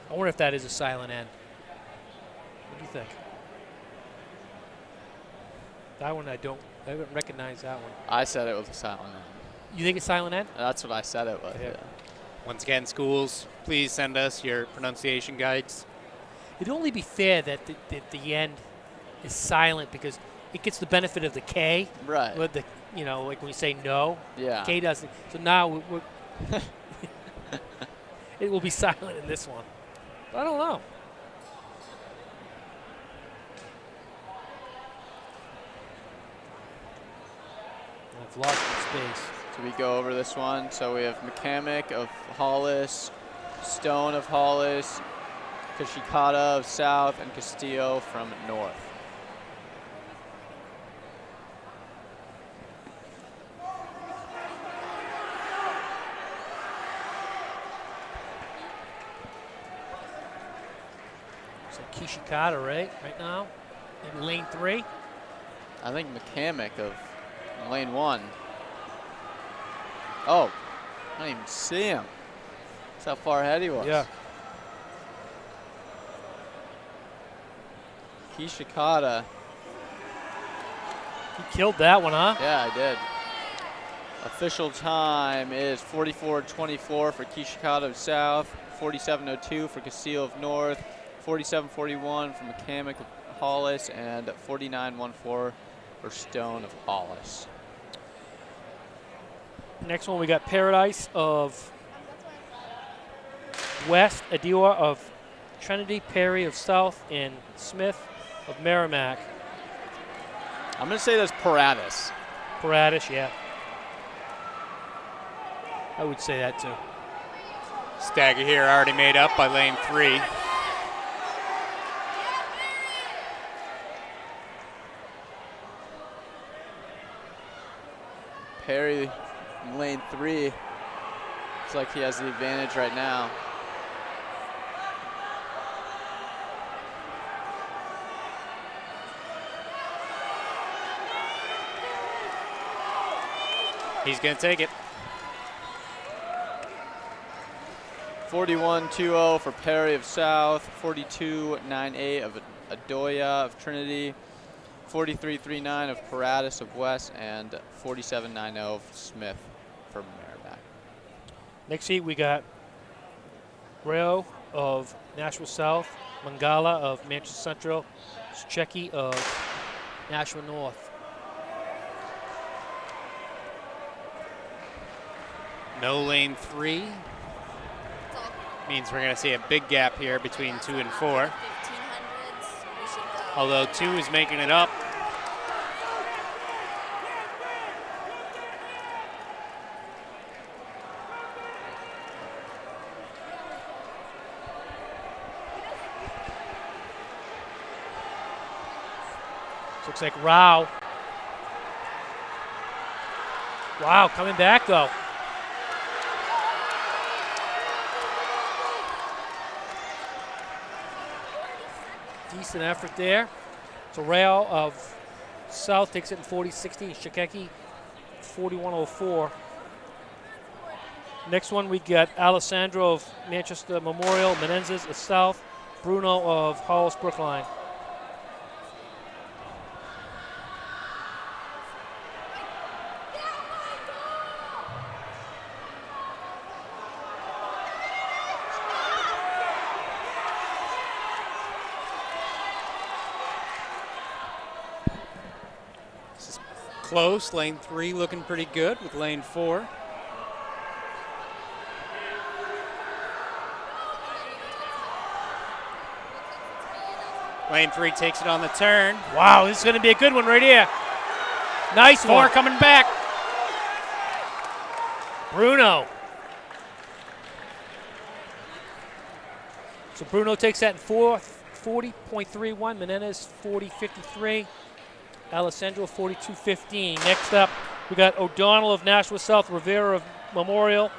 I wonder if that is a silent N. What do you think? That one I haven't recognized that one. I said it was a silent N. You think it's silent N? That's what I said it was. Yeah. Yeah. Once again, schools, please send us your pronunciation guides. It'd only be fair that the end is silent because it gets the benefit of the K. Right. With the, like when you say no, Yeah. K doesn't. So now it will be silent in this one. I don't know. I've lost the space. So we go over this one. So we have McCamick of Hollis, Stone of Hollis, Kishikata of South, and Castillo from North. So Kishikata, right now, in lane 3. I think McCamick of lane 1. Oh, I didn't even see him. That's how far ahead he was. Yeah. Kishikata. He killed that one, huh? Yeah, I did. Official time is 44-24 for Kishikata of South, 47.02 for Castillo of North, 47.41 for McCamick of Hollis, and 49.14 for Stone of Hollis. Next one, we got Paradise of West, Adiwa of Trinity, Perry of South, and Smith of Merrimack. I'm going to say that's Paratus. Paratus, yeah. I would say that too. Stagger here already made up by lane 3. Perry in lane 3. Looks like he has the advantage right now. He's going to take it. 41.20 for Perry of South, 42.98 of Adoya of Trinity, 43.39 of Paratus of West, and 47.90 of Smith for Merrimack. Next heat, we got Rayo of Nashua South, Mangala of Manchester Central, Szczecki of Nashua North. No lane 3. Means we're going to see a big gap here between 2 and 4. Although 2 is making it up. Looks like Rao. Wow, coming back though. Decent effort there. So Rayo of South takes it in 40-60, and Shikeki 41-04. Next one we got Alessandro of Manchester Memorial, Menendez of South, Bruno of Hollis Brookline. Close. Lane 3 looking pretty good with lane 4. Lane 3 takes it on the turn. Wow, this is going to be a good one right here. Nice 4 one. coming back. Bruno. So Bruno takes that in 40.31. Menendez 40.53. Alessandro 42.15. Next up, we got O'Donnell of Nashua South, Rivera of Memorial,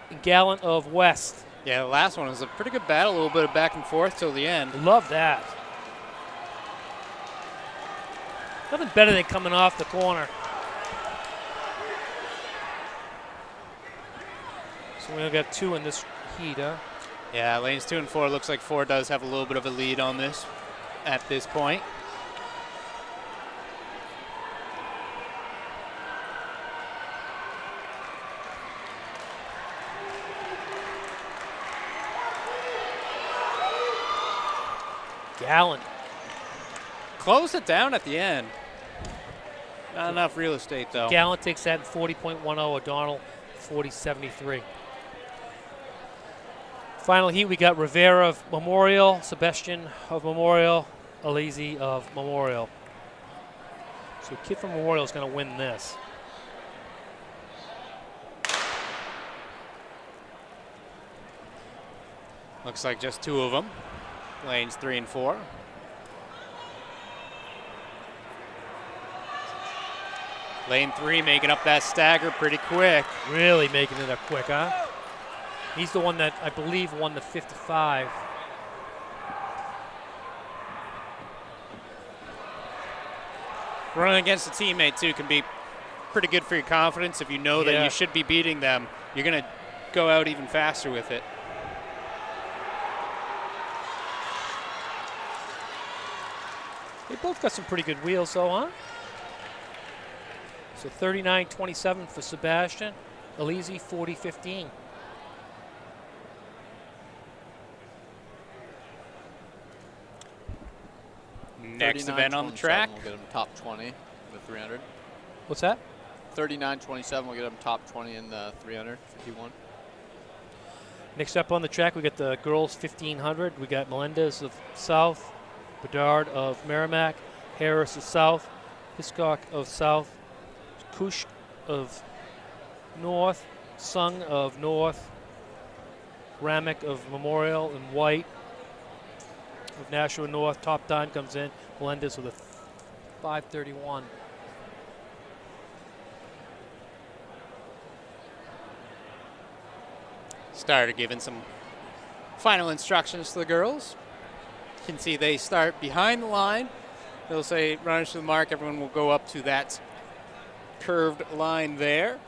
and Gallant of West. Yeah, the last one was a pretty good battle, a little bit of back and forth till the end. Love that. Nothing better than coming off the corner. So we only got 2 in this heat, huh? Yeah, lanes 2 and 4 looks like 4 does have a little bit of a lead on this at this point. Gallant. Close it down at the end. Not enough real estate, though. Gallant takes that in 40.10. O'Donnell 40.73. Final heat, we got Rivera of Memorial, Sebastian of Memorial, Alizi of Memorial. So a kid from Memorial is going to win this. Looks like just 2 of them. Lanes 3 and 4. Lane 3 making up that stagger pretty quick. Really making it up quick, huh? He's the one that I believe won the 55. Running against a teammate, too, can be pretty good for your confidence. If you know that you should be beating them, you're going to go out even faster with it. They both got some pretty good wheels, though, huh? So 39.27 for Sebastian. Alizi 40.15. next event on the track. We'll get him top 20 in the 300. What's that? 39.27 will get him top 20 in the 300, 51. Next up on the track, we got the girls 1500. We got Melendez of South, Bedard of Merrimack, Harris of South, Hiscock of South, Kush of North, Sung of North, Ramick of Memorial, and White of Nashua North. Top time comes in. Melendez with a 5:31. Starter giving some final instructions to the girls. You can see they start behind the line. They'll say runners to the mark. Everyone will go up to that curved line there.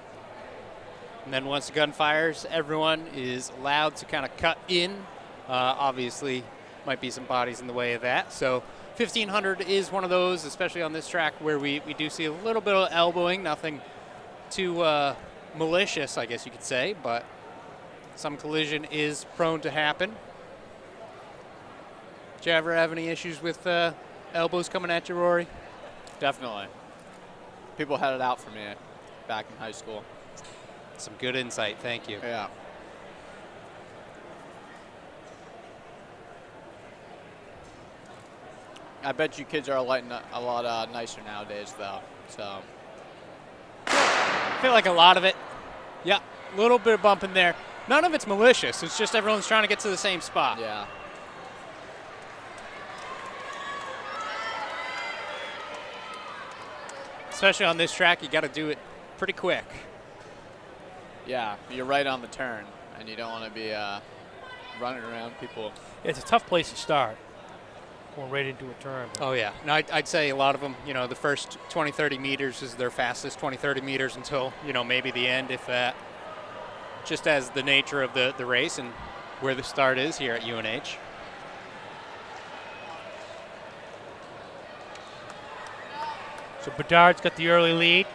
And then once the gun fires, everyone is allowed to kind of cut in. Obviously, might be some bodies in the way of that. So 1500 is one of those, especially on this track, where we do see a little bit of elbowing. Nothing too malicious, I guess you could say, but some collision is prone to happen. Did you ever have any issues with elbows coming at you, Rory? Definitely. People had it out for me back in high school. Some good insight, thank you. Yeah. I bet you kids are a lot nicer nowadays, though. So I feel like a lot of it, yeah, a little bit of bump in there. None of it's malicious. It's just everyone's trying to get to the same spot. yeah. Especially on this track, you got to do it pretty quick. Yeah, you're right on the turn, and you don't want to be running around people. It's a tough place to start. Going right into a turn. Oh, yeah. No, I'd say a lot of them, the first 20, 30 meters is their fastest 20, 30 meters until, maybe the end, if that. Just as the nature of the race and where the start is here at UNH. So Bedard's got the early lead,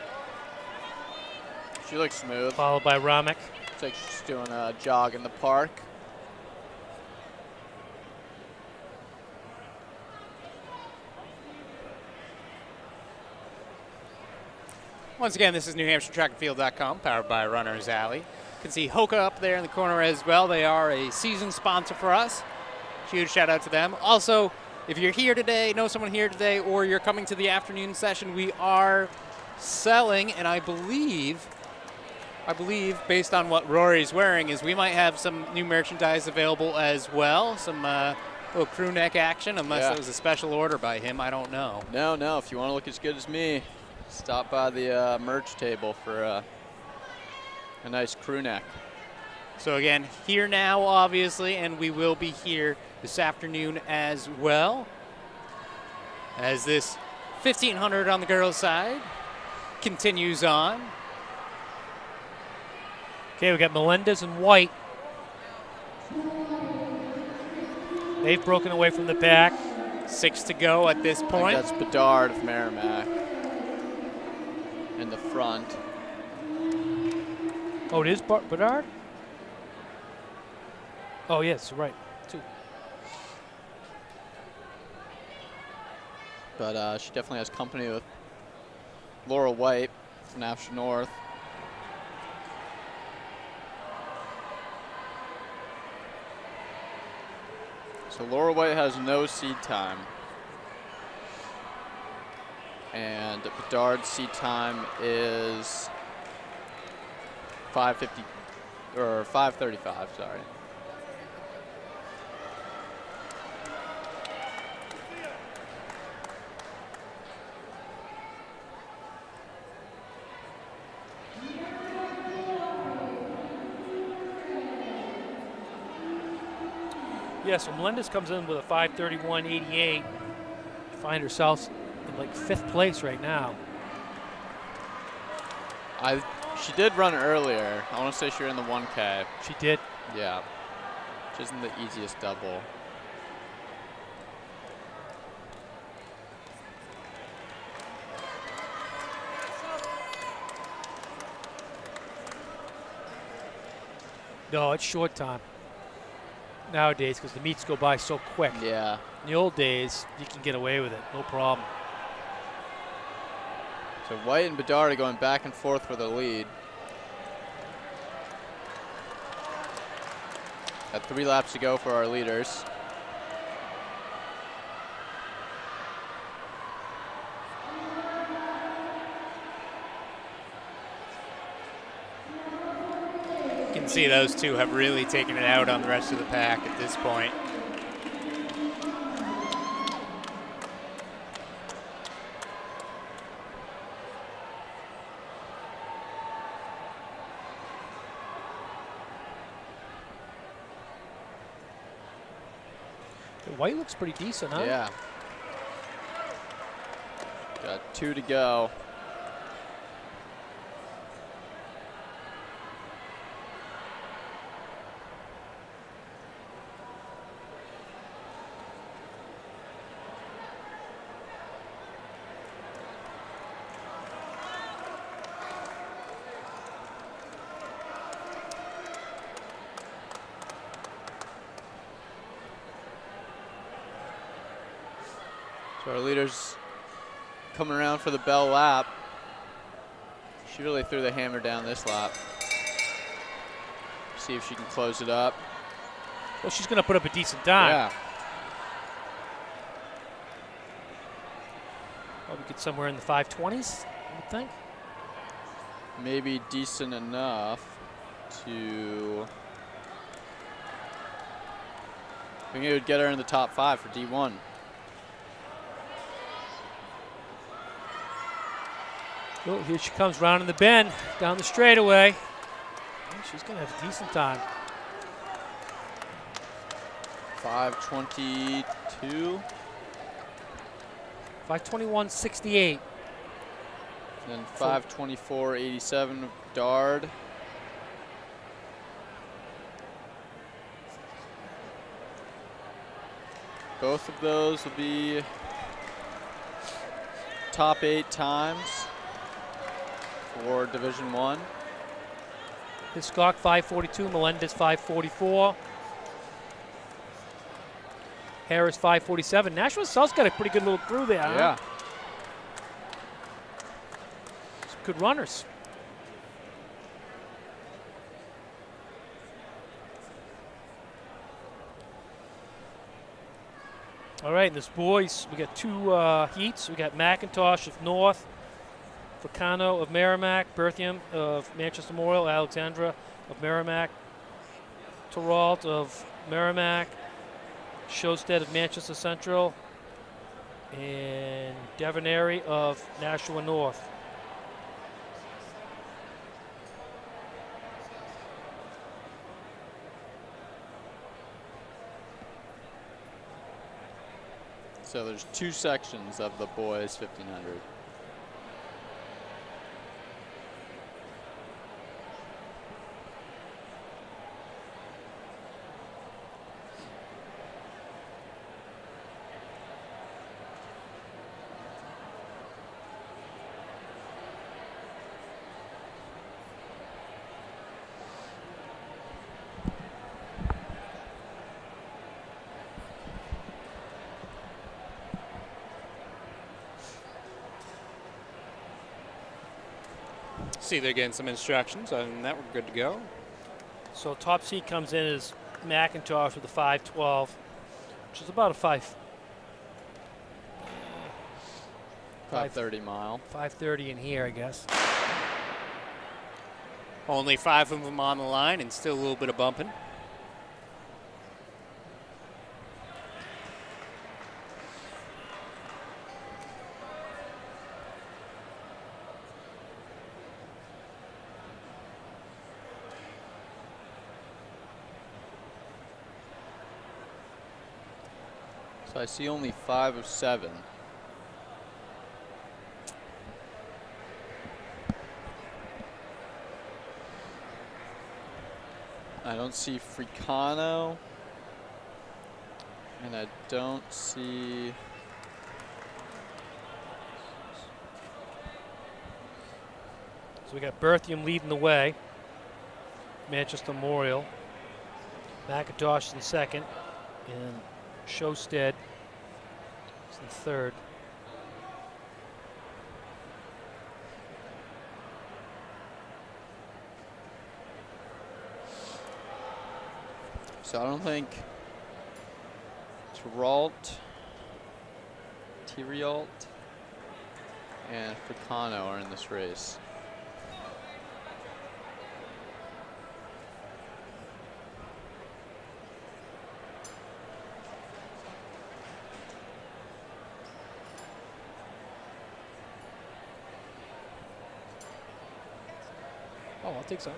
She looks smooth. followed by Ramick. Looks like she's doing a jog in the park. Once again, this is NewHampshireTrackandField.com, powered by Runner's Alley. You can see Hoka up there in the corner as well. They are a season sponsor for us. Huge shout out to them. Also, if you're here today, know someone here today, or you're coming to the afternoon session, we are selling, and I believe, based on what Rory's wearing, is we might have some new merchandise available as well. Some little crew neck action, unless it was a special order by him. I don't know. No. If you want to look as good as me, stop by the merch table for a nice crew neck. So again, here now, obviously, and we will be here this afternoon as well, as this 1500 on the girls' side continues on. Okay, we got Melendez and White. They've broken away from the pack. 6 to go at this point. That's Bedard of Merrimack in the front. Oh, it is Bedard? Oh, yes, right. 2. But she definitely has company with Laura White from Nashua North. So Laura White has no seed time. And Bedard's seed time is 5:50 or 5:35, sorry. Yeah, so Melendez comes in with a 5:31.88. Find herself in like 5th place right now. She did run earlier. I want to say she ran the 1K. She did. Yeah, which isn't the easiest double. No, it's short time. nowadays because the meets go by so quick. Yeah. In the old days, you can get away with it, no problem. So White and Bedard are going back and forth for the lead. Got 3 laps to go for our leaders. You can see those two have really taken it out on the rest of the pack at this point. White looks pretty decent, huh? Yeah. Got 2 to go. So our leader's coming around for the bell lap. She really threw the hammer down this lap. See if she can close it up. Well, she's going to put up a decent time. Yeah. Probably get somewhere in the 520s, I would think. Maybe decent enough to. I think it would get her in the top 5 for D1. Oh, here she comes rounding the bend down the straightaway. She's going to have a decent time. 5:22. 5:21.68. Then 5:24.87 of Dard. Both of those will be top 8 times for Division 1. Hiscock 5:42, Melendez 5:44. Harris 5:47. Nashville South's got a pretty good little crew there. Yeah. Huh? Some good runners. All right, and this boys, we got 2 heats. We got McIntosh of North, Ficano of Merrimack, Berthium of Manchester Memorial, Alexandra of Merrimack, Terrault of Merrimack, Showstead of Manchester Central, and Devonary of Nashua North. So there's 2 sections of the boys 1500. See, they're getting some instructions. Other than that, we're good to go. So top seat comes in as McIntosh with a 5:12, which is about a 5:30 mile. 5:30 in here, I guess. Only 5 of them on the line and still a little bit of bumping. So I see only 5 of 7. I don't see Fricano. And I don't see. So we got Berthium leading the way, Manchester Memorial. McIntosh in second, and Showstead is in third. So I don't think Teralt, and Fricano are in this race. Oh, I'll take some.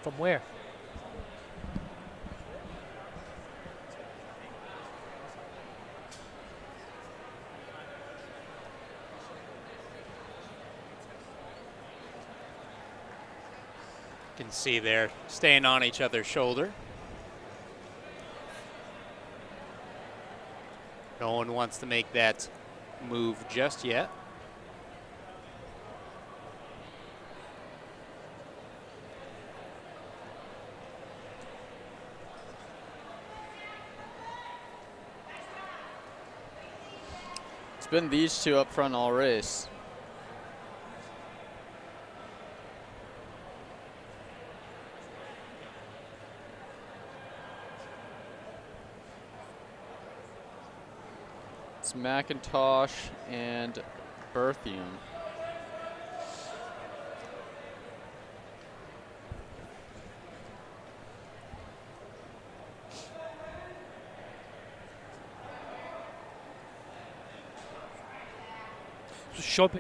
From where? You can see they're staying on each other's shoulder. No one wants to make that move just yet. It's been these two up front all race. It's McIntosh and Berthium.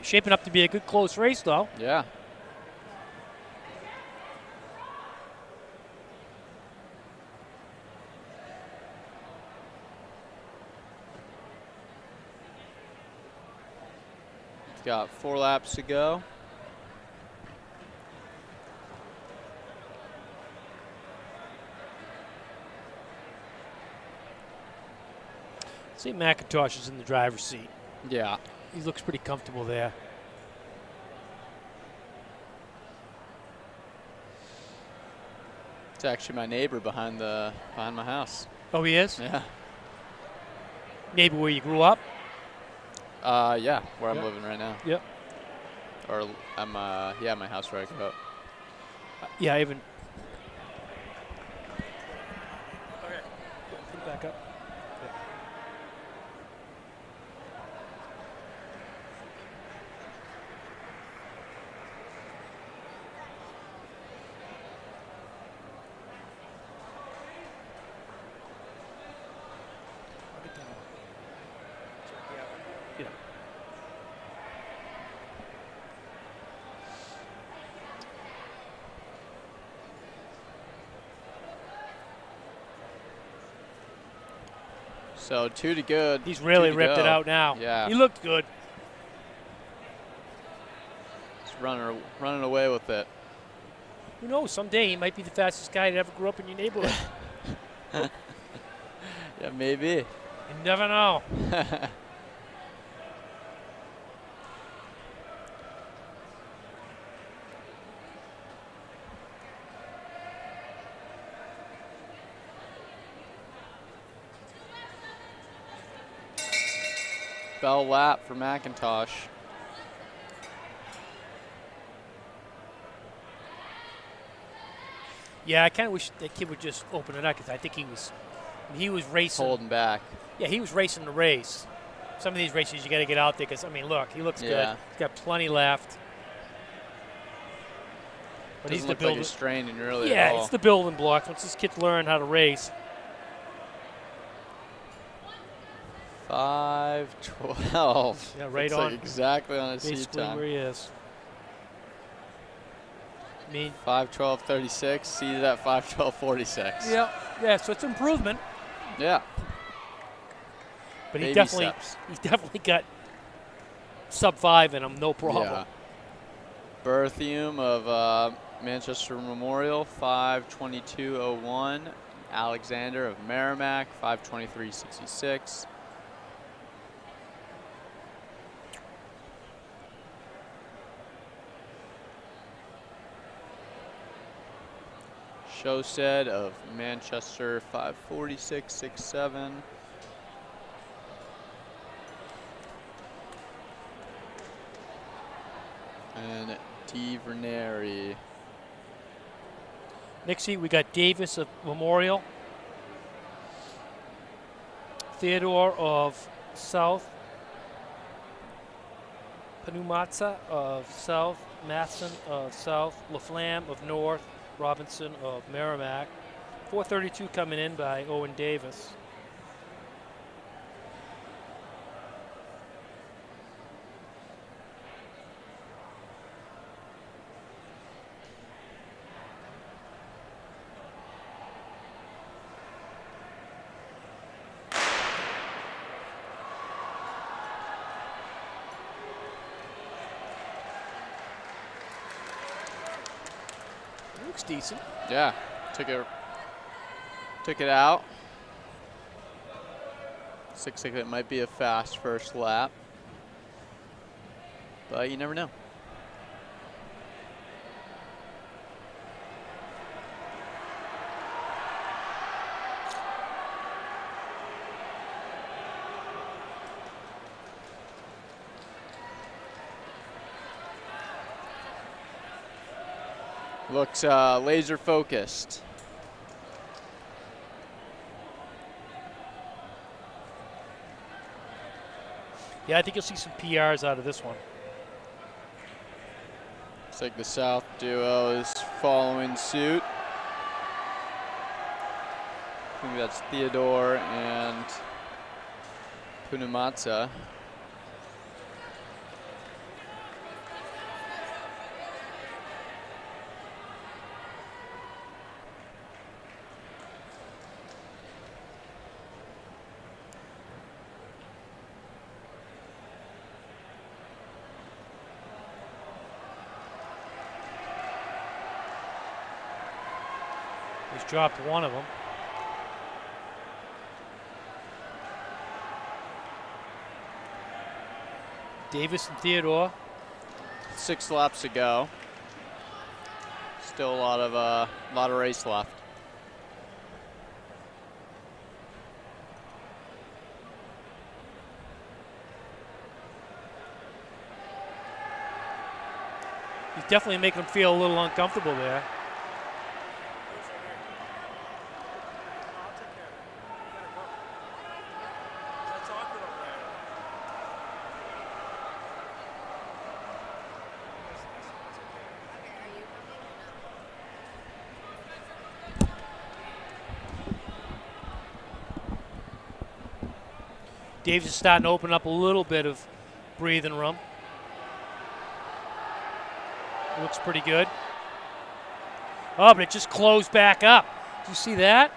Shaping up to be a good close race, though. Yeah. Got 4 laps to go. See, McIntosh is in the driver's seat. Yeah. He looks pretty comfortable there. It's actually my neighbor behind my house. Oh, he is? Yeah. Maybe where you grew up? Yeah, where I'm Yep. living right now. Yep. Or I'm my house where I grew up. Yeah, I even. Okay. Put it back up. Yeah. So 2 to good. He's really 2 to ripped it go. out now. Yeah. He looked good. He's running away with it. Who knows? Someday he might be the fastest guy that ever grew up in your neighborhood. Yeah, maybe. You never know. Bell lap for McIntosh. Yeah, I kind of wish that kid would just open it up because I think he was racing. Holding back. Yeah, he was racing the race. Some of these races you got to get out there because, I mean, look, he looks good. Yeah. He's got plenty left. But Doesn't he's the look like building. he's straining really Yeah, at all. it's the building blocks. Once these kids learn how to race. 5:12. Yeah, right Looks on. like exactly on his seat Basically time. where he is. I mean, 5:12:36. Seated at 5:12:46. yeah, so it's improvement. Yeah. But Baby he's steps. definitely got sub-5 in him, no problem. Yeah. Berthium of Manchester Memorial, 5:22:01. Alexander of Merrimack, 5:23:66. Showstead of Manchester, 546.67. And DiVerneri. Next seat, we got Davis of Memorial. Theodore of South. Panumatsa of South. Matson of South. LaFlamme of North. Robinson of Merrimack. 432 coming in by Owen Davis. Looks decent. Yeah, took it out. Looks like it might be a fast first lap, but you never know. Looks laser focused. Yeah, I think you'll see some PRs out of this one. Looks like the South duo is following suit. I think that's Theodore and Punumatsa. He's dropped one of them. Davis and Theodore. 6 laps to go. Still a lot of race left. He's definitely making him feel a little uncomfortable there. Davis is starting to open up a little bit of breathing room. Looks pretty good. Oh, but it just closed back up. Did you see that?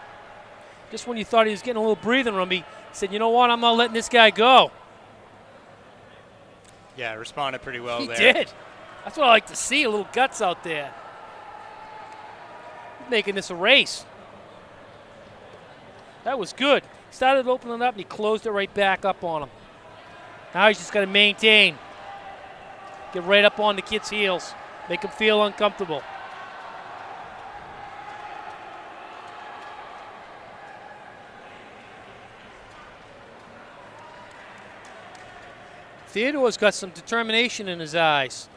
Just when you thought he was getting a little breathing room, he said, you know what, I'm not letting this guy go. Yeah, responded pretty well He there. did. That's what I like to see, a little guts out there. Making this a race. That was good. Started opening up and he closed it right back up on him. Now he's just got to maintain. Get right up on the kid's heels. Make him feel uncomfortable. Theodore's got some determination in his eyes.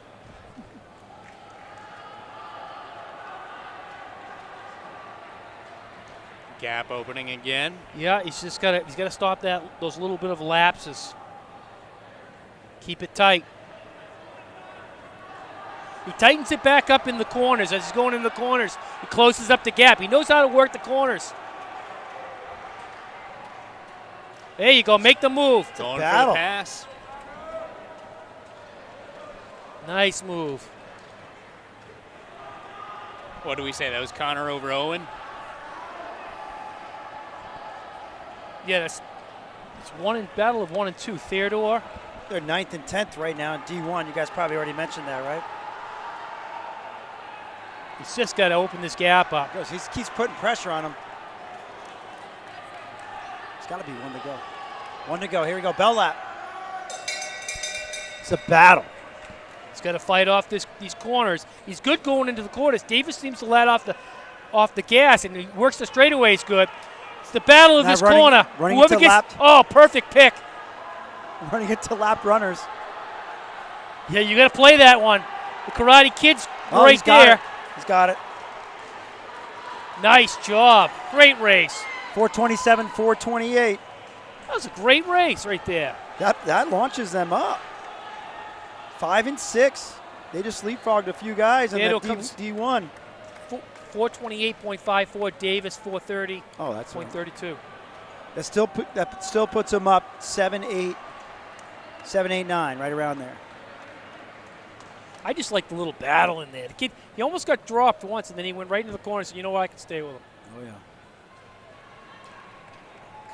Gap opening again. Yeah, he's just got to stop those little bit of lapses. Keep it tight. He tightens it back up in the corners as he's going in the corners. He closes up the gap. He knows how to work the corners. There you go. Make the move. Going for battle. the pass. Nice move. What do we say? That was Connor over Owen? Yeah, it's battle of 1 and 2. Theodore. They're 9th and 10th right now in D1. You guys probably already mentioned that, right? He's just got to open this gap up. He keeps putting pressure on him. It's got to be 1 to go. 1 to go. Here we go. Bell lap. It's a battle. He's got to fight off these corners. He's good going into the corners. Davis seems to let off off the gas, and he works the straightaways good. It's the battle of Now this running- corner. running Whoever into gets lap. oh, perfect pick. Running into lap runners. Yeah, you got to play that one. The Karate Kid's Oh, right he's got there. it. He's got it. Nice job. Great race. 427, 428. That was a great race right there. That launches them up. 5 and 6. They just leapfrogged a few guys in Daniel that comes- D1. 428.54. Davis 430.32. Oh, that's right. That still puts them up 7-8, 7-8-9, right around there. I just like the little battle in there. The kid, he almost got dropped once, and then he went right into the corner and said, you know what, I can stay with him. Oh, yeah.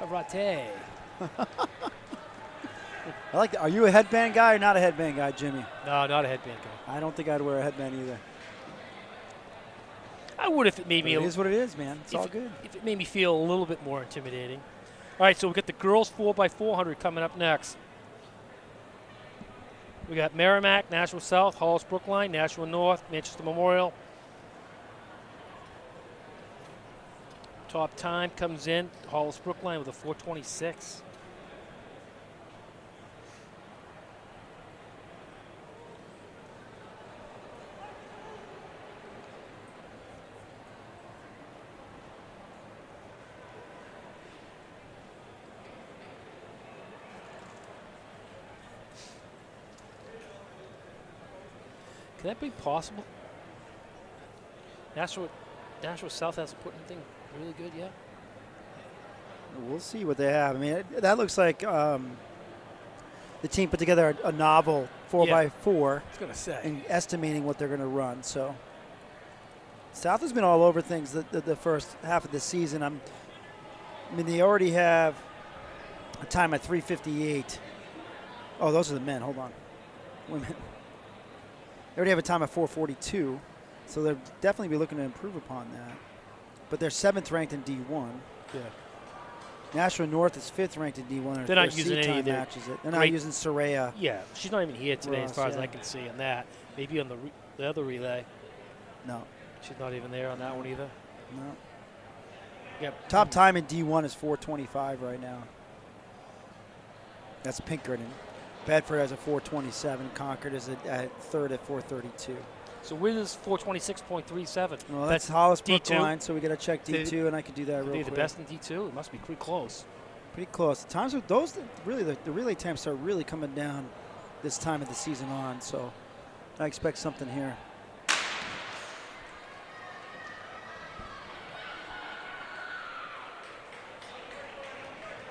Karate. I like that. Are you a headband guy or not a headband guy, Jimmy? No, not a headband guy. I don't think I'd wear a headband either. I would if it made me It is what it is, man. It's all good. If it made me feel a little bit more intimidating. All right, so we got the girls 4x400 coming up next. We got Merrimack, Nashua South, Hollis Brookline, Nashua North, Manchester Memorial. Top time comes in, Hollis Brookline with a 426. Can that be possible? Nashua South hasn't put anything really good yet. We'll see what they have. I mean, that looks like the team put together a novel 4x4 I was going to say. and estimating what they're going to run. So South has been all over things the first half of the season. I mean, they already have a time at 3:58. Oh, those are the men. Hold on. Women. They already have a time of 4:42, so they'll definitely be looking to improve upon that. But they're 7th ranked in D1. Yeah. Nashua North is 5th ranked in D1. They're not using any of their matches it. They're not great- using Soraya. Yeah, she's not even here today as Ross, far as yeah. I can see on that. Maybe on the other relay. No, She's not even there on that one either. no. Yep. Top time in D1 is 4:25 right now. That's Pinkerton. Bedford has a 4:27. Concord is at 3rd at 4:32. So where is 426.37? Well, that's Hollis D2. Brookline, so we got to check D2, and I could do that real Be quick. the best in D2? It must be pretty close. Pretty close. The times with those really the relay times start really coming down this time of the season on. So I expect something here.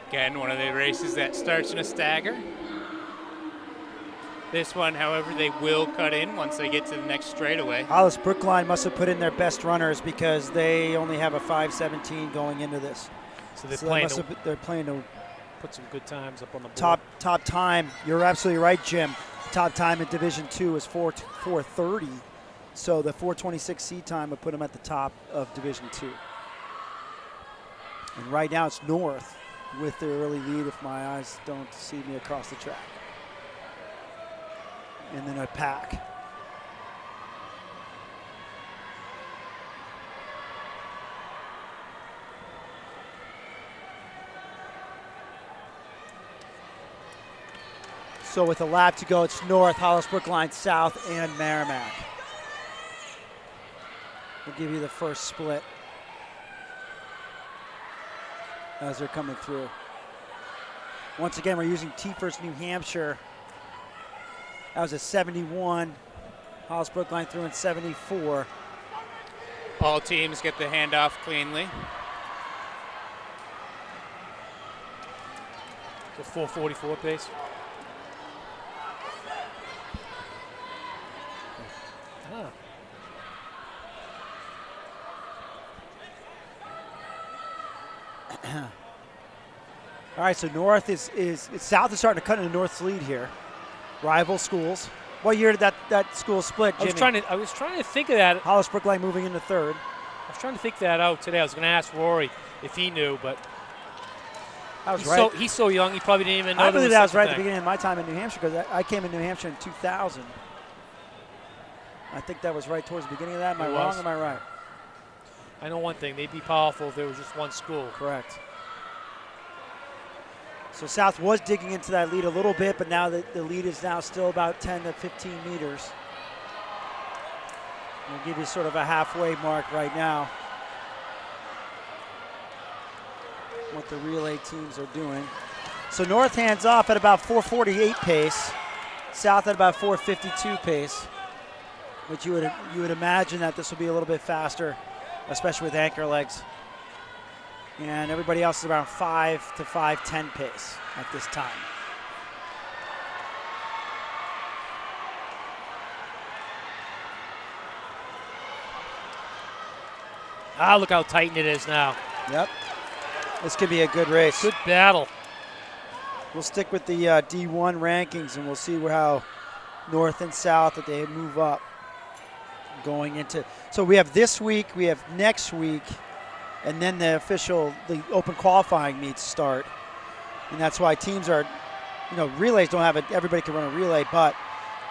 Again, one of the races that starts in a stagger. This one, however, they will cut in once they get to the next straightaway. Hollis Brookline must have put in their best runners because they only have a 5:17 going into this. So they're So playing to they're playing to put some good times up on the board. top time. You're absolutely right, Jim. Top time in Division 2 is 4:30. So the 4:26 seed time would put them at the top of Division 2. And right now it's North with the early lead if my eyes don't see me across the track. And then a pack. So with a lap to go, it's North, Hollis Brookline, South, and Merrimack. We'll give you the first split as they're coming through. Once again, we're using T-First New Hampshire. That was a 71. Hollis Brookline threw in 74. All teams get the handoff cleanly. So 444 pace. Ah. All right, so North South is starting to cut into North's lead here. Rival schools. What year did that school split, Jimmy? I was trying to think of that. Hollis Brookline moving into 3rd. I was trying to think that out today. I was going to ask Rory if he knew, but I was right. he's so young, he probably didn't even know. I there believe that was such a right at the thing. beginning of my time in New Hampshire because I came in New Hampshire in 2000. I think that was right towards the beginning of that. Am I It wrong was. or am I right? I know one thing, they'd be powerful if there was just one school. Correct. So South was digging into that lead a little bit, but now the lead is now still about 10 to 15 meters. I'll give you sort of a halfway mark right now. What the relay teams are doing. So North hands off at about 4:48 pace. South at about 4:52 pace. But you would imagine that this will be a little bit faster, especially with anchor legs. And everybody else is around 5 to 5:10 pace at this time. Ah, look how tight it is now. Yep. This could be a good race. Good battle. We'll stick with the D1 rankings, and we'll see how North and South that they move up going into. So we have this week, we have next week, and then the open qualifying meets start. And that's why teams are, relays don't have it. Everybody can run a relay, but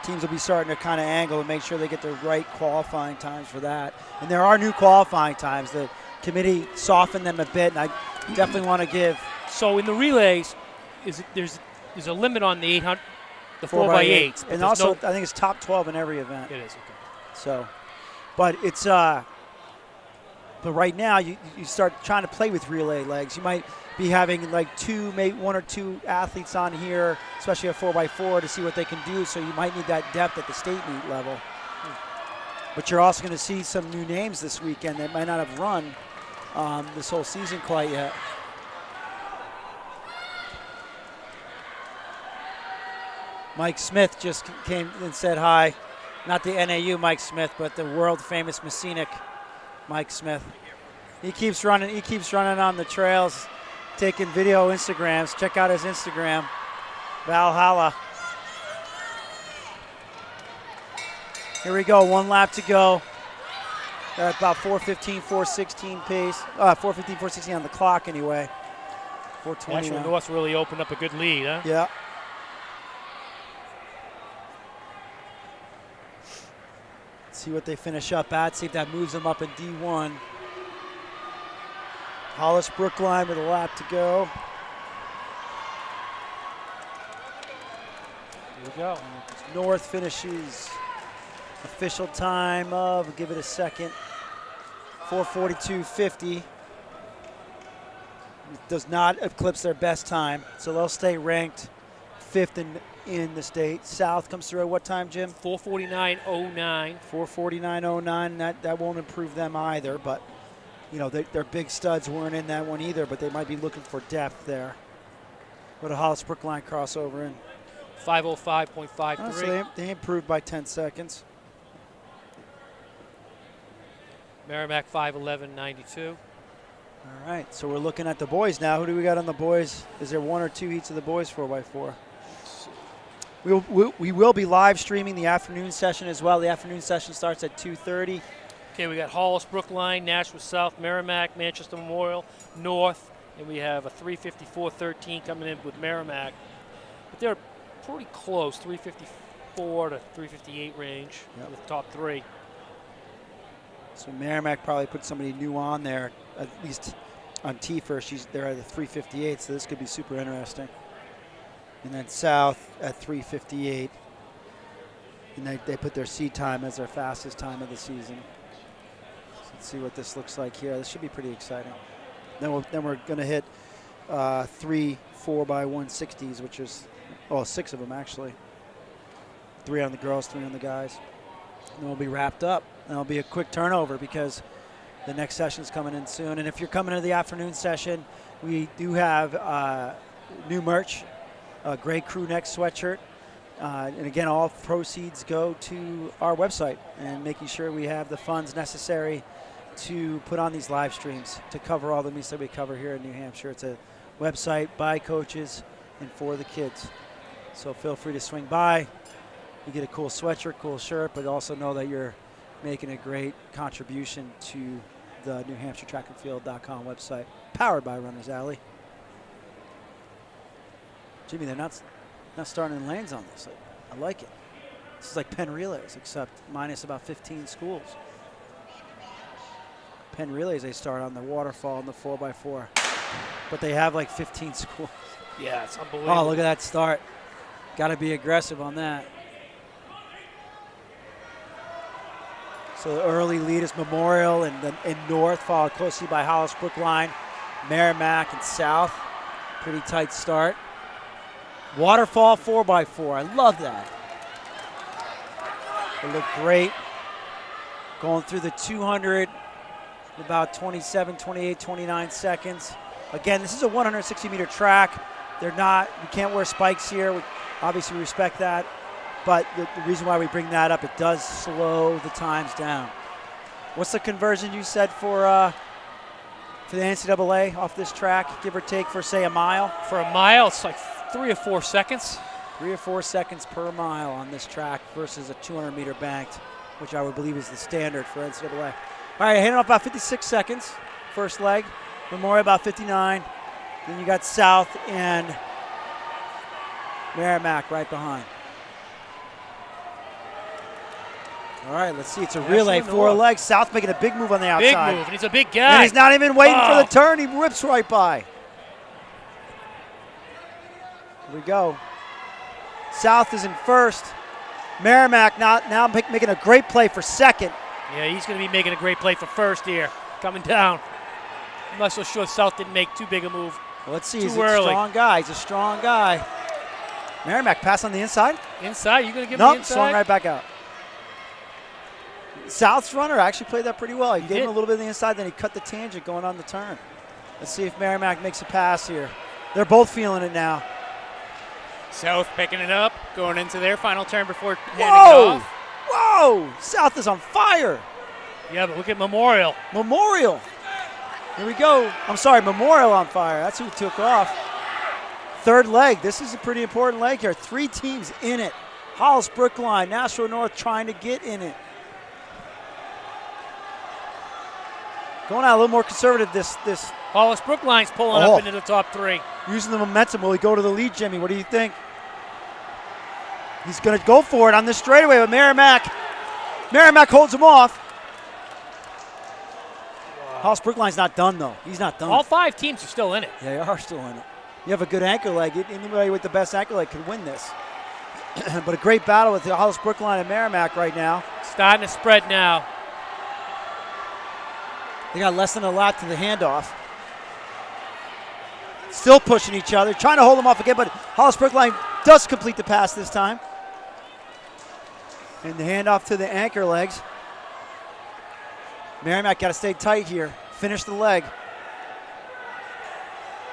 teams will be starting to kind of angle and make sure they get the right qualifying times for that. And there are new qualifying times. The committee softened them a bit, and I definitely want to give. So in the relays, there's a limit on the 800, the 4x8s. And also, I think it's top 12 in every event. It is, okay. So, but it's, but right now you start trying to play with relay legs. You might be having like one or two athletes on here, especially a 4x4, to see what they can do. So you might need that depth at the state meet level. But you're also going to see some new names this weekend that might not have run this whole season quite yet. Mike Smith just came and said hi. Not the NAU Mike Smith, but the world famous Messinic Mike Smith. He keeps running on the trails, taking video Instagrams. Check out his Instagram, Valhalla. Here we go, 1 lap to go. They're at about 4:15, 4:16 pace. 4:15, 4:16 on the clock anyway. 4:20 Nashua now. North's really opened up a good lead, huh? Yeah. See what they finish up at, see if that moves them up in D1. Hollis Brookline with a lap to go. Here we go. North finishes official time of, give it a second, 4:42.50. It does not eclipse their best time, so they'll stay ranked 5th in the state. South comes through at what time, Jim? 4:49.09. 4:49.09. That won't improve them either, but their big studs weren't in that one either, but they might be looking for depth there. What a Hollis Brookline crossover in. 5:05.53. Oh, so they improved by 10 seconds. Merrimack 5:11.92. All right, so we're looking at the boys now. Who do we got on the boys? Is there 1 or 2 heats of the boys 4x4? We will be live streaming the afternoon session as well. The afternoon session starts at 2:30. Okay, we got Hollis Brookline, Nashua South, Merrimack, Manchester Memorial, North, and we have a 3:54.13 coming in with Merrimack. But they're pretty close, 3:54 to 3:58 range with the top 3. So Merrimack probably put somebody new on there, at least on T-first. They're at the 3:58, so this could be super interesting. And then South at 3:58. And they put their C time as their fastest time of the season. So let's see what this looks like here. This should be pretty exciting. Then we're going to hit 3 4x160s, which is, 6 of them actually. 3 on the girls, 3 on the guys. And then we'll be wrapped up. And it'll be a quick turnover because the next session is coming in soon. And if you're coming to the afternoon session, we do have new merch, a gray crew neck sweatshirt. And again, all proceeds go to our website and making sure we have the funds necessary to put on these live streams to cover all the meets that we cover here in New Hampshire. It's a website by coaches and for the kids. So feel free to swing by. You get a cool sweatshirt, cool shirt, but also know that you're making a great contribution to the NewHampshireTrackandField.com website, powered by Runners Alley. Jimmy, they're not starting in lanes on this. I like it. This is like Penn Relays, except minus about 15 schools. Penn Relays, they start on the waterfall and the 4x4. But they have like 15 schools. Yeah, it's unbelievable. Oh, look at that start. Got to be aggressive on that. So the early lead is Memorial and North, followed closely by Hollis Brookline, Merrimack, and South. Pretty tight start. Waterfall 4x4. I love that. They look great. Going through the 200 in about 27, 28, 29 seconds. Again, this is a 160-meter track. They're not, you can't wear spikes here. We obviously respect that. But the reason why we bring that up, it does slow the times down. What's the conversion you said for the NCAA off this track, give or take, for, say, a mile? For a mile, it's like 3 or 4 seconds. 3 or 4 seconds per mile on this track versus a 200-meter banked, which I would believe is the standard for NCAA. All right, handing off about 56 seconds, first leg. Memorial about 59. Then you got South and Merrimack right behind. All right, let's see. It's a relay, 4 legs. South making a big move on the outside. Big move, and he's a big guy. And he's not even waiting for the turn. He whips right by. Here we go. South is in first. Merrimack now making a great play for second. Yeah, he's going to be making a great play for first here, coming down. I'm not so sure South didn't make too big a move. Well, let's see. Too He's early. a strong guy. He's a strong guy. Merrimack pass on the inside. Inside? You going to give him the Nope, inside? swung right back out. South's runner actually played that pretty well. He gave him a little bit of the inside, then he cut the tangent going on the turn. Let's see if Merrimack makes a pass here. They're both feeling it now. South picking it up, going into their final turn before handing it Whoa! off. Whoa! South is on fire. Yeah, but look at Memorial. Memorial. Here we go. I'm sorry, Memorial on fire. That's who took off. Third leg. This is a pretty important leg here. 3 teams in it. Hollis Brookline, Nashua North trying to get in it. Going out a little more conservative this Hollis Brookline's pulling up into the top 3. using the momentum. Will he go to the lead, Jimmy? What do you think? He's going to go for it on this straightaway, but Merrimack holds him off. Hollis Brookline's not done, though. He's not done. All 5 teams are still in it. Yeah, they are still in it. You have a good anchor leg. Anybody with the best anchor leg could win this. But a great battle with the Hollis Brookline and Merrimack right now. Starting to spread now. They got less than a lap to the handoff. Still pushing each other, trying to hold them off again, but Hollis Brookline does complete the pass this time. And the handoff to the anchor legs. Merrimack got to stay tight here, finish the leg.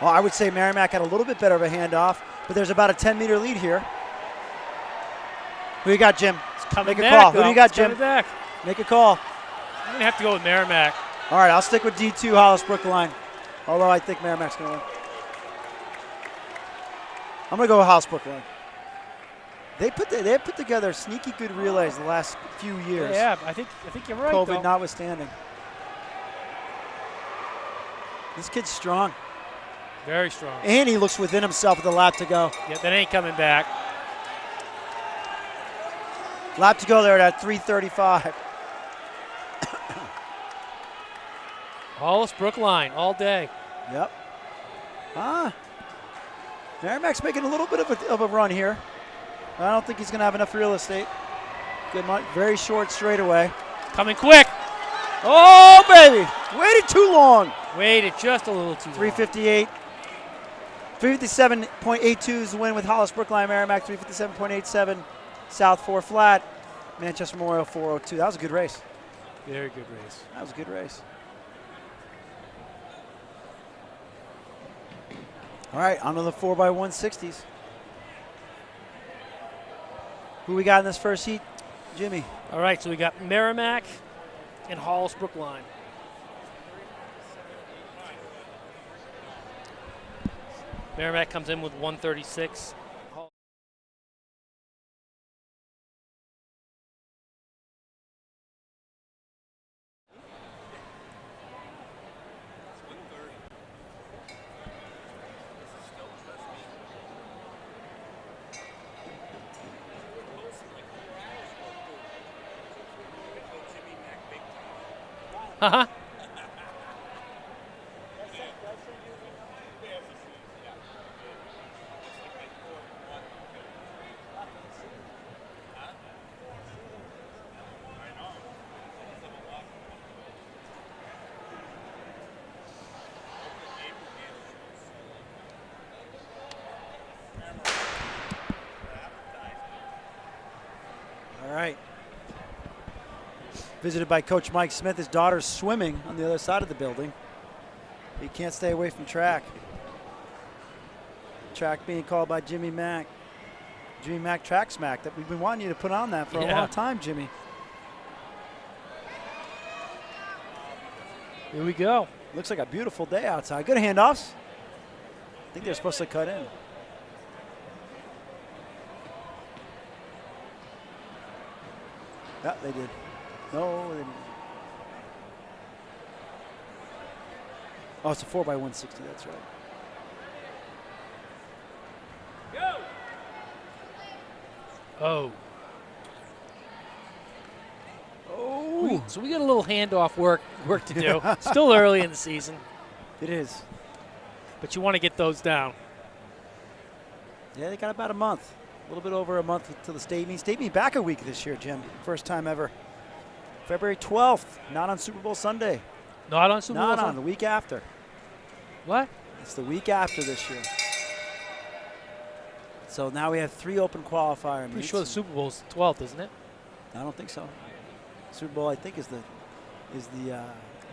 Well, I would say Merrimack had a little bit better of a handoff, but there's about a 10-meter lead here. Who you got, Jim? Make a call. Who do you got, Jim? Make a call. I'm going to have to go with Merrimack. All right, I'll stick with D2 Hollis Brookline, although I think Merrimack's going to win. I'm going to go with Hollis Brookline. They have put together sneaky good relays the last few years. Yeah, I think you're right, COVID though. notwithstanding. This kid's strong. Very strong. And he looks within himself with a lap to go. Yeah, that ain't coming back. Lap to go there at 3:35. Hollis Brookline all day. Yep. Merrimack's making a little bit of a run here. I don't think he's going to have enough real estate. Good, very short straightaway. Coming quick. Oh, baby. Waited too long. Waited just a little too long. 358. 357.82 is the win with Hollis Brookline. Merrimack 357.87. South 4 flat. Manchester Memorial 402. That was a good race. Very good race. That was a good race. All right, on to the 4x160s. Who we got in this first heat? Jimmy. All right, so we got Merrimack and Hollis Brookline. Merrimack comes in with 136. All right. Visited by Coach Mike Smith. His daughter's swimming on the other side of the building. He can't stay away from track. Track being called by Jimmy Mack. Jimmy Mack Track Smack. That we've been wanting you to put on that for a long time, Jimmy. Here we go. Looks like a beautiful day outside. Good handoffs. I think they're supposed to cut in. Yeah, they did. No, they didn't. Oh, it's a 4x160. That's right. Oh. Oh. So we got a little handoff work to do. Still early in the season, It is. but you want to get those down. Yeah, they got about a month. A little bit over a month to the state meet. State meet back a week this year, Jim. First time ever. February 12th, not on Super Bowl Sunday. Not on Super Bowl Not on, Sunday? the week after. What? It's the week after this year. So now we have 3 open qualifier Pretty meets. sure the Super Bowl's the 12th, isn't it? I don't think so. Super Bowl, I think, is the I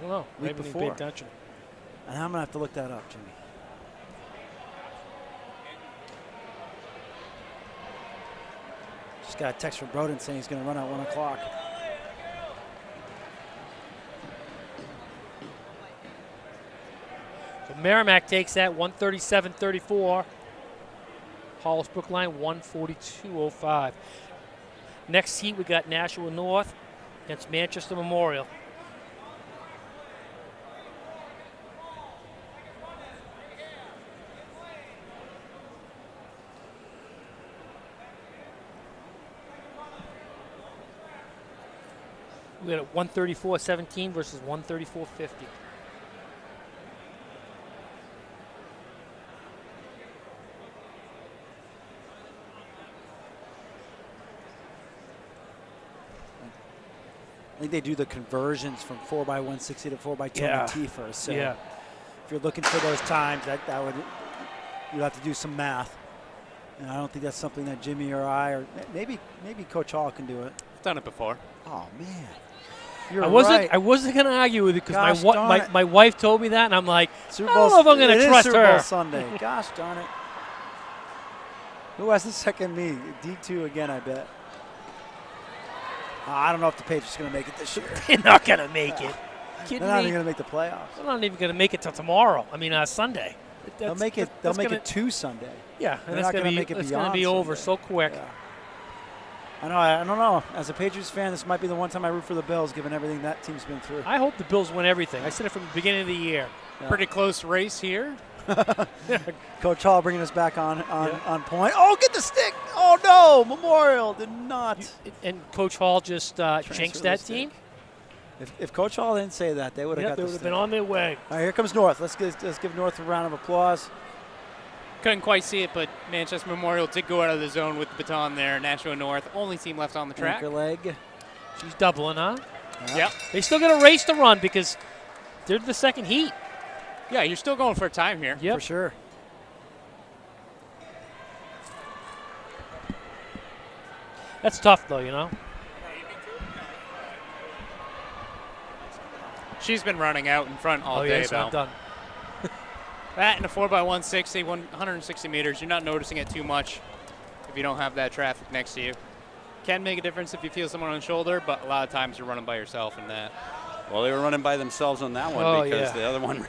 don't know. Week Maybe before. pay attention. and I'm gonna have to look that up, Jimmy. Just got a text from Broden saying he's gonna run at 1 o'clock. So Merrimack takes that 137.34. Hollis Brookline 142.05. Next heat we got Nashua North against Manchester Memorial. We got a 134.17 versus 134.50. I think they do the conversions from 4x160 to 4x2T first. So Yeah. if you're looking for those times, that would you'd have to do some math. And I don't think that's something that Jimmy or I or maybe Coach Hall can do it. I've done it before. Oh man, you're I wasn't right. going to argue with it Gosh because darn it. my wife told me that, and I'm like, Super I don't know if I'm going it to is trust Super Bowl her. Sunday. Gosh darn it. Who has the second meet? D2 again, I bet. I don't know if the Patriots are going to make it this year. They're not going to make it. They're Kidding not me? even going to make the playoffs. They're not even going to make it till tomorrow. I mean, Sunday. They'll make it. They'll make it to Sunday. Yeah, They're and it's not going gonna to make it be. It's going to beyond be over Sunday. so quick. Yeah. I don't know. As a Patriots fan, this might be the one time I root for the Bills, given everything that team's been through. I hope the Bills win everything. I said it from the beginning of the year. Yeah. Pretty close race here. Coach Hall bringing us back on point. Oh, get the stick! Oh no, Memorial did not. And Coach Hall just jinxed that the stick. team. If Coach Hall didn't say that, they would have Yep, got they the would have stick. been on their way. All right, here comes North. Let's give North a round of applause. Couldn't quite see it, but Manchester Memorial did go out of the zone with the baton there. Nashua North, only team left on the track. Anchor leg. She's doubling, huh? Yep. They still got a race to run because they're the second heat. Yeah, you're still going for a time here. Yep. For sure. That's tough, though, you know. She's been running out in front all Oh, day, yeah, so though. I'm done. That and a 4x160, 160 meters. You're not noticing it too much if you don't have that traffic next to you. Can make a difference if you feel someone on the shoulder, but a lot of times you're running by yourself in that. Well, they were running by themselves on that one Oh, because yeah. the other one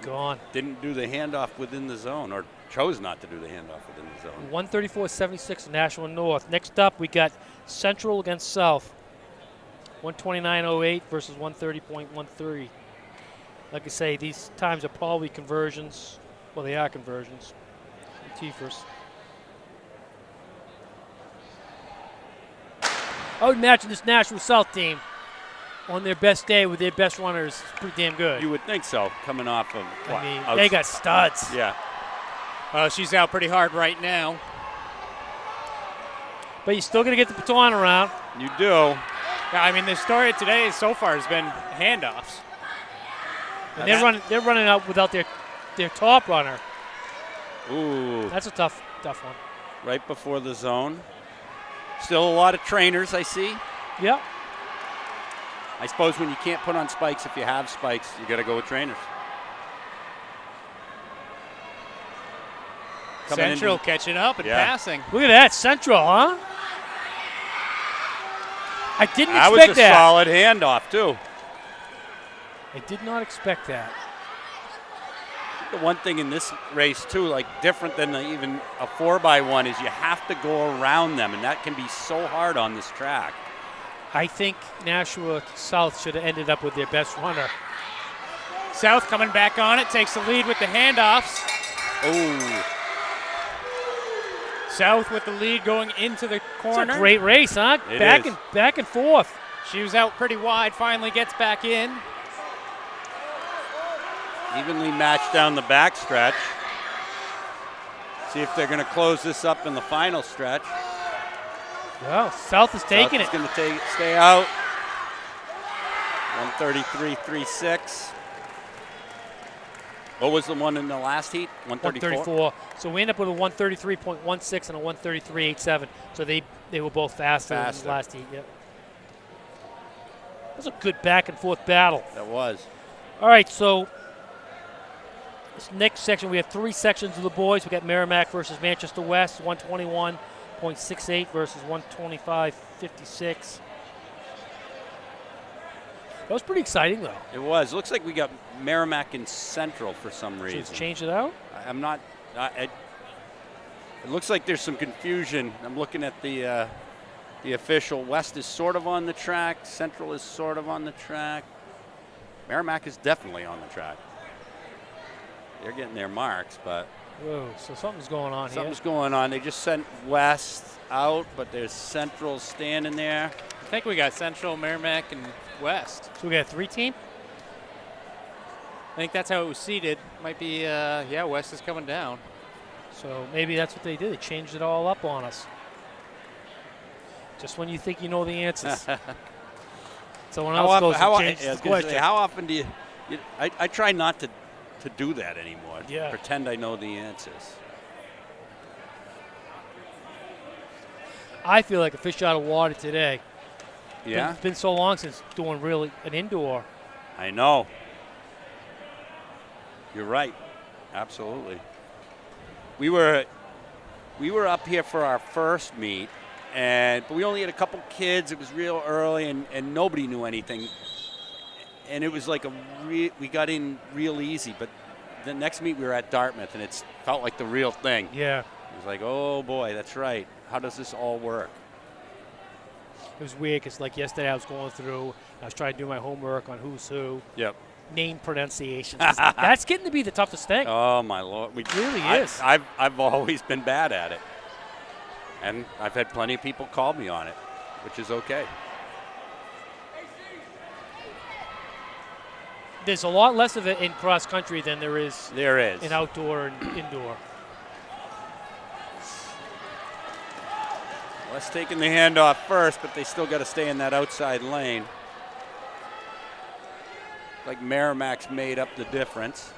Gone. didn't do the handoff within the zone or chose not to do the handoff within the zone. 134.76 Nashua North. Next up, we got Central against South. 129.08 versus 130.13. Like I say, these times are probably conversions. Well, they are conversions. T-first. I would imagine this Nashua South team on their best day with their best runners is pretty damn good. You would think so, coming off of what? I mean, they got studs. Yeah. She's out pretty hard right now. But you still got to get the baton around. You do. Yeah, I mean, the story of today so far has been handoffs. And they're running out without their top runner. Ooh. That's a tough one. Right before the zone. Still a lot of trainers I see. Yep. I suppose when you can't put on spikes, if you have spikes, you got to go with trainers. Central catching up and passing. Look at that, Central, huh? I didn't That expect was a that. solid handoff, too. I did not expect that. The one thing in this race, too, like different than even a 4x1, is you have to go around them, and that can be so hard on this track. I think Nashua South should have ended up with their best runner. South coming back on it, takes the lead with the handoffs. Oh. South with the lead going into the corner. It's a great race, huh? It back is. and back and forth. She was out pretty wide, finally gets back in. Evenly matched down the back stretch. See if they're going to close this up in the final stretch. Well, South is taking South it. is going to stay out. 133.36. What was the one in the last heat? 134. So we end up with a 133.16 and a 133.87. So they were both faster than the last heat. Yep. That was a good back and forth battle. That was. All right, so this next section, we have 3 sections of the boys. We got Merrimack versus Manchester West, 121.68 versus 125.56. That was pretty exciting, though. It was. Looks like we got Merrimack and Central for some reason. Should change it out? I'm not. It looks like there's some confusion. I'm looking at the official. West is sort of on the track. Central is sort of on the track. Merrimack is definitely on the track. They're getting their marks, but Whoa, so something's going on something's here. going on. They just sent West out, but there's Central standing there. I think we got Central, Merrimack, and West. So we got a 3-team? I think that's how it was seeded. Might be, yeah, West is coming down. So maybe that's what they did. They changed it all up on us. Just when you think you know the answers. Someone else goes and changes the question. How often do you I try not to do that anymore. Yeah. Pretend I know the answers. I feel like a fish out of water today. Yeah? It's been so long since doing really an indoor. I know. You're right. Absolutely. We were up here for our first meet, but we only had a couple kids. It was real early, and nobody knew anything. And it was like we got in real easy. But the next meet we were at Dartmouth, and it felt like the real thing. Yeah. It was like, oh boy, that's right. How does this all work? It was weird because, like, yesterday I was going through, I was trying to do my homework on who's who. Yep. Name pronunciations. That's getting to be the toughest thing. Oh my Lord! It really is. I've always been bad at it, and I've had plenty of people call me on it, which is okay. There's a lot less of it in cross country than there is in outdoor and indoor. West taking the handoff first, but they still got to stay in that outside lane. Like Merrimack's made up the difference.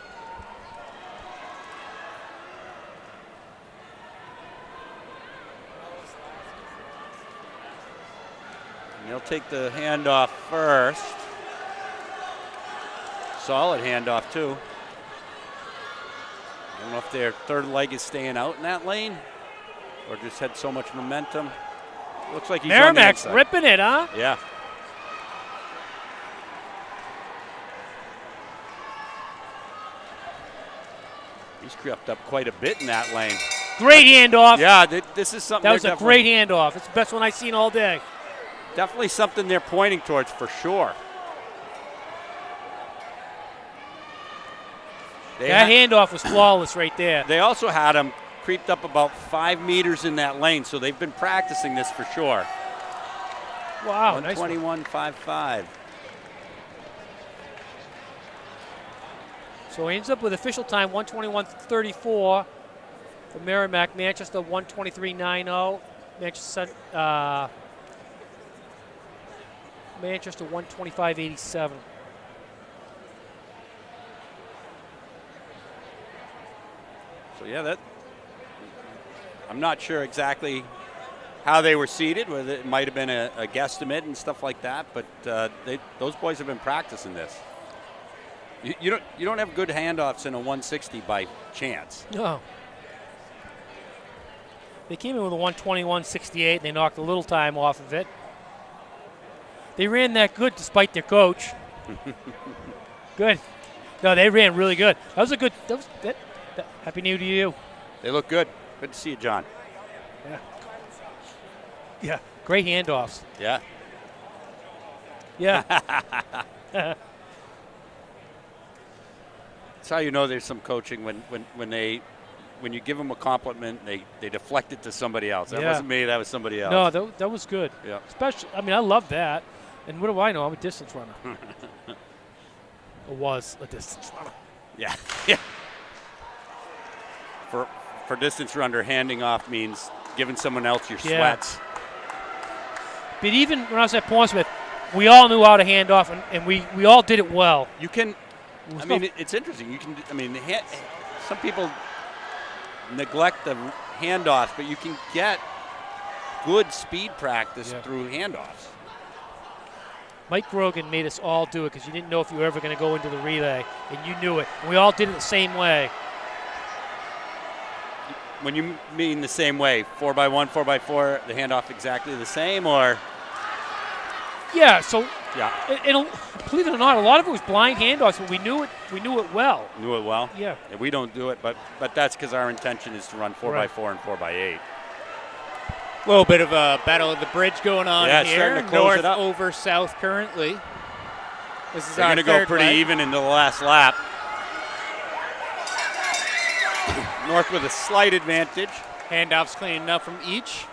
And they'll take the handoff first. Solid handoff, too. I don't know if their third leg is staying out in that lane or just had so much momentum. Looks like he's Merrimack's on the ripping it, huh? Yeah. He's crept up quite a bit in that lane. Great handoff. Yeah, this is something. That was a great handoff. It's the best one I've seen all day. Definitely something they're pointing towards for sure. That handoff was flawless right there. They also had him creeped up about 5 meters in that lane, so they've been practicing this for sure. Wow, nice one. 121.55. So he ends up with official time 121.34 for Merrimack. Manchester 123.90. Manchester 125.87. So yeah, I'm not sure exactly how they were seated, whether it might have been a guesstimate and stuff like that. But those boys have been practicing this. You don't have good handoffs in a 160 by chance. No. They came in with a 121.68. They knocked a little time off of it. They ran that good despite their coach. Good. No, they ran really good. That was a good. Happy New Year to you. They look good. Good to see you, John. Yeah. Yeah. Great handoffs. Yeah. Yeah. That's how you know there's some coaching when you give them a compliment, they deflect it to somebody else. That wasn't me. That was somebody else. No, that was good. Yeah. Especially, I mean, I love that. And what do I know? I'm a distance runner. Or was a distance runner. Yeah. Yeah. For distance runner, handing off means giving someone else your sweats. But even when I was at Portsmouth, we all knew how to hand off, and we all did it well. You can. I mean, it's interesting. You can. I mean, some people neglect the handoffs, but you can get good speed practice through handoffs. Mike Grogan made us all do it because you didn't know if you were ever going to go into the relay, and you knew it. And we all did it the same way. When you mean the same way, 4x1, 4x4, the handoff exactly the same, or? Yeah. So. Yeah. Believe it or not, a lot of it was blind handoffs, but we knew it. We knew it well. Knew it well. Yeah. We don't do it, but that's because our intention is to run 4x4 and 4x8. A little bit of a battle of the bridge going on here. Starting to close North it up. Over South currently. This is They're going to go pretty even into the last lap. North with a slight advantage. Handoffs cleaning up from each.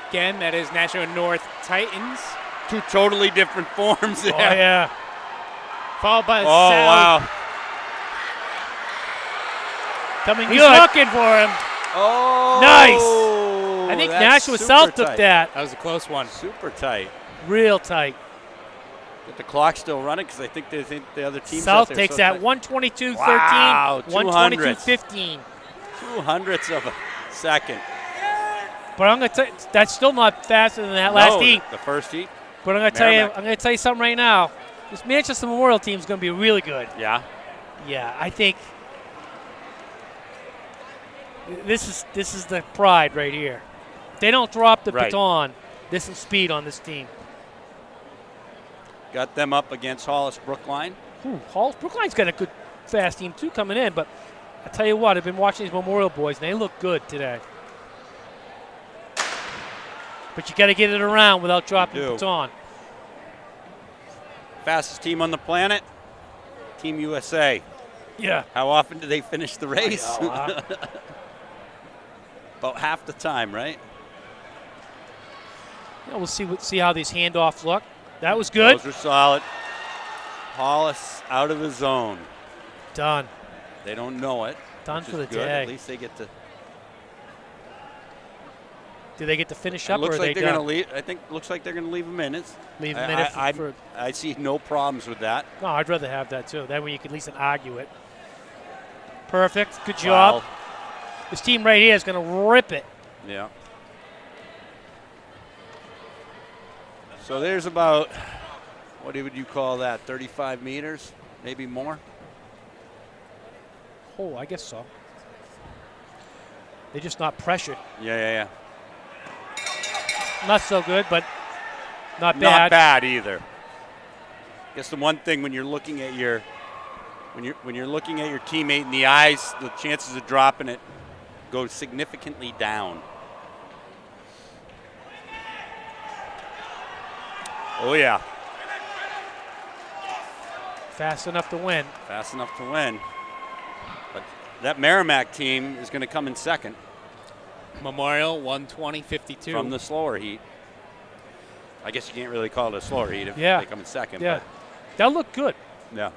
Again, that is Nashua North Titans. Two totally different forms there. Oh, yeah. Followed by South. Wow. Coming He's good. looking for him. Oh. Nice. I think Nashua South took that. That was a close one. Super tight. Real tight. But the clock's still running because I think they think the other team's South out there takes so that 122.13, wow, 122.15. 200ths of a second. But I'm going to tell you, that's still not faster than that last heat. The first heat. But I'm going to tell you something right now. This Manchester Memorial team is going to be really good. Yeah. Yeah, I think this is the pride right here. If they don't drop the baton, there's some speed on this team. Got them up against Hollis Brookline. Hollis Brookline's got a good fast team too coming in, but I tell you what, I've been watching these Memorial boys and they look good today. But you got to get it around without dropping the baton. Fastest team on the planet, Team USA. Yeah. How often do they finish the race? About half the time, right? Yeah, we'll see how these handoffs look. That was good. Those were solid. Hollis out of the zone. Done. They don't know it. Done for the good. day. At least they get to. Do they get to finish up, looks or are like they they're done? going to leave. I think looks like they're going to leave a minute. Leave a minute for. I see no problems with that. No, I'd rather have that too. That way you can at least argue it. Perfect. Good job. Wow. This team right here is going to rip it. Yeah. So there's about, what would you call that, 35 meters, maybe more? Oh, I guess so. They're just not pressured. Yeah. Not so good, but not bad. Not bad either. I guess the one thing when you're looking at your teammate in the eyes, the chances of dropping it go significantly down. Oh, yeah. Fast enough to win. Fast enough to win. But that Merrimack team is going to come in second. Memorial 120.52. From the slower heat. I guess you can't really call it a slower heat if they come in second. Yeah. But They'll look good. yeah.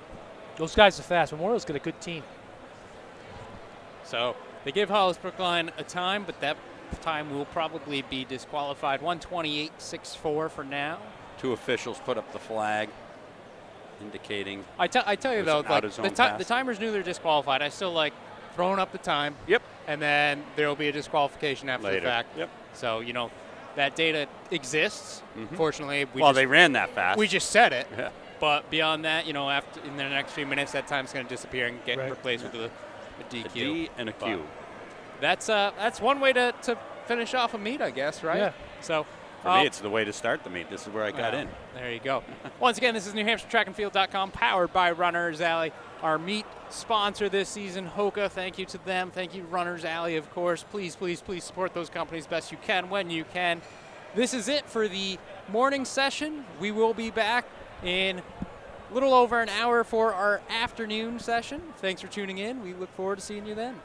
Those guys are fast. Memorial's got a good team. So they give Hollis Brookline a time, but that time will probably be disqualified. 128.64 for now. Two officials put up the flag indicating. I tell you though, out of zone the timers knew they're disqualified. I still like throwing up the time. Yep. and then there will be a disqualification after Later. the fact. Yep. So, that data exists. Fortunately, They ran that fast. we just said it. Yeah. But beyond that, after in the next few minutes, that time's going to disappear and get replaced with a DQ. A D and a Q. That's one way to finish off a meet, I guess, right? Yeah. So For me, it's the way to start the meet. This is where I got in. There you go. Once again, this is NewHampshireTrackandField.com, powered by Runners Alley. Our meet sponsor this season, Hoka. Thank you to them. Thank you, Runners Alley, of course. Please, please, please support those companies best you can when you can. This is it for the morning session. We will be back in a little over an hour for our afternoon session. Thanks for tuning in. We look forward to seeing you then.